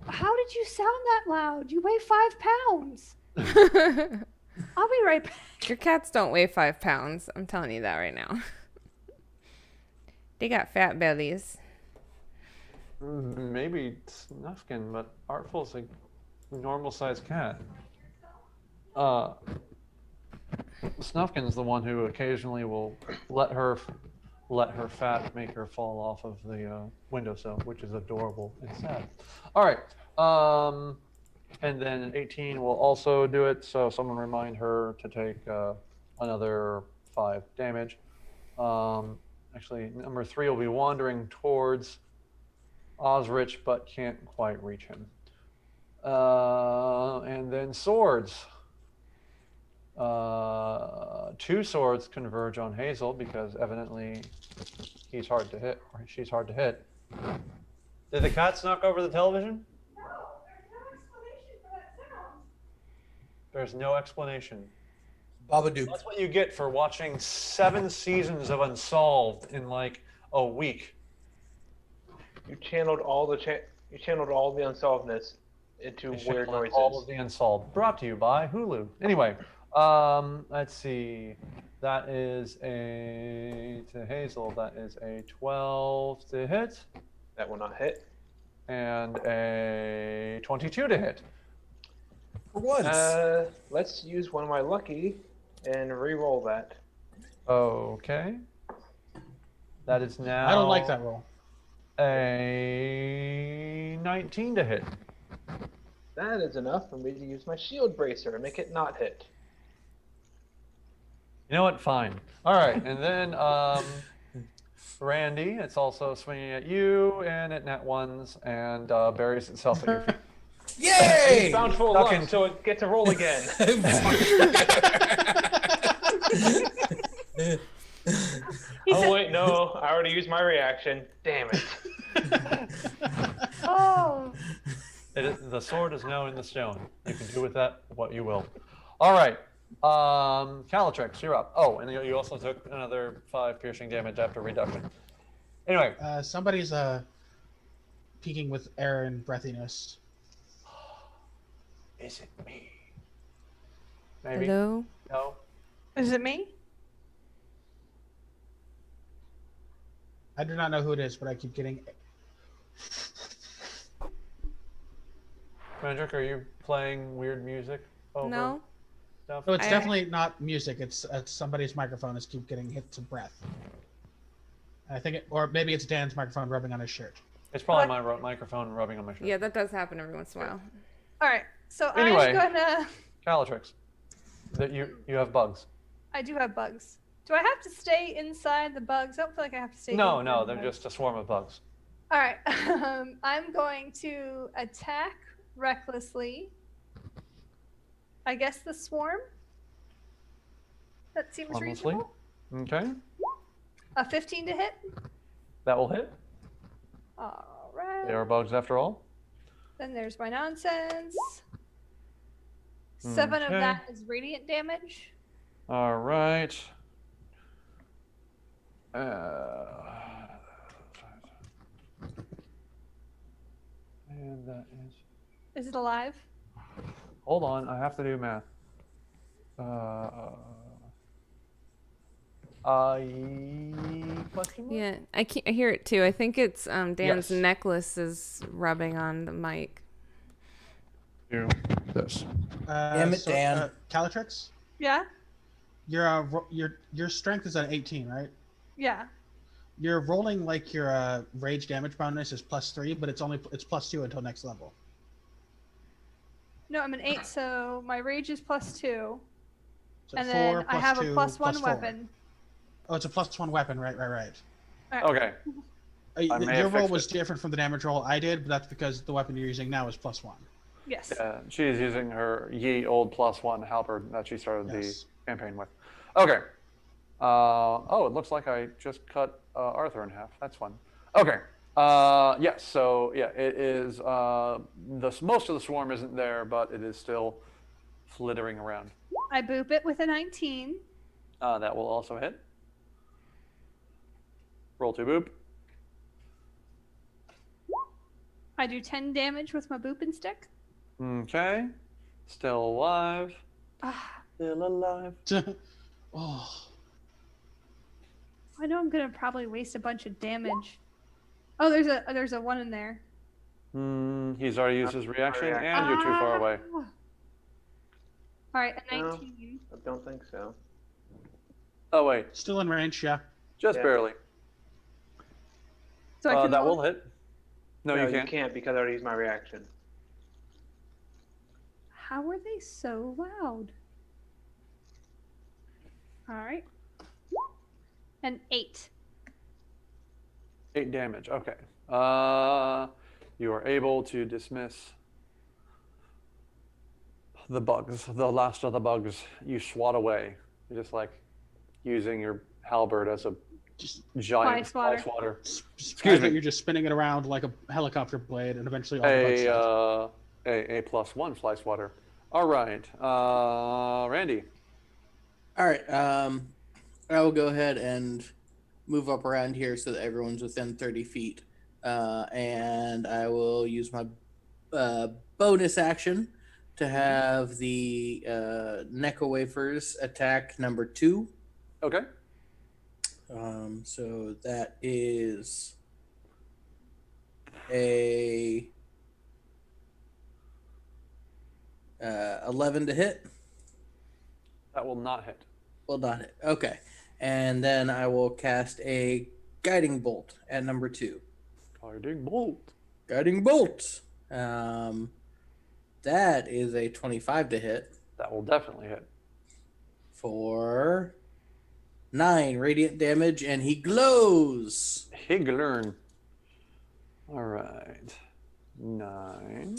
How did you sound that loud? You weigh 5 pounds. I'll be right back. Your cats don't weigh 5 pounds. I'm telling you that right now. They got fat bellies. Maybe Snufkin, but Artful's a normal-sized cat. Snufkin's the one who occasionally will let her fat make her fall off of the windowsill, which is adorable and sad. All right, and then an 18 will also do it. So someone remind her to take another 5 damage. Actually, number 3 will be wandering towards Osrich, but can't quite reach him. And then swords. 2 swords converge on Hazel because evidently he's hard to hit, or she's hard to hit. Did the cats knock over the television? No, there's no explanation for that sound. There's no explanation. Babadook. That's what you get for watching 7 seasons of Unsolved in like a week. You channeled all the unsolvedness into They weird should let noises. All of the Unsolved. Brought to you by Hulu. Anyway, let's see. That is to Hazel. That is a 12 to hit, That will not hit. and a 22 to hit. For once. Let's use one of my lucky and re-roll that. Okay. That is now. I don't like that roll. A 19 to hit. That is enough for me to use my shield bracer and make it not hit. You know what? Fine. All right, and then Randy, it's also swinging at you, and it nat ones and buries itself at your feet. Yay! It's bountiful of Ducking. luck, so it gets to roll again. He Oh said, wait, no, I already used my reaction. Damn it. Oh, The sword is now in the stone. You can do with that what you will. All right. Calatrix, you're up. Oh, and you also took another 5 piercing damage after reduction. Anyway. Somebody's peeking with air and breathiness. Is it me? Maybe. Hello? No. is it me? I do not know who it is, but I keep getting. Kendrick, are you playing weird music over No. stuff? No, it's I- definitely not music. It's somebody's microphone is keep getting hits of breath. I think it, or maybe it's Dan's microphone rubbing on his shirt. It's probably my microphone rubbing on my shirt. Yeah, that does happen every once in a while. All right. So Anyway. I'm gonna. Calatrix, that you have bugs. I do have bugs. Do I have to stay inside the bugs? I don't feel like I have to stay. No, inside no, the they're bugs. just a swarm of bugs. All right. I'm going to attack recklessly. I guess the swarm. That seems Harmlessly. reasonable. Okay, A 15 to hit. that will hit. All right. They are bugs after all. Then there's my nonsense. 7 of Okay. that is radiant damage. All right. And that is. Is it alive? Hold on, I have to do math. Question mark? Yeah, I hear it too. I think it's Dan's Yes. necklace is rubbing on the mic. Do this. Damn it, Dan. Calatrix, Yeah. your strength is at 18, right? Yeah. You're rolling like your rage damage bonus is +3, but it's +2 until next level. No, I'm an 8, so my rage is +2. So And 4 then I have a +2 +1 +4. weapon. Oh, it's a +1 weapon, right. Okay. I may Your have roll fixed was it. different from the damage roll I did, but that's because the weapon you're using now is +1. Yes. She is using her ye old +1 halberd that she started Yes. the campaign with. Okay. Oh, it looks like I just cut Arthur in half. That's fun. Okay. Yes. So yeah, it is. Most of the swarm isn't there, but it is still flittering around. I boop it with a 19. That will also hit. Roll 2 boop. I do 10 damage with my booping stick. Okay. Still alive. Ah, Still alive. Oh, I know I'm gonna probably waste a bunch of damage. Oh, there's a 1 in there. He's already used his reaction, and you're too far away. Ah. All right, a No. 19. I don't think so. Oh wait, still in range, yeah. just Yeah. barely. So I can That roll- will hit. No, you can't. because I already used my reaction. How are they so loud? All right. An 8. 8 damage. Okay. You are able to dismiss the bugs, the last of the bugs. You swat away. You're just like using your halberd as a Just giant Fly fly swatter. excuse me. You're just spinning it around like a helicopter blade, and eventually all the bugs die. A +1 fly swatter. All right. Randy. All right. I will go ahead and move up around here so that everyone's within 30 feet. And I will use my bonus action to have the Neko Wafers attack number 2. Okay. So that is a 11 to hit. That will not hit. Will not hit. Okay. And then I will cast a Guiding Bolt at number 2. Guiding bolt. Guiding Bolt. That is a 25 to hit That will definitely hit. for 9 radiant damage, and he glows. Higlern. All right. 9.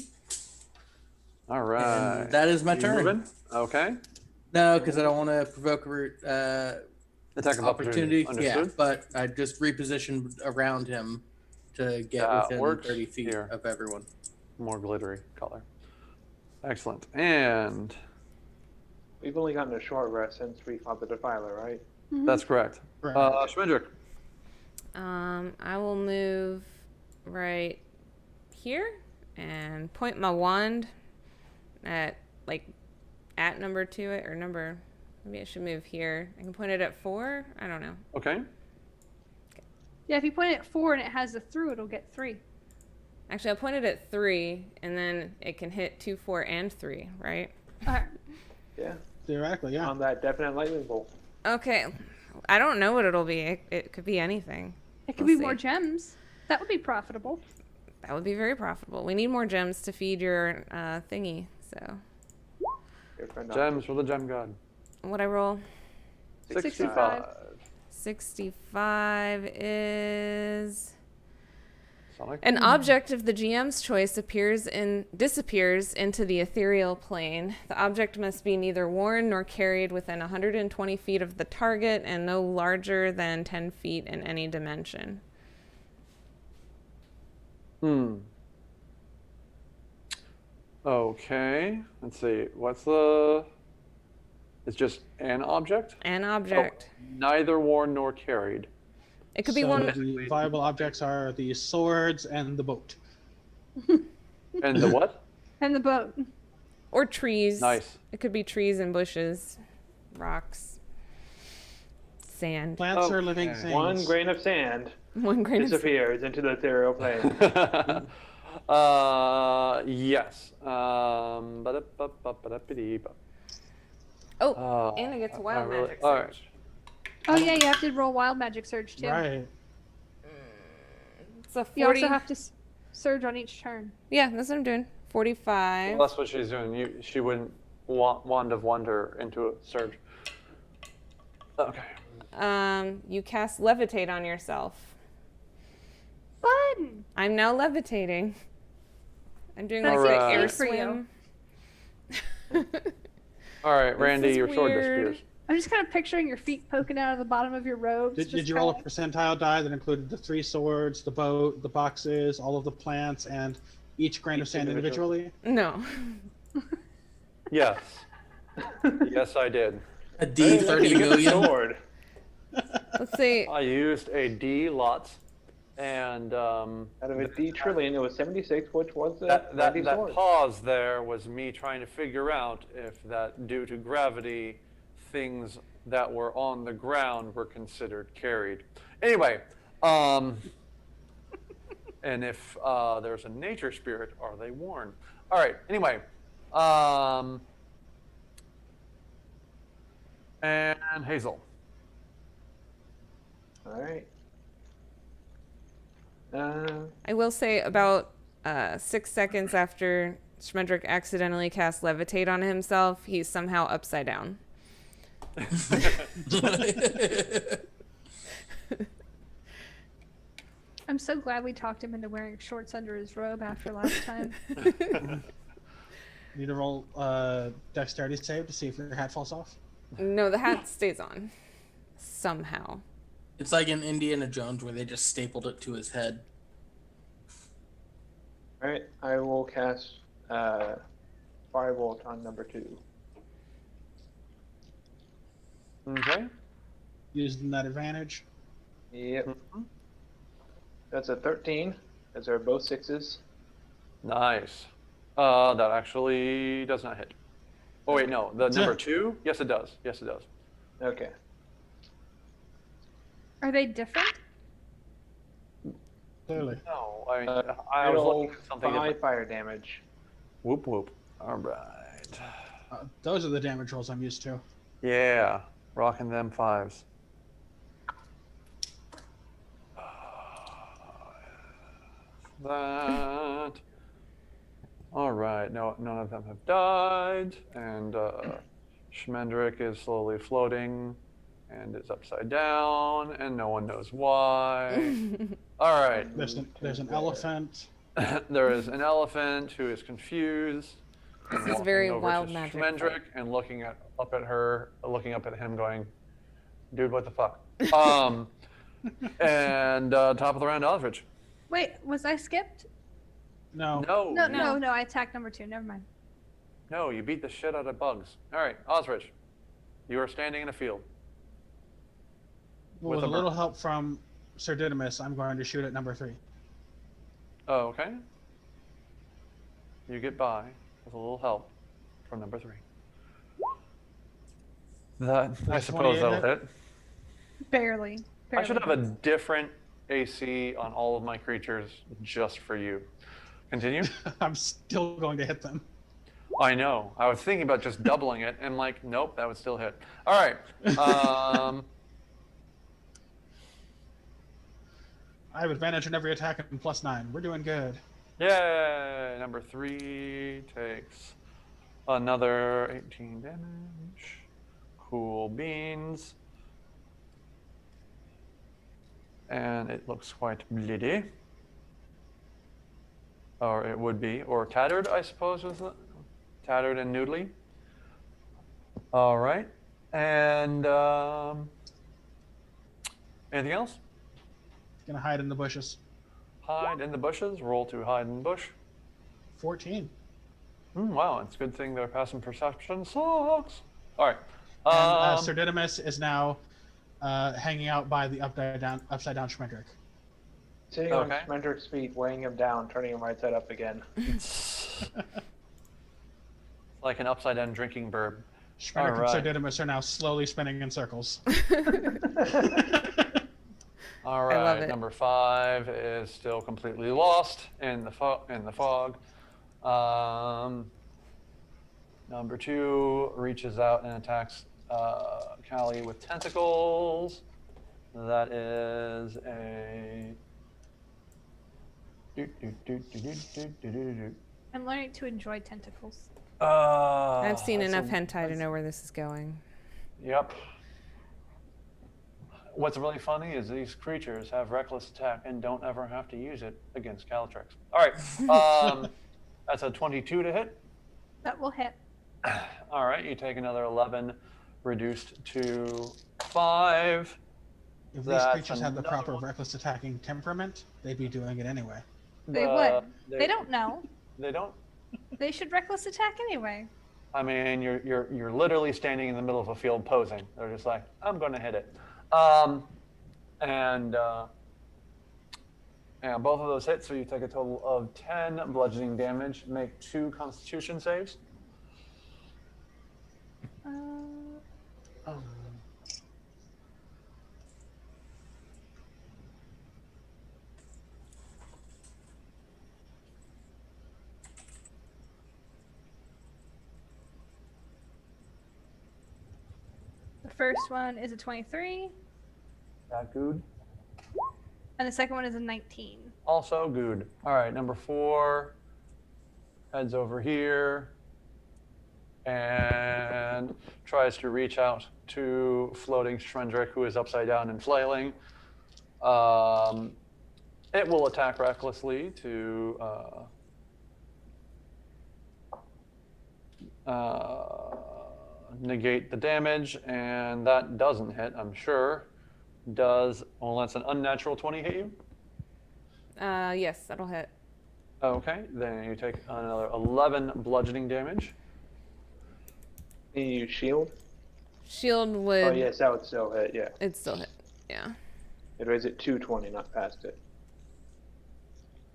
All right. And that is my You turn. moving? Okay. No, because I don't want to provoke Attack of opportunity. opportunity. Yeah, Understood. but I just repositioned around him to get That within works. 30 feet Here. of everyone. More glittery color. Excellent. And We've only gotten a short rest since we fought the Defiler, right? that's correct. Right. Schmendrick. I will move right here and point my wand at number 2 or number. Maybe I should move here. I can point it at 4. I don't know. Okay. Yeah, if you point it at 4 and it has a through, it'll get 3. Actually, I'll point it at 3, and then it can hit 2, 4, and 3, right? Alright. Yeah. Theoretically, yeah. On that definite lightning bolt. Okay. I don't know what it'll be. It could be anything. It could We'll be more see. gems. That would be profitable. That would be very profitable. We need more gems to feed your thingy. So, Good friend. Gems for the gem god. what I roll? 65. 65 is Sonic. an object of the GM's choice disappears into the ethereal plane. The object must be neither worn nor carried within 120 feet of the target and no larger than 10 feet in any dimension. Okay. Let's see. It's just an object? An object. Neither worn nor carried. It could be So one. the viable objects are the swords and the boat. And the what? And the boat. Or trees. Nice. It could be trees and bushes, rocks, sand. Plants are living Okay. things. 1 grain of sand One grain of sand. disappears into the ethereal plane. Yes. Ba-da-ba-ba-ba-da-ba-dee-ba. Oh, and it gets wild magic All surge. right. Oh yeah, you have to roll wild magic surge too. Right. It's a 40. You also have to surge on each turn. Yeah, that's what I'm doing. 45. Well, that's what she's doing. She wouldn't wand of wonder into a surge. Okay. You cast levitate on yourself. Fun. I'm now levitating. I'm doing That's like an Alright. air for you. swim. All right, Randy, is your sword weird. disappears. I'm just kind of picturing your feet poking out of the bottom of your robes. Did you roll a percentile die that included the 3 swords, the boat, the boxes, all of the plants, and each grain of sand individually? No. Yes. Yes, I did. A D 30 million. Sword. Let's see. I used a D lots, and Out of a D trillion, it was 76, which was the that mighty sword. pause there was me trying to figure out if that, due to gravity, things that were on the ground were considered carried. Anyway, and if there's a nature spirit, are they worn? All right. Anyway, and Hazel. All right. I will say about 6 seconds after Schmendrick accidentally cast levitate on himself, he's somehow upside down. I'm so glad we talked him into wearing shorts under his robe after last time. Need to roll dexterity save to see if your hat falls off. No, the hat stays on. Somehow. It's like in Indiana Jones where they just stapled it to his head. All right. I will cast Firebolt on number 2. Okay. Using that advantage. Yep. That's a 13. Those are both 6s. Nice. That actually does not hit. Oh wait, no. The number 2? Yes, it does. Yes, it does. Okay. Are they different? Clearly. No, I mean, I was Roll looking at something 5 different. fire damage. Whoop whoop. All right. Those are the damage rolls I'm used to. Yeah, rocking them 5s. That. All right. No, none of them have died, and Schmendrick is slowly floating, and is upside down, and no one knows why. All right. There's an elephant. There is an elephant who is confused. and This is walking very over wild to magic Schmendrick and looking up at him, going, "Dude, what the fuck?" And top of the round, Aldrich. Wait, was I skipped? No. No, I attacked number 2. Never mind. No, you beat the shit out of bugs. All right, Osrich, you are standing in a field. Well, with a a little burn. help from Sir Didymus, I'm going to shoot at number 3. Oh, okay. You get by with a little help from number 3. That I suppose 28 that'll hit? hit. Barely. I should have a different AC on all of my creatures just for you. Continue. I'm still going to hit them. I know. I was thinking about just doubling it, and like, nope, that would still hit. All right. I have advantage on every attack and +9. We're doing good. Yay! Number 3 takes another 18 damage. Cool beans. And it looks quite bloody. Or it would be. Or tattered, I suppose, is it? Tattered and noodly. All right. And anything else? Gonna hide in the bushes. Hide in the bushes. Roll to hide in the bush. 14. Wow, it's a good thing their passive perception sucks. All right. And Sir Didymus is now hanging out by the upside down Schmendrick. Sitting on Schmendrick's feet, weighing him down, turning him right side up again. Like an upside down drinking burb. Schmendrick and Sir Didymus are now slowly spinning in circles. All I love right, it. number 5 is still completely lost in the fog. Number 2 reaches out and attacks Callie with tentacles. That is a. I'm learning to enjoy tentacles. I've seen that's enough hentai to know where this is going. Yep. What's really funny is these creatures have reckless attack and don't ever have to use it against Calatrix. All right. That's a 22 to hit. That will hit. All right. You take another 11, reduced to 5. If these That's creatures had the another proper one. reckless attacking temperament, they'd be doing it anyway. They would. They don't know. They don't. They should reckless attack anyway. I mean, you're literally standing in the middle of a field posing. They're just like, I'm going to hit it. Yeah, both of those hit, so you take a total of 10 bludgeoning damage. Make 2 Constitution saves. The first one is a 23, That good. and the second one is a 19. Also good. All right, number 4 heads over here and tries to reach out to floating Shrendrick, who is upside down and flailing. It will attack recklessly to negate the damage, and that doesn't hit, I'm sure. Well, that's an unnatural 20 hit you? Yes, that'll hit. Okay, then you take another 11 bludgeoning damage. Can you use shield? Shield would. Oh yes, that would still hit. Yeah. It'd still hit. Yeah. It raised it 220, not past it.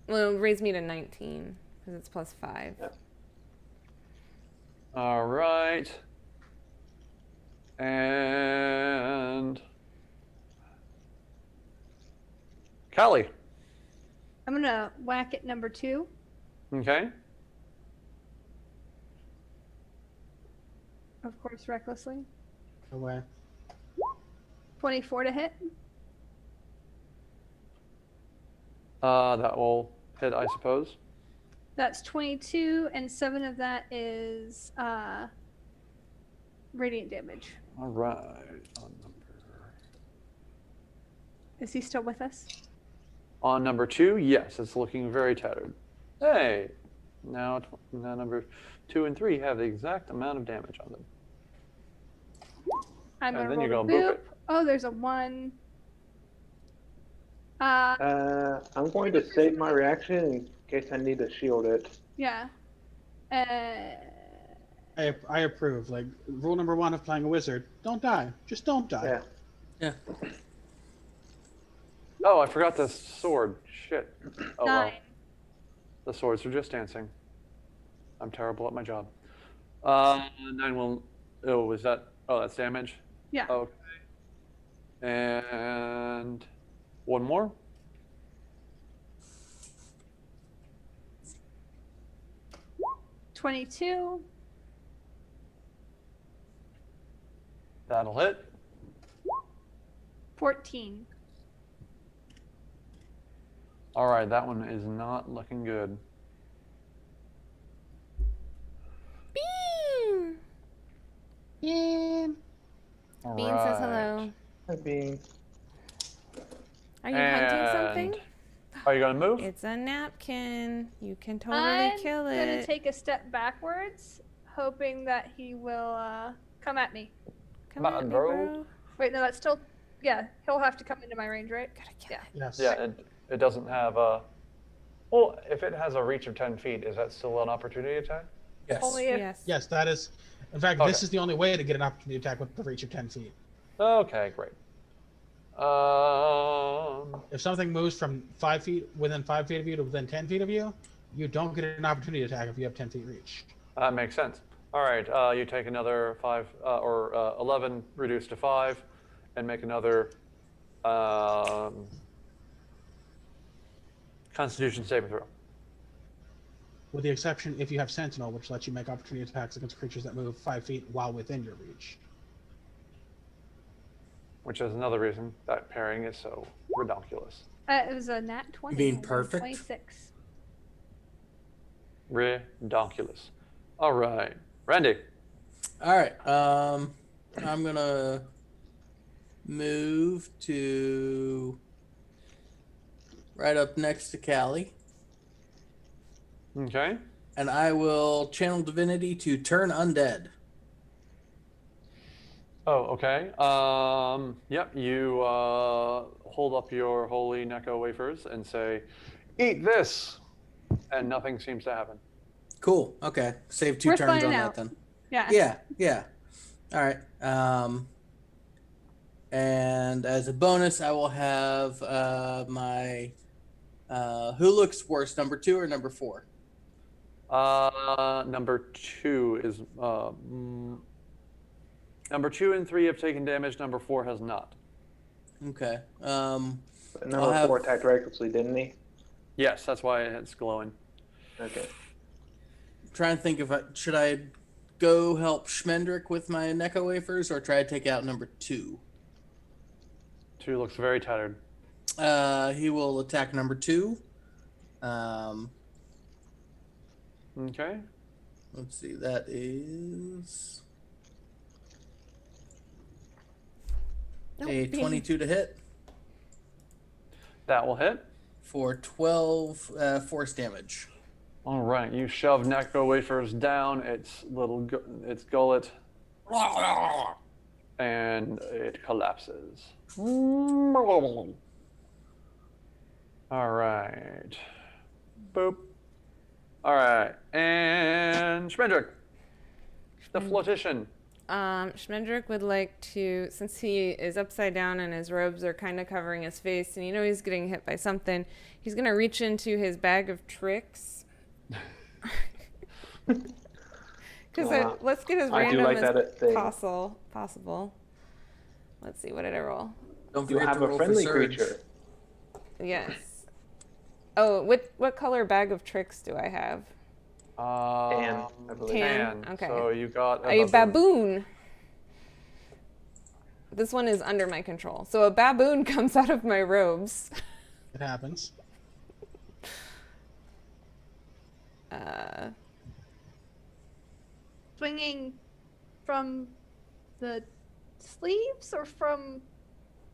Well, it'll raise me to 19 because it's +5. Yeah. All right. And Callie. I'm gonna whack at number 2. Okay. Of course, recklessly. Away. 24 to hit. That will hit, I suppose. That's 22, and 7 of that is radiant damage. All right. Is he still with us? On number 2, yes, it's looking very tattered. Hey, now number 2 and 3 have the exact amount of damage on them. I'm And gonna then roll you go the boop boop. it. Oh, there's a 1. I'm going to save my reaction in case I need to shield it. Yeah. I approve. Like, rule number 1 of playing a wizard: don't die. Just don't die. Yeah. Yeah. Oh, I forgot the sword. Shit. Oh, 9. well. The swords are just dancing. I'm terrible at my job. 9 will... Oh, is that... Oh, that's damage? Yeah. Okay. And... one more? $22. That'll hit. 14. All right, that one is not looking good. Bean! All Bean right. says hello. Hi, Bean. Are you hunting And- something? Are you gonna move? It's a napkin. You can totally I'm kill gonna it. take a step backwards, hoping that he will come at me. Come Come at on, me, bro. bro. Wait, no, that's still. Yeah, he'll have to come into my range, right? Gotta kill Yeah. it. Yes. Yeah, it doesn't have a... Well, if it has a reach of 10 feet, is that still an opportunity attack? Yes. Only if. Yes. Yes, that is. In fact, Okay. this is the only way to get an opportunity attack with the reach of 10 feet. Okay, great. If something moves from 5 feet, within 5 feet of you to within 10 feet of you, you don't get an opportunity attack if you have 10 feet reach. That makes sense. All right, you take another 5 or 11 reduced to 5, and make another Constitution saving throw. With the exception if you have Sentinel, which lets you make opportunity attacks against creatures that move 5 feet while within your reach. Which is another reason that pairing is so redonkulous. It was a nat 20. mean I rolled perfect? 26. Redonkulous. All right, Randy. All right. I'm gonna move to right up next to Callie, Okay. and I will channel divinity to turn undead. Oh, okay. Yep. You hold up your holy Necco wafers and say, "Eat this," and nothing seems to happen. Cool. Okay. Save 2 We're turns on finding that out. then. Yeah. Yeah. All right. And as a bonus, I will have my who looks worse, number 2 or number 4? Number 2 is number 2 and 3 have taken damage. Number 4 has not. Okay. But number 4 attacked recklessly, didn't he? Yes, that's why it's glowing. Okay. Try and think if should I go help Schmendrick with my Necco wafers or try to take out number 2. 2 looks very tattered. He will attack number 2. Okay. Let's see. That is Nope, a Bean. 22 to hit That will hit. for 12 force damage. All right. You shove Necro wafers down its its gullet, and it collapses. All right. Boop. All right. And Schmendrick, the flotician. Schmendrick would like to, since he is upside down and his robes are kind of covering his face, and you know he's getting hit by something, he's going to reach into his bag of tricks. Because let's get as I do random like as that thing. possible. Let's see, what did I roll? Don't You forget have to a roll friendly for surge. creature. Yes. Oh, what color bag of tricks do I have? Tan, I believe. Tan. Tan. Okay. So you got A baboon. This one is under my control. So a baboon comes out of my robes. It happens. Swinging from the sleeves or from.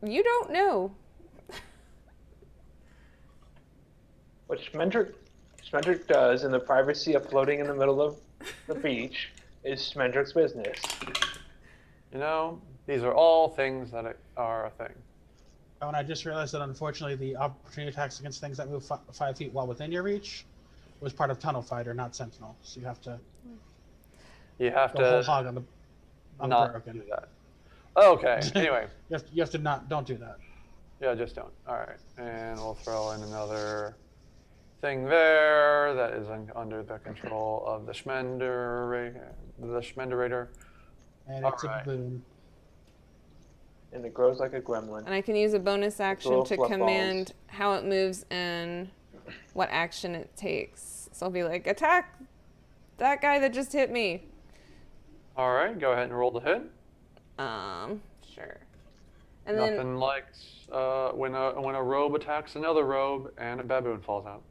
You don't know. What Schmendrick does in the privacy of floating in the middle of the beach is Schmendrick's business. You know, these are all things that are a thing. Oh, and I just realized that unfortunately the opportunity attacks against things that move 5 feet while within your reach was part of Tunnel Fighter, not Sentinel. So you have to You have go whole to hog on the not broken. do that. Okay. Anyway, You have to not don't do that. yeah, just don't. All right, and we'll throw in another thing there that is under the control of the Schmenderator. And All it's right. a baboon. And it grows like a gremlin. And I can use a bonus action little to fluff command how it moves and what action it takes. So I'll be like, attack that guy that just hit me. All right, go ahead and roll the hit. Sure. And Nothing like when a robe attacks another robe and a baboon falls out.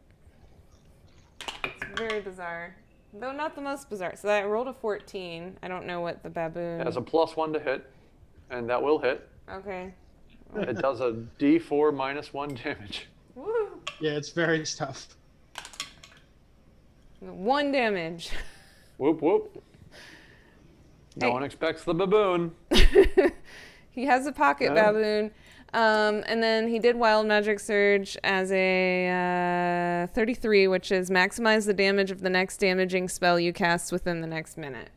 it's very bizarre. Though not the most bizarre. So I rolled a 14. I don't know what the baboon... It has a +1 to hit, and that will hit. Okay. It does a D4 -1 damage. Woo! Yeah, it's very tough. 1 damage. Whoop whoop. No Hey. one expects the baboon. He has a pocket No. baboon. And then he did Wild Magic Surge as a 33, which is maximize the damage of the next damaging spell you cast within the next minute.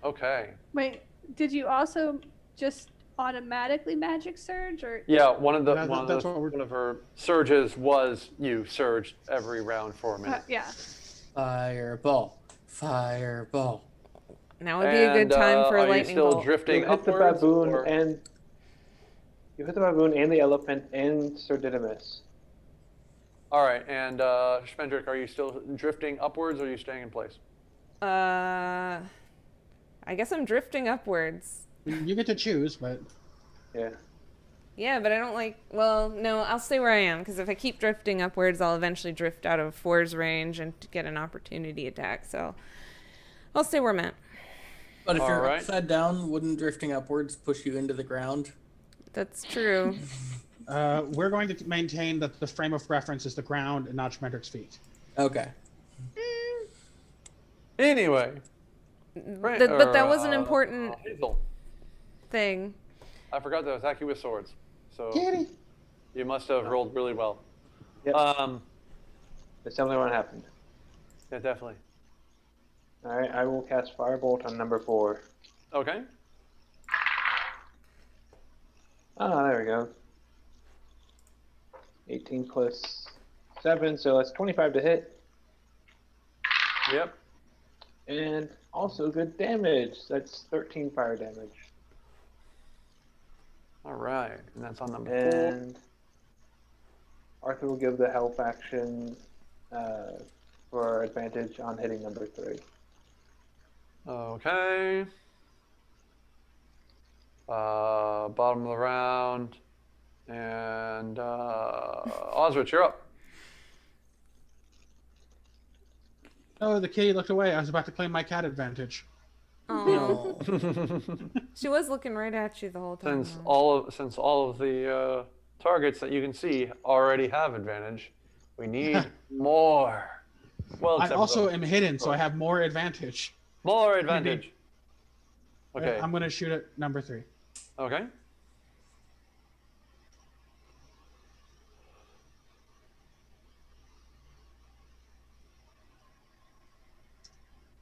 Okay. Wait, did you also just automatically magic surge, or? Yeah, one of That's what we're- one of her surges was you surged every round for a minute. Yeah. Fireball. Fireball. Now would be a good time for a are lightning you still bolt. drifting You hit the upwards? baboon or- and you hit the baboon and the elephant and Sir Didymus. All right, and Schmendrick, are you still drifting upwards or are you staying in place? I guess I'm drifting upwards. You get to choose, but Yeah. Yeah, but I don't like... Well, no, I'll stay where I am, because if I keep drifting upwards, I'll eventually drift out of 4's range and get an opportunity attack, so... I'll stay where I'm at. But if you're Alright. upside down, wouldn't drifting upwards push you into the ground? That's true. we're going to maintain that the frame of reference is the ground and not Schmendrick's feet. Okay. Anyway. But that was an important Hazel, thing. I forgot to attack you with swords. So Kitty. you must have rolled really well. Yep. Um, That's definitely what happened. yeah, definitely. Alright, I will cast Firebolt on number 4. Okay. Ah, there we go. 18 plus 7, so that's 25 to hit. Yep. And also good damage. That's 13 fire damage. All right, and that's on number 4. And Arthur will give the help action for advantage on hitting number 3. Okay. Bottom of the round. And Osrich, you're up. Oh, the kitty looked away. I was about to claim my cat advantage. Oh, No. she was looking right at you the whole time. Since though. all of the targets that you can see already have advantage, we need more. Well, I except for also the- am hidden, so I have more advantage. more advantage. Okay. I'm going to shoot at number 3. Okay.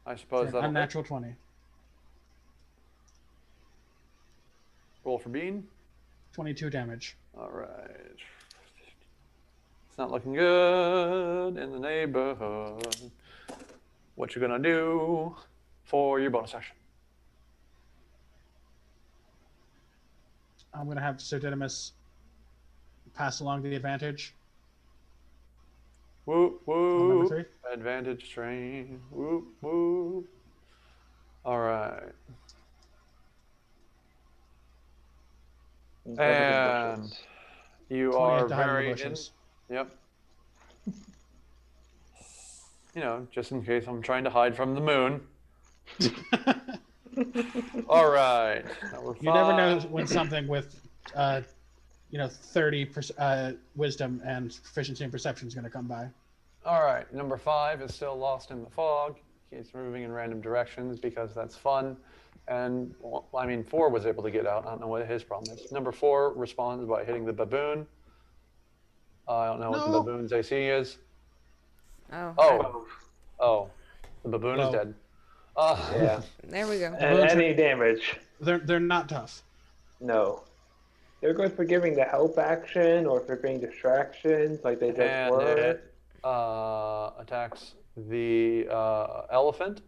I suppose that'll hit. Unnatural 20. Roll for Bean. 22 damage. All right. It's not looking good in the neighborhood. What you gonna do for your bonus action? I'm going to have Sir Didymus pass along the advantage. Whoop On number whoop. 3. Advantage train. Whoop whoop. All right. And you 28 are to hide in the very in. bushes. Yep. You know, just in case I'm trying to hide from the moon. All right. Number You never know 5. when something with, 30 wisdom and proficiency in perception is going to come by. All right. Number 5 is still lost in the fog. He's moving in random directions because that's fun. And well, I mean, 4 was able to get out. I don't know what his problem is. Number 4 responds by hitting the baboon. I don't know what the No. baboon's AC is. Oh. Oh, the baboon is Low. dead. Yeah. There we go. And Baboons are- any damage? They're not tough. No. They're good for giving the help action or for being distractions like they just And were. it attacks the elephant.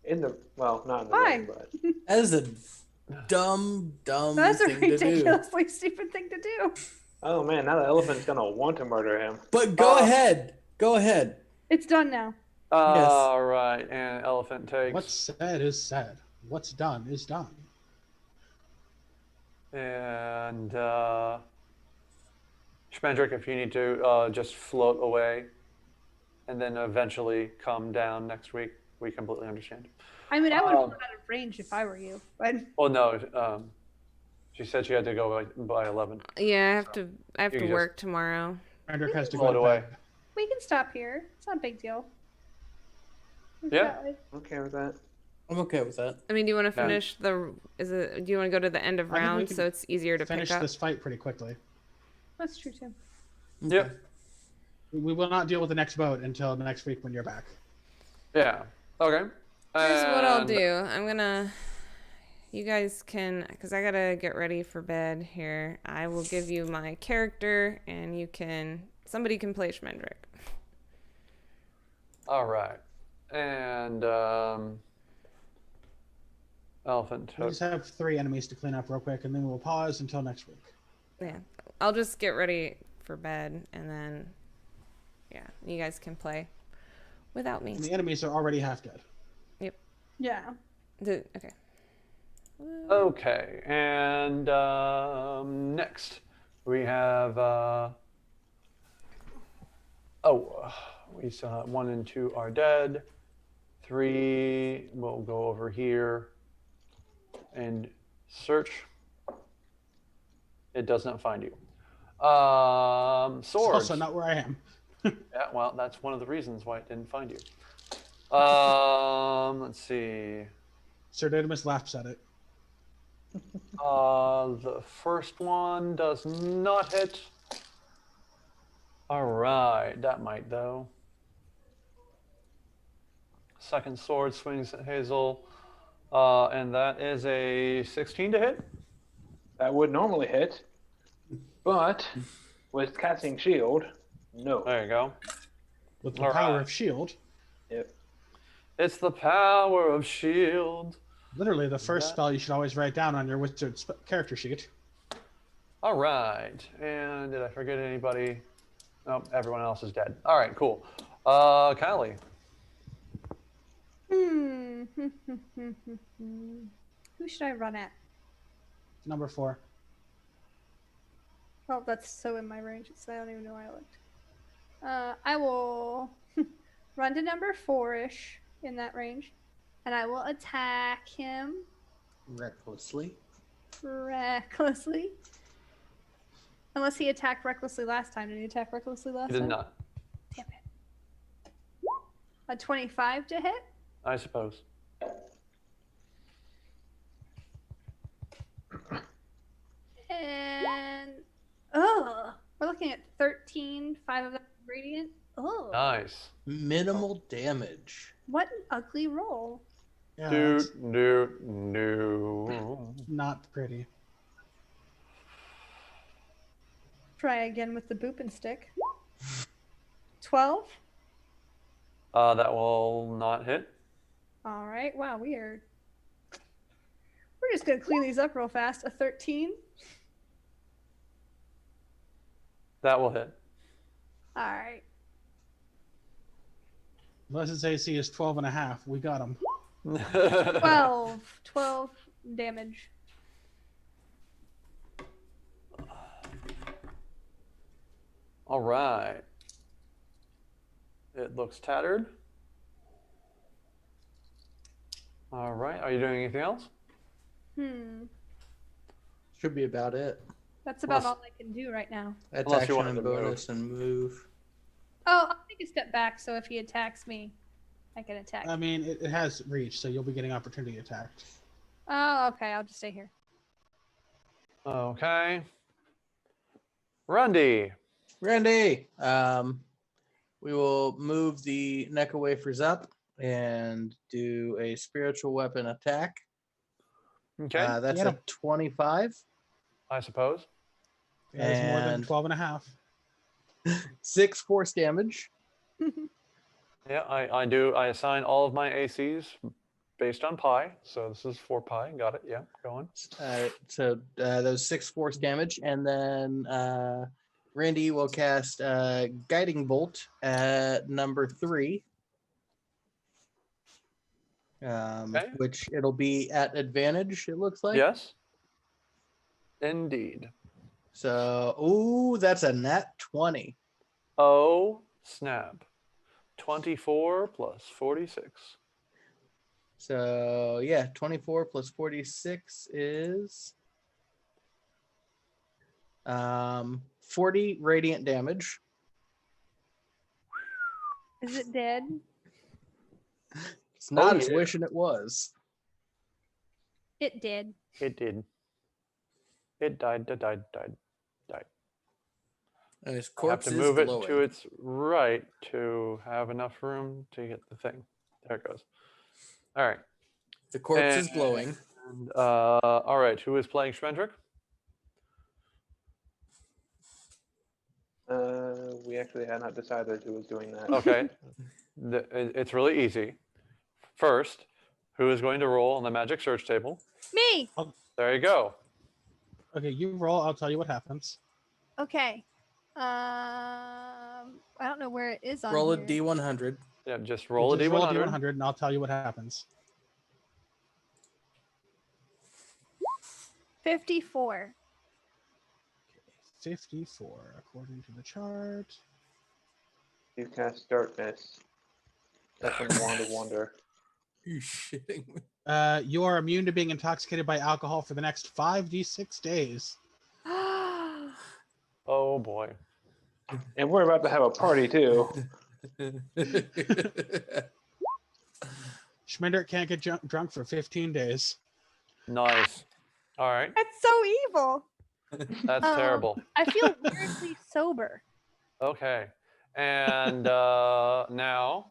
Not in the Why? ring, but That is a dumb That's a thing to do. ridiculously stupid thing to do. oh man, now the elephant's gonna want to murder him. But go ahead. Go ahead. It's done now. All right, and elephant takes. What's said is said. What's done is done. And Schmendrick, if you need to just float away and then eventually come down next week, we completely understand. I mean, I would have put out of range if I were you, but Well, no, she said she had to go by 11. Yeah, I have You to just- work tomorrow. Frederick has to Float go away. away. we can stop here. It's not a big deal. Yeah. Okay with that. I'm okay with that. I mean, do you want to Yeah. finish do you want to go to the end of I think we round can so it's easier to Finish pick up? this fight pretty quickly. That's true too. Yep. We will not deal with the next vote until next week when you're back. Yeah. Okay. Here's what I'll And- do. You guys can, because I gotta get ready for bed here. I will give you my character, and somebody can play Schmendrick. All right. And elephant We took. just have 3 enemies to clean up real quick, and then we'll pause until next week. Yeah, I'll just get ready for bed, and then, yeah, you guys can play without me. And the enemies are already half dead. Yeah. Okay. Okay, and next we have. We saw 1 and 2 are dead. 3 will go over here and search. It does not find you. It's Swords. also not where I am. Yeah, well, that's one of the reasons why it didn't find you. Let's see. Sir Didymus laughs at it. The first one does not hit. All right, that might though. Second sword swings at Hazel, and that is a 16 to hit. That would normally hit, but with casting shield, no. There you go. With the All power right. of shield. Yep. It's the power of shield. Literally, the first spell you should always write down on your wizard character sheet. All right, and did I forget anybody? Nope, everyone else is dead. All right, cool. Kylie. Who should I run at? Number 4. Oh, that's so in my range. I don't even know why I looked. I will run to number 4-ish in that range, and I will attack him Recklessly. recklessly. Unless he attacked recklessly last time. Did he attack recklessly last He did time? not, Damn it. A 25 to hit? I suppose. And we're looking at 13, 5 of that radiant. Oh, Nice. Minimal damage. what an ugly roll. Yeah, Do, it's do. not pretty. Try again with the boop and stick. 12. That will not hit. All right. Wow, we're just gonna clean these up real fast. A 13. That will hit. All right. Unless its AC is 12 and a half, we got him. 12 damage. All right. It looks tattered. All right. Are you doing anything else? Should be about it. That's about Unless- all I can do right now. That's Unless you action wanted and to move. bonus and move. Oh, I'll take a step back so if he attacks me, I can attack. I mean, it has reach, so you'll be getting opportunity attacked. Oh, okay. I'll just stay here. Okay. Rundy. Randy, we will move the Neca wafers up and do a spiritual weapon attack. Okay. That's Get a 'em. 25. I suppose. That is more than And 12 and a half. 6 force damage. Yeah, I do. I assign all of my ACs based on pi. So this is 4 pi. Got it. Yeah, go on. So those 6 force damage. And then Randy will cast Guiding Bolt at number 3. Okay. Which it'll be at advantage, it looks like. Yes. Indeed. So, ooh, that's a nat 20. Oh, snap. 24 plus 46. So, yeah, 24 plus 46 is 40 radiant damage. Is it dead? It's not Oh, as yeah. wishing it was. It did. It did. It died. And his I have corpse to is move it glowing. to its right to have enough room to get the thing. There it goes. All right. The corpse is glowing. And, all right. Who is playing Schmendrick? We actually had not decided who was doing that. Okay. It's really easy. First, who is going to roll on the magic search table? Me. There you go. Okay, you roll. I'll tell you what happens. Okay. I don't know where it is on Roll a here. D100. Yeah, just roll a Just D100. roll a D100, and I'll tell you what happens. 54. 54, according to the chart. You cast darkness. That's a wand of wonder. You shitting me? You are immune to being intoxicated by alcohol for the next 5d6 days. Oh boy. And we're about to have a party too. Schminder can't get drunk for 15 days. Nice. All right. That's so evil. That's terrible. I feel weirdly sober. Okay. And now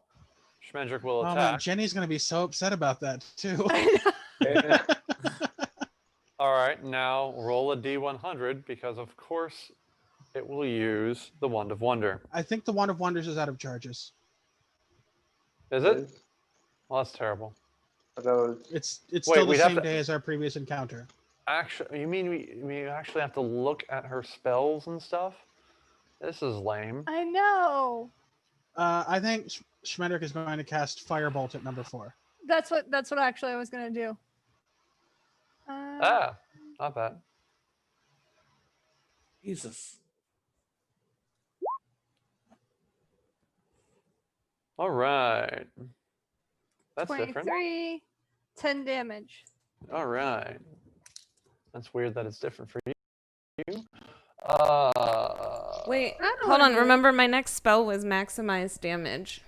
Schmendrick will Oh man, attack. Jenny's gonna be so upset about that too. Yeah. All right. Now roll a D100 because of course it will use the Wand of Wonder. I think the Wand of Wonders is out of charges. Is it? Well, that's terrible. It's Wait, still the we'd have same to- day as our previous encounter. Actually, you mean we actually have to look at her spells and stuff? This is lame. I know. I think Schmendrick is going to cast Firebolt at number 4. That's what actually I was gonna do. Not bad. Jesus. All right. That's 23, different. 10 damage. All right. That's weird that it's different for you. Wait, I don't hold on. know. Remember, my next spell was maximize damage.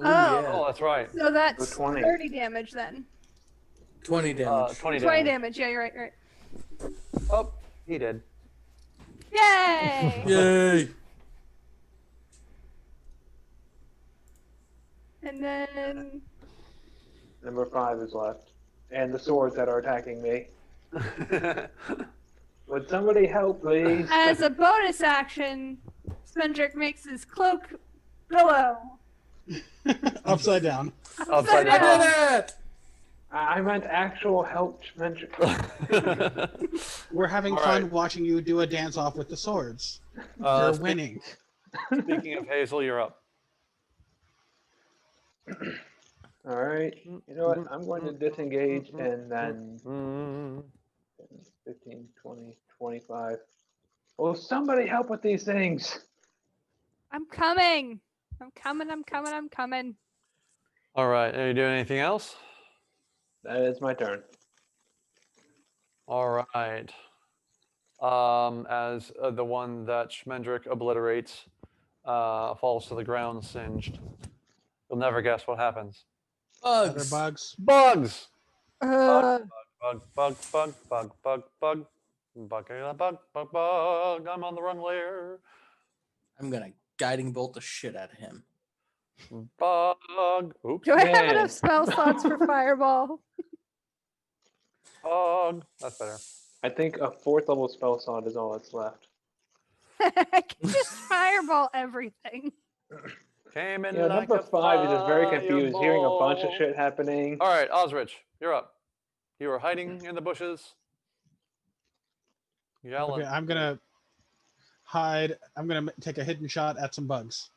Oh, that's right. So that's So 20. 30 damage then. 20 damage. 20 20 damage. damage. Yeah, you're right. You're right. Oh, he did. Yay! Yay! And then Number 5 is left. And the swords that are attacking me. Would somebody help, please? as a bonus action, Spendrick makes his cloak pillow. Upside down. Upside I down. did it! I meant actual help. We're having All fun right. watching you do a dance off with the swords. Uh, You're winning. Speaking of Hazel, you're up. All right. You know what? I'm going to disengage and then Mm. 15, 20, 25. Will somebody help with these things? I'm coming. I'm coming. All right. Are you doing anything else? That is my turn. All right. As the one that Schmendrick obliterates falls to the ground singed. You'll never guess what happens. Other Bugs. bugs. Bugs! Uh, Bug, bug, bug, bug, bug, bug. Bug, bug, bug, bug. I'm on the run layer. I'm gonna guiding bolt the shit out of him. Bug. Oops. Do I have Man. enough spell slots for fireball? Bug. That's better. I think a 4th level spell slot is all that's left. I can just fireball everything. Came in Yeah, like number a 5 is just very confused, hearing a bunch of fireball. shit happening. All right, Osrich, you're up. You are hiding in the bushes. Yelling Okay, I'm gonna hide. I'm gonna take a hidden shot at some bugs.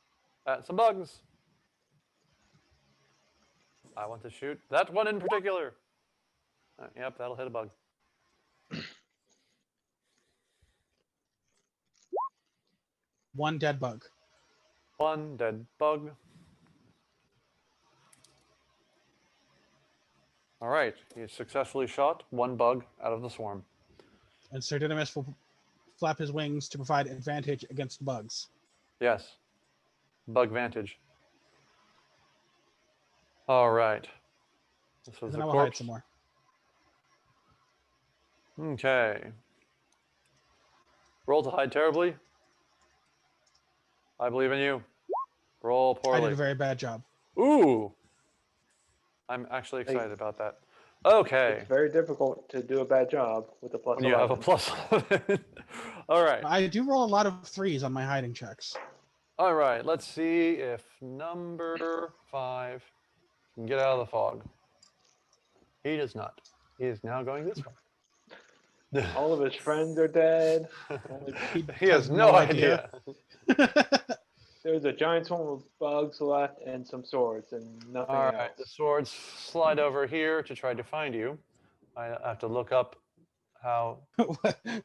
at some bugs. I want to shoot that one in particular. Yep, that'll hit a bug. One dead bug. One dead bug. All right, he successfully shot one bug out of the swarm. And Sir Didymus will flap his wings to provide advantage against bugs. Yes, bug vantage. All right. This And is then the I will hide corpse. some more. Okay. Roll to hide terribly. I believe in you. Roll I poorly. did a very bad job. Ooh. I'm actually excited about that. Okay. It's very difficult to do a bad job with a plus When you have a 11. plus 11. All right. I do roll a lot of 3s on my hiding checks. All right. Let's see if number 5 can get out of the fog. He does not. He is now going this way. All of his friends are dead. He has no idea. There's a giant swarm of bugs left and some swords and nothing All else. right. The swords slide over here to try to find you. I have to look up how.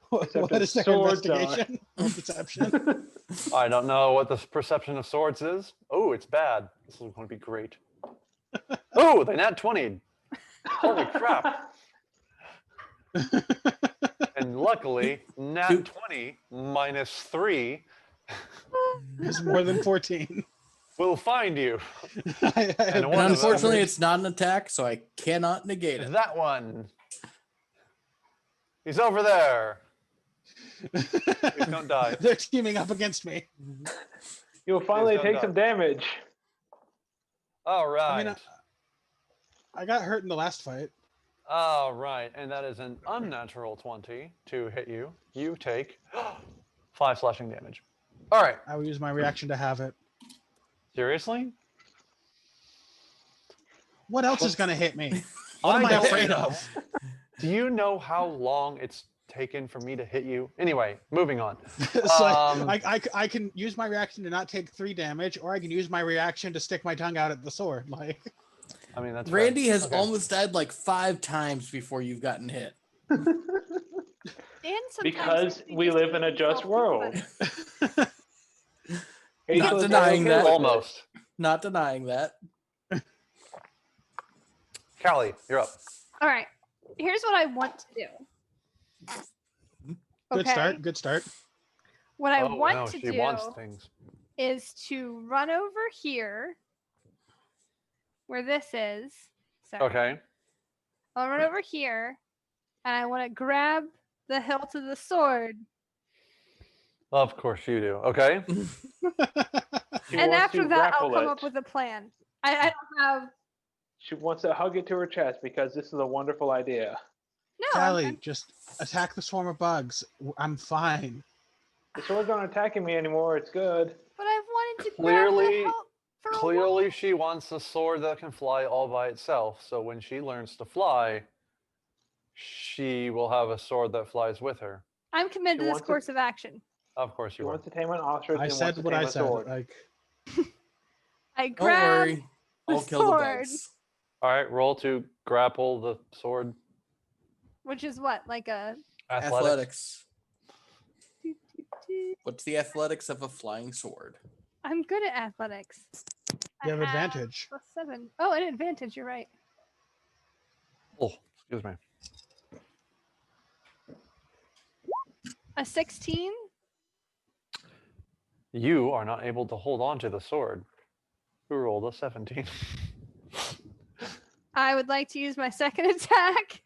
what Except is their swords are. investigation or perception? I don't know what the perception of swords is. Oh, it's bad. This is going to be great. Oh, they nat 20. Holy crap. And luckily, nat 20 minus 3 It's more than 14. will find you. I have And And one of unfortunately, them- it's not an attack, so I cannot negate it. That one. He's over there. Please don't die. They're teaming up against me. You'll finally don't take die. some damage. All right. I mean, I got hurt in the last fight. All right. And that is an unnatural 20 to hit you. You take 5 slashing damage. All right. I will use my reaction to have it. Seriously? What else is going to hit me? What I am I don't afraid know. of? Do you know how long it's taken for me to hit you? Anyway, moving on. It's Um, like, I can use my reaction to not take 3 damage, or I can use my reaction to stick my tongue out at the sword. Like, I mean, that's fair. Randy has Okay. almost died like 5 times before you've gotten hit. And sometimes Because we just live in a can't just help world. but- Not Rachel is denying okay that. with it. Almost. Not denying that. Callie, you're up. All right. Here's what I want to do. good Okay. start. Good start. What I Oh, want no, to she do wants things. is to run over here where this is. Sorry. Okay. I'll run over here and I want to grab the hilt of the sword. Of course you do. Okay. She And wants after to that, I'll grapple come it. up with a plan. I don't have. She wants to hug it to her chest because this is a wonderful idea. No, Callie, just attack the swarm of bugs. I'm fine. The swords aren't attacking me anymore. It's good. but I've wanted to Clearly- grab the hilt for a while. Clearly, she wants a sword that can fly all by itself. So when she learns to fly, she will have a sword that flies with her. I'm committed She to this wants it- course of action. Of course She you are. wants to tame an ostrich I and said wants to what tame I a said. sword. Like, I Don't grab. worry. I'll the kill the sword. bugs. All right. Roll to grapple the sword. Which is what? Like a. Athletics. What's the athletics of a flying sword? I'm good at athletics. you I have advantage. +7. Oh, an advantage. You're right. Oh, excuse me. A 16. You are not able to hold on to the sword. who rolled a 17. I would like to use my second attack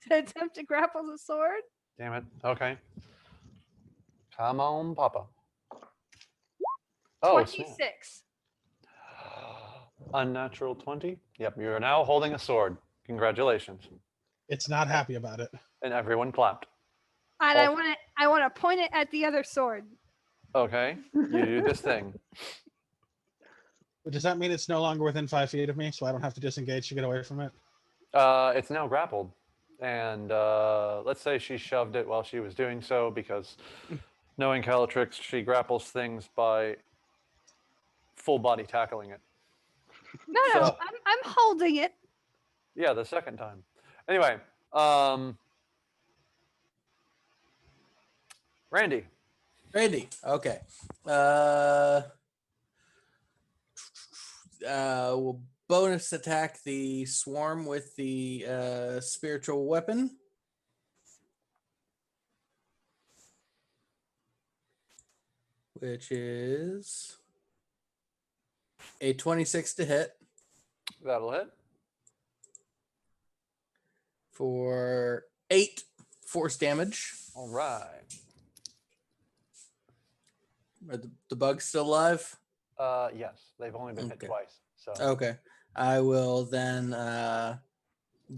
to attempt to grapple the sword. Damn it. Okay. Come on, Papa. Oh, snap. 26. Unnatural 20. Yep, you are now holding a sword. Congratulations. It's not happy about it. And everyone clapped. And Oh. I want to point it at the other sword. Okay, you do this thing. Does that mean it's no longer within 5 feet of me, so I don't have to disengage to get away from it? It's now grappled. And let's say she shoved it while she was doing so, because knowing Calatrix, she grapples things by full body tackling it. No, So- I'm holding it. Yeah, the second time. Anyway, Randy. Okay. We'll bonus attack the swarm with the spiritual weapon. Which is a 26 to hit That'll hit. for 8 force damage. All right. Are the bugs still alive? Yes, they've only been hit Okay. twice. So Okay. I will then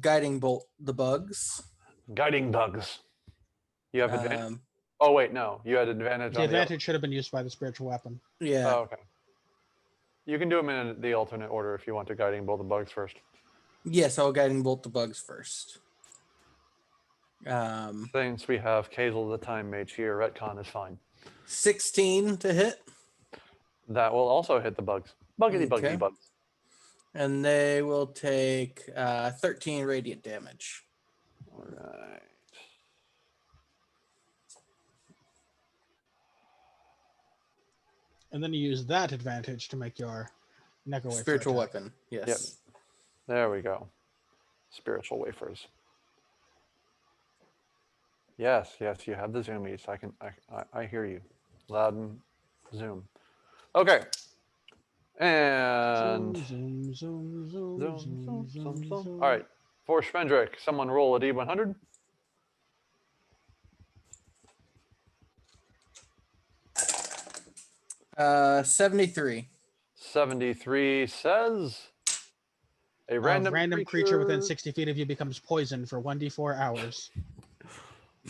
guiding bolt the bugs. guiding bugs. You have advantage. Um, Oh wait, no, you had advantage. The on advantage should have been used by the spiritual weapon. yeah. Oh, okay. You can do them in the alternate order if you want to guiding bolt the bugs first. Yes, I'll guiding bolt the bugs first. Since we have Kazel the Time Mage here, retcon is fine. 16 to hit, That will also hit the bugs. Buggity Okay. buggity bugs. and they will take 13 radiant damage. All right. And then you use that advantage to make your Neko Wafer Spiritual attack. weapon. Yes. There we go. Spiritual wafers. Yes, you have the zoomies. I hear you. Loud and zoom. Okay. And Zoom, zoom, zoom, zoom, zoom, zoom, zoom, zoom, zoom. All right. For Schmendrick, someone roll a D100. Uh, 73. 73 says a A random, random creature within 60 feet of you becomes poisoned for 1d4 hours.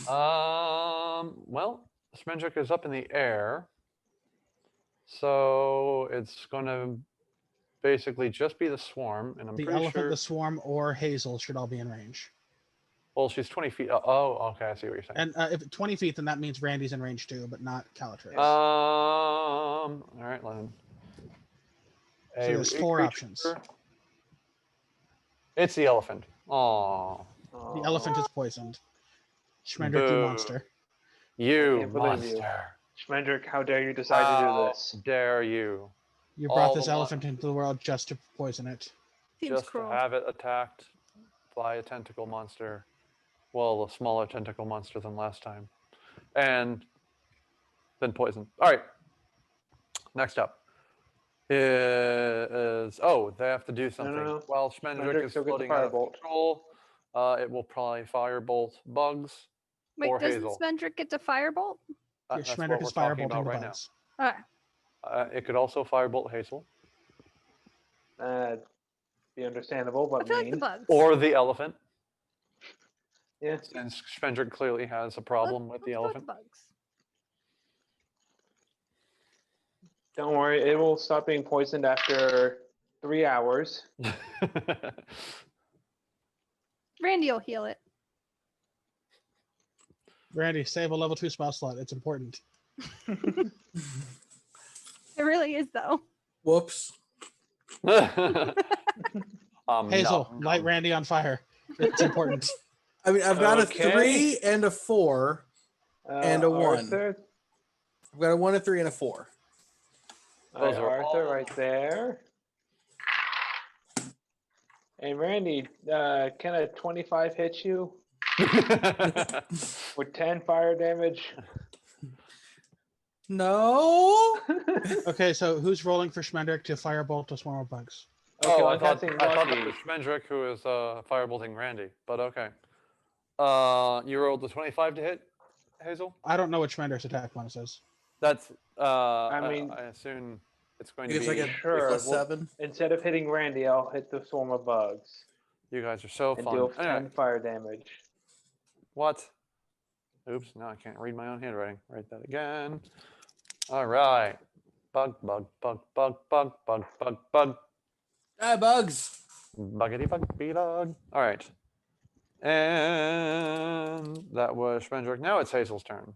Well, Schmendrick is up in the air. So it's going to basically just be the swarm. And I'm The pretty elephant, sure. the swarm, or Hazel should all be in range. Well, she's 20 feet. Oh, okay. I see what you're saying. And if 20 feet, then that means Randy's in range too, but not Calatrix. All right, Lennon. So there's 4 options. It's the elephant. Aww. The elephant is poisoned. Schmendrick, you Boo. monster. You Can't believe you. monster. Schmendrick, how dare you decide to do How this? dare you? You All brought this the elephant into the world just to poison it. Seems Just cruel. to have it attacked by a tentacle monster. Well, a smaller tentacle monster than last time. And then poison. All right. Next up is, they have to do something. no. While Schmendrick Schmendrick is still gets the floating out of firebolt. control, it will probably firebolt bugs Wait, or doesn't Hazel. Svendrick get to firebolt? Your That's what Schmendrick we're is talking firebolting about the right now. bugs. Okay. It could also firebolt Hazel Be understandable, but I feel like the mean. bugs. or the elephant, Yeah. since Schmendrick clearly has a problem with the Let's go elephant. bugs. Don't worry, it will stop being poisoned after 3 hours. Randy will heal it. Randy, save a level 2 spell slot. It's important. It really is, though. Whoops. Hazel, no. light Randy on fire. It's important. I mean, I've got Okay. a 3 and a 4. And a 1. Arthur, I've got a 1, a 3, and a 4. Those are Arthur all- right there. And Randy, can a 25 hit you with 10 fire damage? No. Okay, so who's rolling for Schmendrick to firebolt a swarm of bugs? Okay, Oh, well, I I'm thought casting that Lucky. was Schmendrick who is firebolting Randy, but okay. You rolled the 25 to hit, Hazel? I don't know what Schmendrick's attack bonus is. That's, mean- I assume it's going I to guess be, I get Sure. plus Well, 7. instead of hitting Randy, I'll hit the swarm of bugs you guys are so and fun. deal Anyway, 10 fire damage. what? Oops, now I can't read my own handwriting. Write that again. All right. Bug, bug, bug, bug, bug, bug, bug, bug. Ah, bugs. Buggity bug, bug. All right. And that was Schmendrick. Now it's Hazel's turn.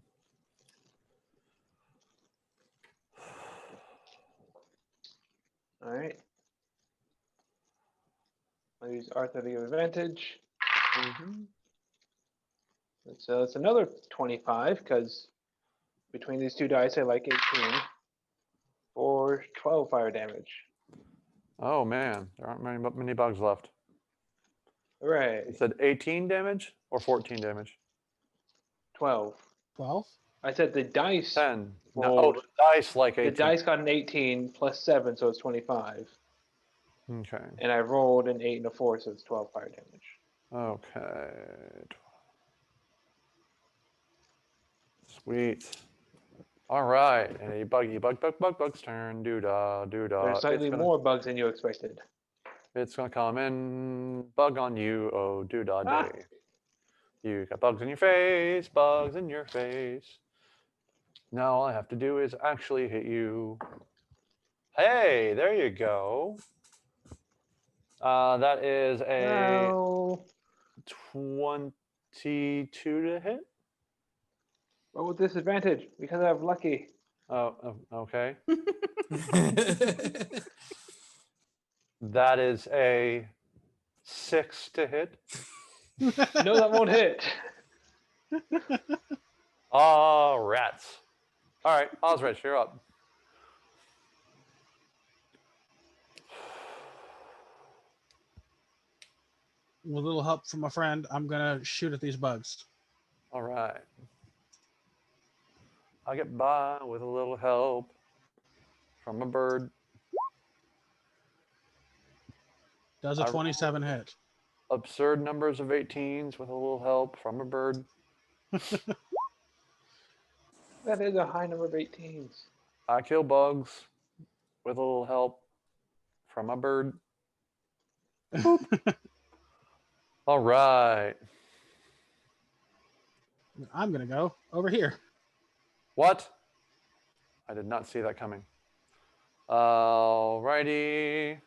All right. I'll use Arthur to give advantage. It's another 25 because between these two dice, I like 18 for 12 fire damage. Oh man, there aren't many bugs left. Hooray! You said 18 damage or 14 damage? 12. 12? I said the dice. 10. No, oh, rolled- the dice like The 18. dice got an 18 plus 7, so it's 25. Okay. And I rolled an 8 and a 4, so it's 12 fire damage. Okay. Sweet. All right. And a bug's turn. Doo-dah, doo-dah. There's slightly more bugs than you expected. It's gonna come in. Bug on you. Oh, doo-dah Ah. day. You got bugs in your face. Bugs in your face. Now all I have to do is actually hit you. Hey, there you go. That is a No. 22 to hit. Roll with disadvantage because I have lucky. Oh, okay. That is a 6 to hit. No, that won't hit. Ah, rats. All right, Osrich, you're up. With a little help from a friend, I'm gonna shoot at these bugs. All right. I'll get by with a little help from a bird. Does a I 27 hit? Absurd numbers of 18s with a little help from a bird. That is a high number of 18s. I kill bugs with a little help from a bird. All right. I'm gonna go over here. What? I did not see that coming. Alrighty.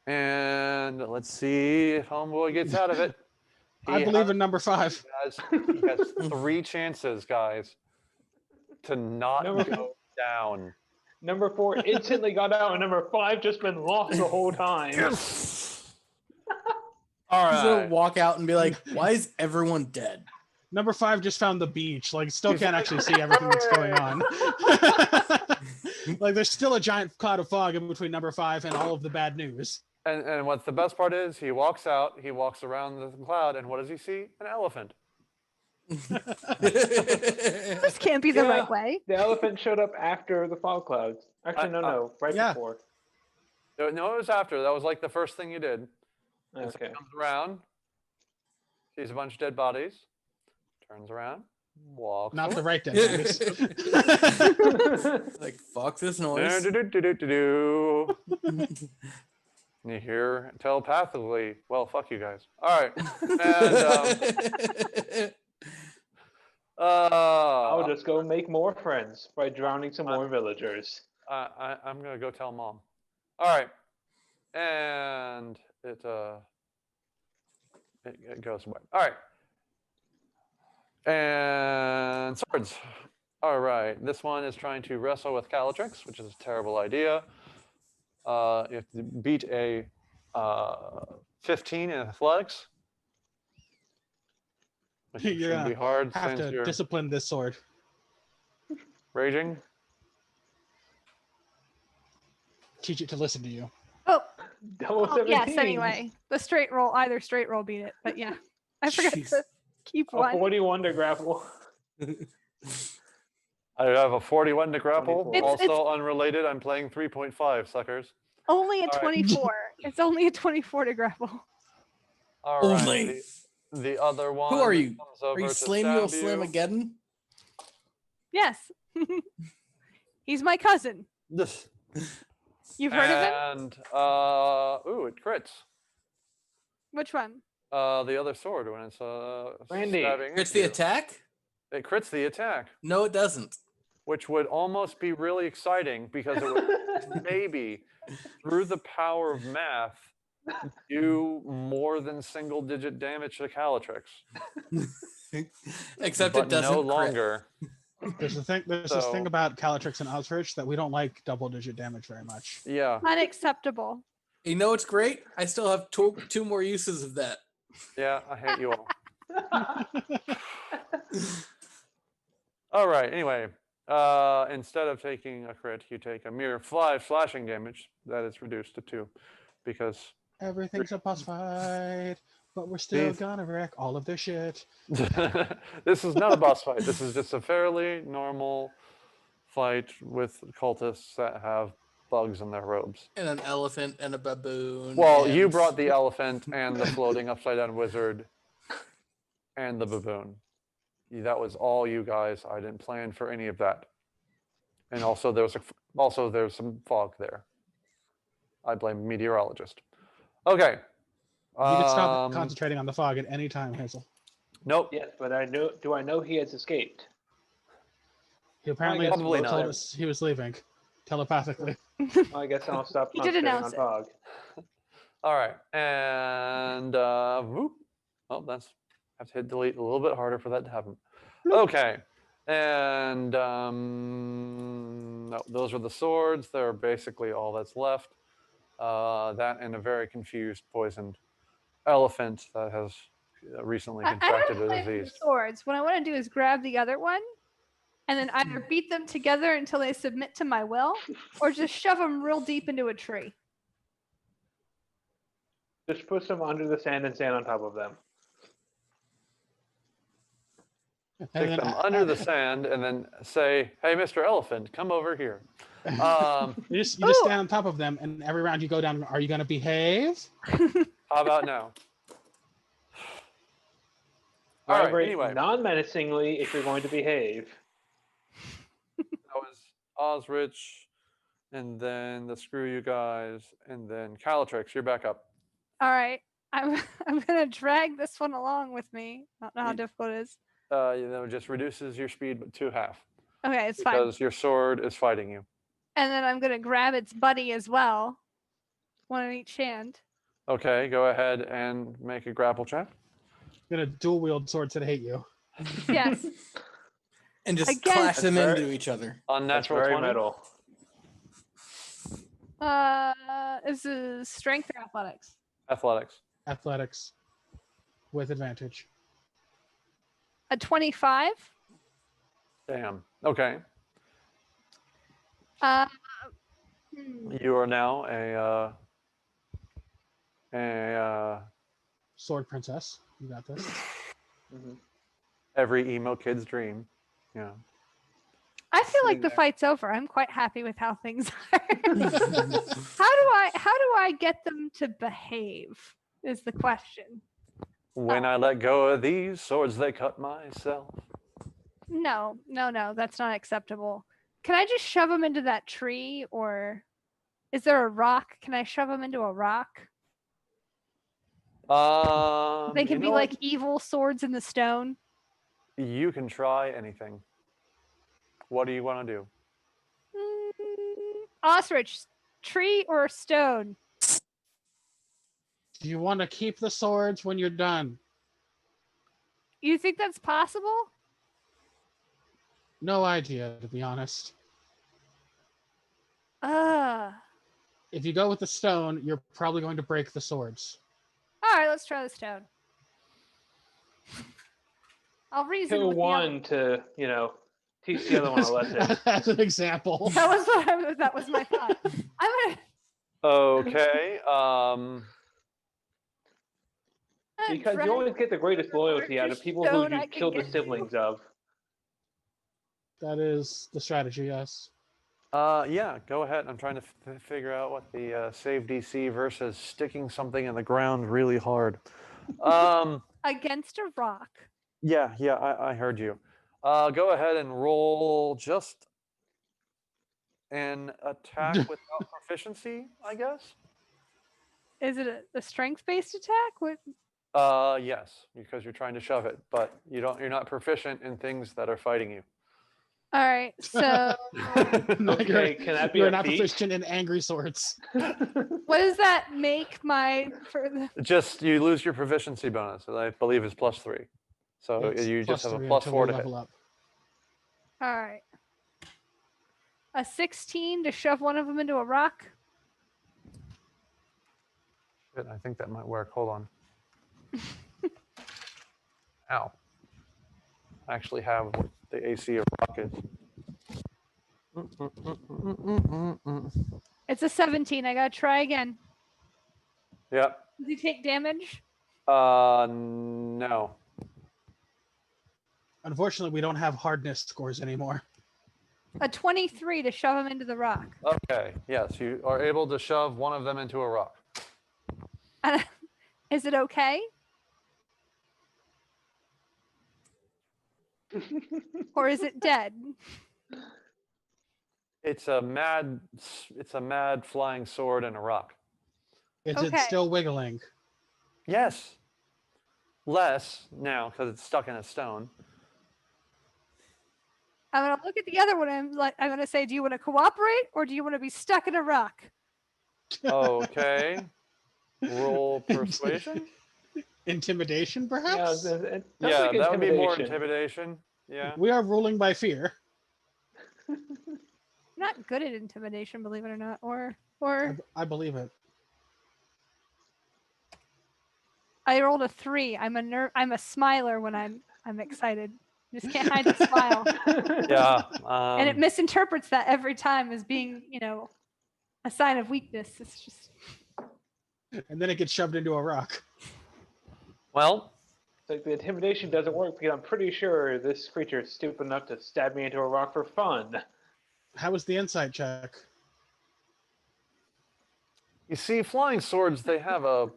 And let's see if Homeboy gets out of it. I believe in number 5. He has 3 chances, guys, to not go down. Number 4 instantly got out, and number 5 just been lost the whole time. All He's gonna right. walk out and be like, "Why is everyone dead?" Number 5 just found the beach. Like, still can't actually see everything that's going on. Like, there's still a giant cloud of fog in between number 5 and all of the bad news. And what's the best part is he walks out, he walks around the cloud, and what does he see? An elephant. This can't be the Yeah. right way. The elephant showed up after the fog clouds. Actually, no, right yeah. before. No, it was after. That was like the first thing you did. And so Okay. he comes around, sees a bunch of dead bodies, turns around, walks. Not the away. right dead bodies. Like, fuck this noise. Do-do-do-do-do-do. And you hear telepathically, well, fuck you guys. All right. And I'll just go make more friends by drowning some more villagers. I'm going to go tell mom. All right. And it goes away. All right. And swords. All right. This one is trying to wrestle with Calatrix, which is a terrible idea. You have to beat a 15 in athletics. Which You're should be gonna hard have since to you're discipline this sword. raging. Teach it to listen to you. Oh, Double oh 17. yes, anyway. The straight roll, either straight roll beat it. But yeah, I forgot Jeez. to keep A one. 41 to grapple. I have a 41 to grapple. 24. Also unrelated, I'm playing 3.5, suckers. Only a All right. 24. It's only a 24 to grapple. All right. Only. The other one. Who are you? Comes Are over you to Slamuel stab you. Slamageddon? Yes. He's my cousin. This. You've heard of him? And ooh, it crits. Which one? The other sword when it's Randy. stabbing. Crits at the you. attack? It crits the attack, No, it doesn't. which would almost be really exciting because it would maybe, through the power of math, do more than single-digit damage to Calatrix. Except but it doesn't no crit. longer. There's a thing. There's this thing about Calatrix and Osrich that we don't like double-digit damage very much. Yeah. Unacceptable. You know what's great? I still have two more uses of that. Yeah, I hate you all. All right. Anyway, instead of taking a crit, you take a mere 5 slashing damage. That is reduced to 2, because Everything's a boss fight, but we're still These- gonna wreck all of their shit. this is not a boss fight. This is just a fairly normal fight with cultists that have bugs in their robes. And an elephant and a baboon. Well, and... you brought the elephant and the floating upside down wizard and the baboon. That was all you guys. I didn't plan for any of that. And also there's some fog there. I blame meteorologist. Okay. You can stop concentrating on the fog at any time, Hazel. Nope. Yes, but do I know he has escaped? He apparently guess Probably told not. us he was leaving telepathically. Well, I guess I'll stop He did concentrating announce on it. fog. All right. And whoop. Oh, that's have to hit delete a little bit harder for that to happen. Okay. And no, those are the swords. They're basically all that's left. That and a very confused, poisoned elephant that has recently I contracted don't a play with disease. the swords. What I want to do is grab the other one and then either beat them together until they submit to my will or just shove them real deep into a tree. Just put some under the sand and stand on top of them. And Take then them under the sand and then say, "Hey, Mr. Elephant, come over here." you just stand on top of them, and every round you go down. Are you gonna behave? How about now? All right. Vibrate Anyway, non-menacingly if you're going to behave. that was Osrich, and then the Screw You Guys, and then Calatrix. You're back up. All right. I'm gonna drag this one along with me. I don't know how difficult it is. It just reduces your speed to half Okay, it's fine. because your sword is fighting you. And then I'm gonna grab its buddy as well. One in each hand. Okay, go ahead and make a grapple check. Gonna dual wield swords that hate you. Yes. And just Again- clash them That's into very- each other. That's Unnatural very 20. metal. This is strength or athletics? Athletics. Athletics with advantage. A 25. Damn. Okay. Hmm. You are now a Sword princess. You got this. Mhm. every emo kid's dream. Yeah. I feel like Sitting the there. fight's over. I'm quite happy with how things are. How do I get them to behave? Is the question. When I let go of these swords, they cut myself. No, that's not acceptable. Can I just shove them into that tree, or is there a rock? Can I shove them into a rock? They You can be know like what? evil swords in the stone. You can try anything. What do you want to do? Osrich, tree or stone? Do you want to keep the swords when you're done? You think that's possible? No idea, to be honest. If you go with the stone, you're probably going to break the swords. All right, let's try the stone. I'll reason Kill with the other. one to, teach the other one a lesson. As an example. That was my thought. I'm gonna Okay. Because drag you always get the greatest loyalty out of largest people who stone you I can killed the get to. siblings of. That is the strategy, yes. Yeah, go ahead. I'm trying to figure out what the save DC versus sticking something in the ground really hard. Against a rock. Yeah, I heard you. Go ahead and roll just an attack without proficiency, I guess. Is it a strength-based attack? What? Yes, because you're trying to shove it, but you're not proficient in things that are fighting you. All right, so Okay, can that be You're a not feat? proficient in angry swords. what does that make my for the, Just you lose your proficiency bonus, that I believe is +3. So It's you just have a +3 +4 until we to hit. level up. all right? A 16 to shove one of them into a rock. Shit, I think that might work. Hold on. Ow. I actually have what the AC of rock is. It's a 17. I gotta try again. Yep. Does he take damage? No. Unfortunately, we don't have hardness scores anymore. A 23 to shove him into the rock. Okay. Yes, you are able to shove one of them into a rock. Is it okay? Or is it dead? It's a mad flying sword and a rock. Is Okay. it still wiggling? Yes. Less now because it's stuck in a stone. I'm gonna look at the other one and I'm gonna say, do you want to cooperate or do you want to be stuck in a rock? Okay. Roll persuasion. Intimidation, Yeah, perhaps? it sounds Yeah, like that would be more intimidation. intimidation. Yeah. We are ruling by fear. I'm not good at intimidation, believe it or not. Or I believe it. I rolled a 3. I'm a smiler when I'm excited. Just can't hide the smile. Yeah. And it misinterprets that every time as being, a sign of weakness. It's just And then it gets shoved into a rock. Well, It's like the intimidation doesn't work because I'm pretty sure this creature is stupid enough to stab me into a rock for fun. How was the insight check? you see, flying swords, they have a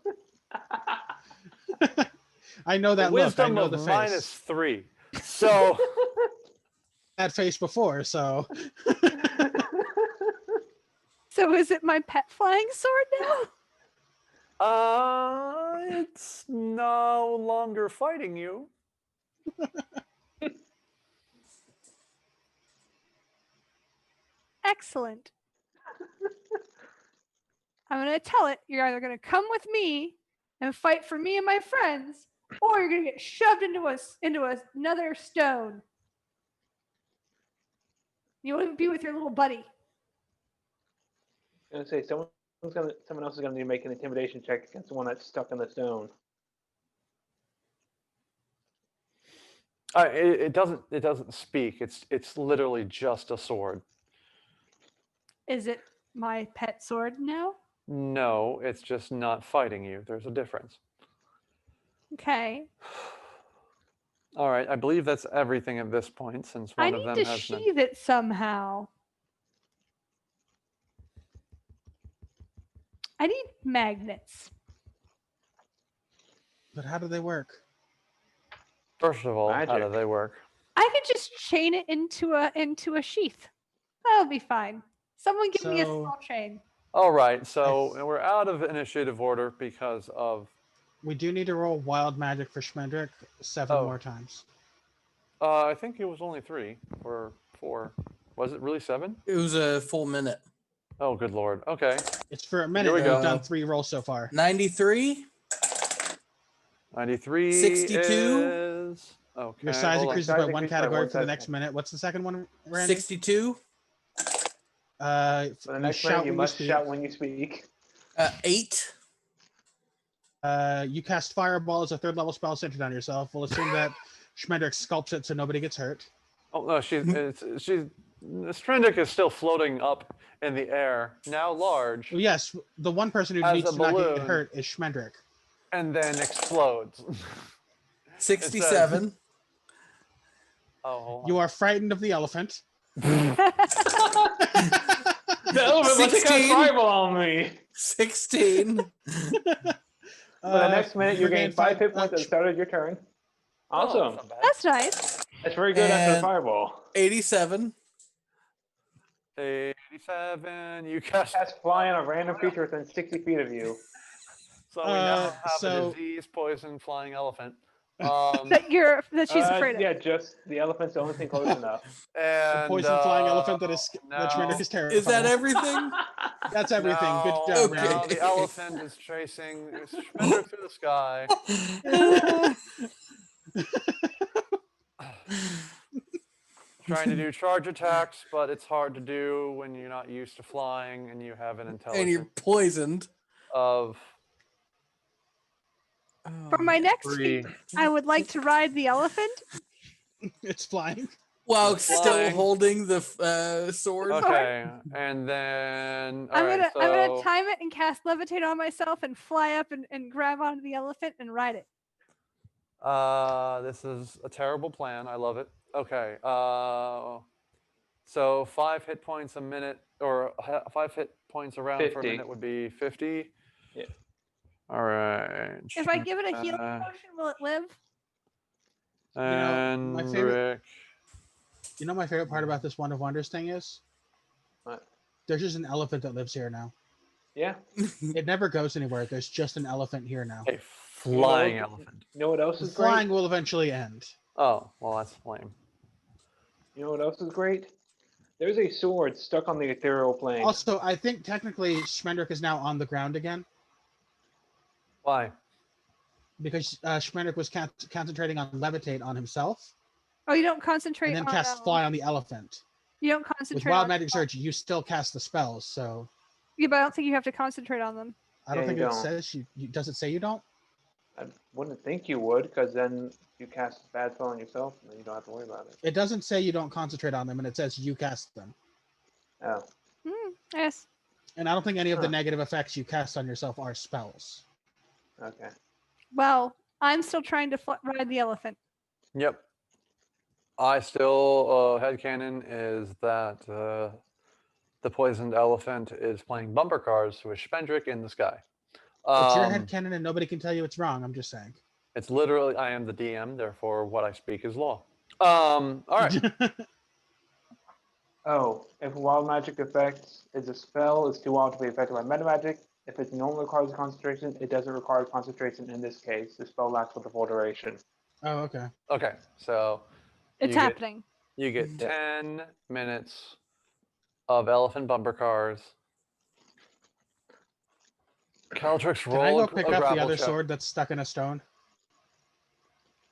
I know that look. I wisdom know of the face. -3. So That face before, so So is it my pet flying sword now? it's no longer fighting you. Excellent. I'm gonna tell it you're either gonna come with me and fight for me and my friends, or you're gonna get shoved into another stone. You want to be with your little buddy. I'm gonna say someone else is gonna need to make an intimidation check against the one that's stuck in the stone. It doesn't speak. It's literally just a sword. Is it my pet sword now? No, it's just not fighting you. There's a difference. Okay. All right, I believe that's everything at this point, since I one of need them to has been. sheath it somehow. I need magnets. but how do they work? First of all, how do Magic. they work? I could just chain it into a sheath. That'll be fine. Someone give me a So- small chain. All right, so we're out of initiative order because of. We do need to roll wild magic for Schmendrick 7 Oh. more times. I think it was only 3 or 4. Was it really 7? It was a full minute. Oh, good lord. Okay. It's for a minute. we We've go. done 3 rolls so far. 93. 93 62. is. Okay. Your size hold on. increases Size by 1 increases by category one for the size. next minute. What's the second one, Randy? 62. For the You next shout minute, you when must speak. shout when you speak. 8. You cast Fireball as a 3rd level spell centered on yourself. We'll assume that Schmendrick sculpts it so nobody gets hurt. Oh no, she's Strendrick is still floating up in the air, now large, Well, yes, the one person who As needs a to not balloon. get hurt is Schmendrick. and then explodes. 67. Oh, hold You on. are frightened of the elephant. The elephant must have cast 16. fireball on me. 16. For the next minute, you gain regain 5 hit uh, points at the start of your turn. Oh, Awesome. that's not bad. That's nice. That's very good after the And- fireball. 87. 87. You cast. Cast fly on a random creature within 60 feet of you. So we now have so- a disease, poison, flying elephant. That she's afraid of. Yeah, just the elephant's the only thing close enough. and a poison flying elephant that is that now- Schminder is terrified. Is that of. everything? That's everything. Good Now, job, Okay. now Randy. the elephant is chasing Shminder through the sky. Trying to do charge attacks, but it's hard to do when you're not used to flying and you have an And you're intelligence poisoned. of For my next 3. feat, I would like to ride the elephant. It's flying. While It's still flying. holding the sword. Okay, and then I'm alright, gonna time it and cast levitate on myself and fly up and grab onto the elephant and ride it. this is a terrible plan. I love it. Okay, so 5 hit points a minute, or 5 hit points around for a 50. minute would be 50. Yeah. All right. If I give it a healing potion, will it live? And my favorite- Rick. You know my favorite part about this One of Wonders thing is? What? There's just an elephant that lives here now. Yeah. It never goes anywhere. There's just an elephant here now. A flying know- elephant. You know what else The is flying great? will eventually end. Oh, well, that's lame. You know what else is great? There's a sword stuck on the ethereal plane. Also, I think technically Schmendrick is now on the ground again Why? because Schmendrick was concentrating on levitate on himself Oh, you don't concentrate and then on cast fly on the elephant. You don't With concentrate Wild on Magic Surge, you still cast the spells, so Yeah, but I don't think you have to concentrate on them. I don't Yeah, think you it don't. says you. Does it say you don't? I wouldn't think you would, because then you cast a bad spell on yourself, and then you don't have to worry about it. It doesn't say you don't concentrate on them, and it says you cast them. Oh. Yes. And I don't think any of the Huh. negative effects you cast on yourself are spells. Okay. Well, I'm still trying to ride the elephant. Yep. I still, headcanon is that the poisoned elephant is playing bumper cars with Spendrick in the sky. It's your headcanon, and nobody can tell you it's wrong. I'm just saying. It's literally, I am the DM, therefore what I speak is law. All right. Oh, if wild magic effects is a spell, it's too wild to be affected by meta magic. If it normally requires concentration, it doesn't require concentration in this case. The spell lasts for the full duration. Oh, okay. Okay, so It's you get- happening. you get Yeah. 10 minutes of elephant bumper cars. Calatrix, Can I roll go a pick up the grapple other check. sword that's stuck in a stone?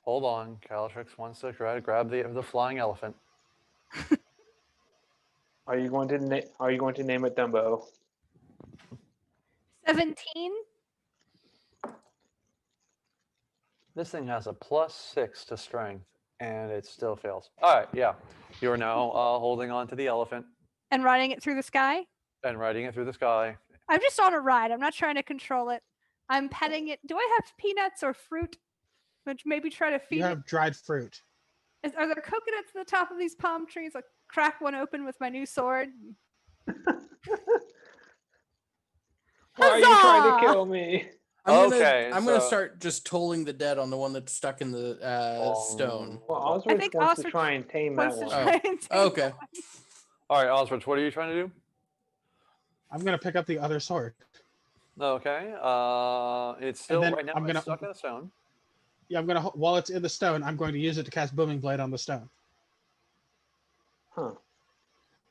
Hold on, Calatrix wants to grab the flying elephant. Are you going to name it Dumbo? 17? This thing has a +6 to strength, and it still fails. All right, yeah. You are now holding on to the elephant And riding it through the sky? and riding it through the sky. I'm just on a ride. I'm not trying to control it. I'm petting it. Do I have peanuts or fruit? Which maybe try to feed You it. have dried fruit. Are there coconuts at the top of these palm trees? I'll crack one open with my new sword. Why are you trying to Huzzah! kill me? Okay, I'm gonna so- start just tolling the dead on the one that's stuck in the stone. Well, Oh. Osrich think wants to Osrich try and tame that Wants to one. Oh. try and take Okay. that one. All right, Osrich, what are you trying to do? I'm gonna pick up the other sword. Okay, it's still then right now. I'm It's gonna- stuck in the stone. Yeah, I'm gonna while it's in the stone, I'm going to use it to cast Booming Blade on the stone. Huh.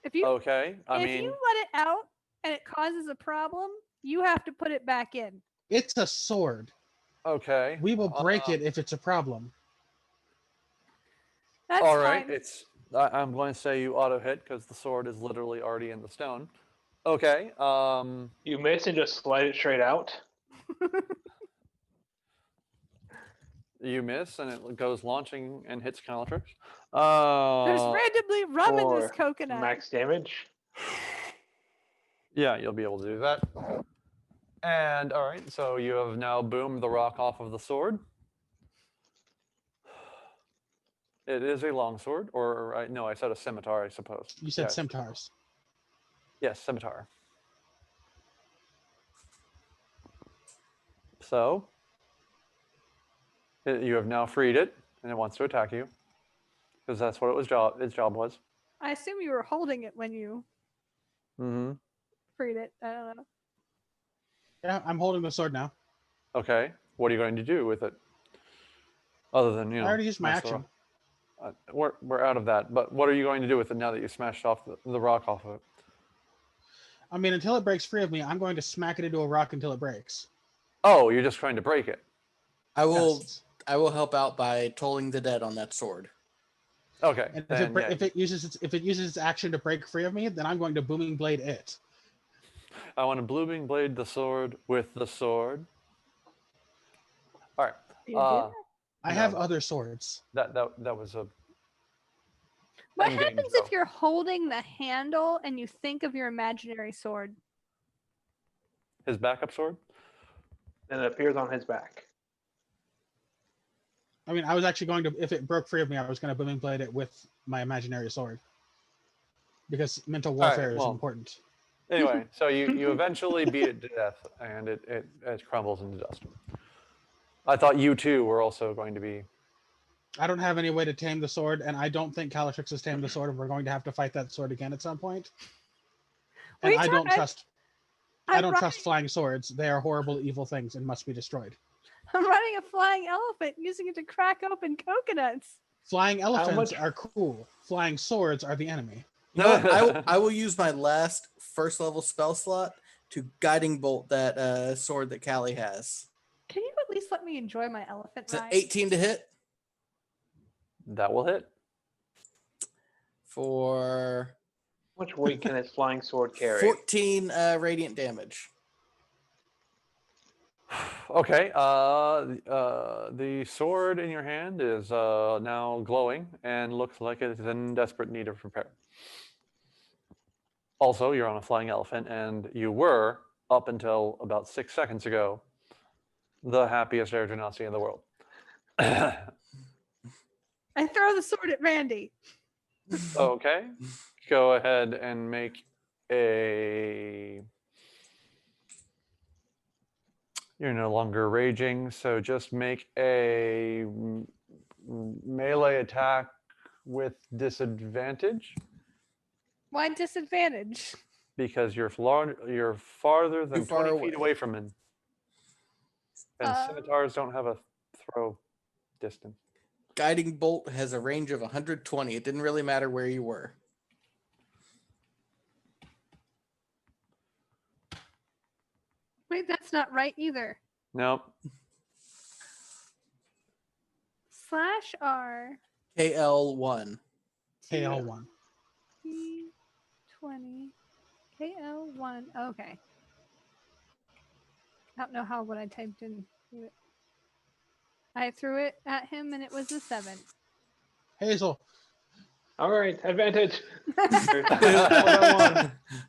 If you Okay, I if mean, you let it out and it causes a problem, you have to put it back in. It's a sword. okay. We will break it if it's a problem. That's All right, fine. I'm going to say you auto hit because the sword is literally already in the stone. Okay. You miss and just slide it straight out. You miss and it goes launching and hits Calatrix. There's randomly rum in this for coconut. Max damage. Yeah, you'll be able to do that. And all right, so you have now boomed the rock off of the sword. It is a longsword, or no, I said a scimitar, I suppose. You said Yes. scimitars. Yes, scimitar. So, you have now freed it, and it wants to attack you, because that's what its job was. I assume you were holding it when you Mm-hmm. freed it. I don't know. Yeah, I'm holding the sword now. Okay. What are you going to do with it? Other than, I already used my smash the action. we're out of that. But what are you going to do with it now that you smashed off the rock off of it? I mean, until it breaks free of me, I'm going to smack it into a rock until it breaks. Oh, you're just trying to break it. I will. Yes. I will help out by tolling the dead on that sword. Okay. And then, if it uses its action to break free of me, then I'm going to booming blade it. I want to blooming blade the sword with the sword. All right. You do? I No, have other swords. That was a. What Endgame happens joke. if you're holding the handle and you think of your imaginary sword? His backup sword. And it appears on his back. I mean, I was actually going to, if it broke free of me, I was going to booming blade it with my imaginary sword. Because mental right, warfare is well, important. Anyway, so you eventually beat it to death, and it crumbles into dust. I thought you too were also going to be. I don't have any way to tame the sword, and I don't think Calatrix has tamed the sword, and we're going to have to fight that sword again at some point. And I don't trust flying swords. They are horrible, evil things and must be destroyed. I'm running a flying elephant, using it to crack open coconuts. Flying elephants are cool. Flying swords are the enemy. You know what? I will use my last first level spell slot to guiding bolt that sword that Callie has. Can you at least let me enjoy my elephant It's an ride? 18 to hit That will hit. for How much weight can his flying sword carry? 14 radiant damage. Okay. The sword in your hand is now glowing and looks like it is in desperate need of repair. Also, you're on a flying elephant, and you were, up until about 6 seconds ago, the happiest air genasi in the world. I throw the sword at Randy. Okay. Go ahead and make a. You're no longer raging, so just make a melee attack with disadvantage Why disadvantage? because you're farther than Too far 20 feet away. away from him. And scimitars don't have a throw distance. Guiding bolt has a range of 120. It didn't really matter where you were. Wait, that's not right either. Nope. /R KL1. KL1. T20 KL1. Okay. I don't know how what I typed in. I threw it at him and it was a 7. Hazel. All right, advantage.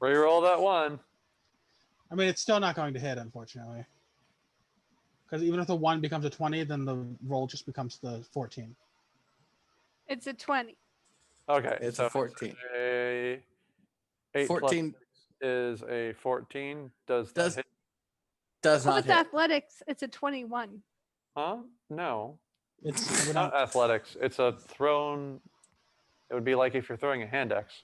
Reroll that one. I mean, it's still not going to hit, unfortunately. Because even if the 1 becomes a 20, then the roll just becomes the 14. It's a 20. Okay. It's so a 14. A 8 14 plus 6 is a 14. Does that hit? Does Well, not it's hit. athletics. It's a 21. Huh? No. It's Not athletics. It's a thrown. It would be like if you're throwing a hand axe.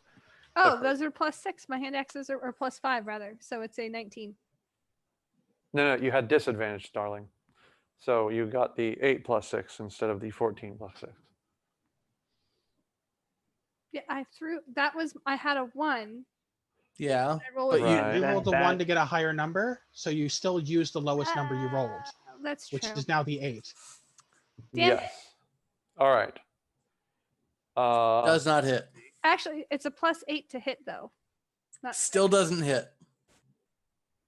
Oh, those are +6. My hand axes are +5 rather. So it's a 19. No, you had disadvantage, darling. So you got the 8 plus 6 instead of the 14 plus 6. Yeah, I had a 1. Yeah. I rolled But Right. You rolled the That- 1 to get a higher number, so you still used the lowest number you rolled, That's true. which is now the 8. Damn Yes. All right. Does not hit. Actually, it's a +8 to hit though. Not Still doesn't hit.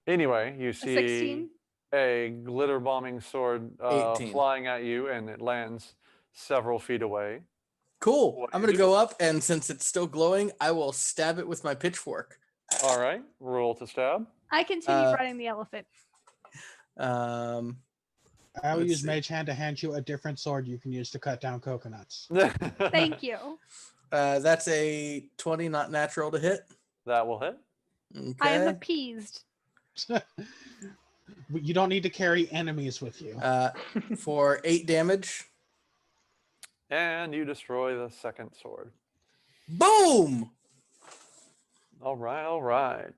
Anyway, you a see 16. a glitter bombing sword 18. flying at you, and it lands several feet away. Cool. What do I'm you going to do? go up, and since it's still glowing, I will stab it with my pitchfork. All right. Roll to stab. I continue riding the elephant. Um, I will Let's use see. Mage Hand to hand you a different sword you can use to cut down coconuts. Thank you. That's a 20, not natural to hit. That will hit. Okay. I am appeased. You don't need to carry enemies with you. For 8 damage. And you destroy the second sword. Boom! All right, all right.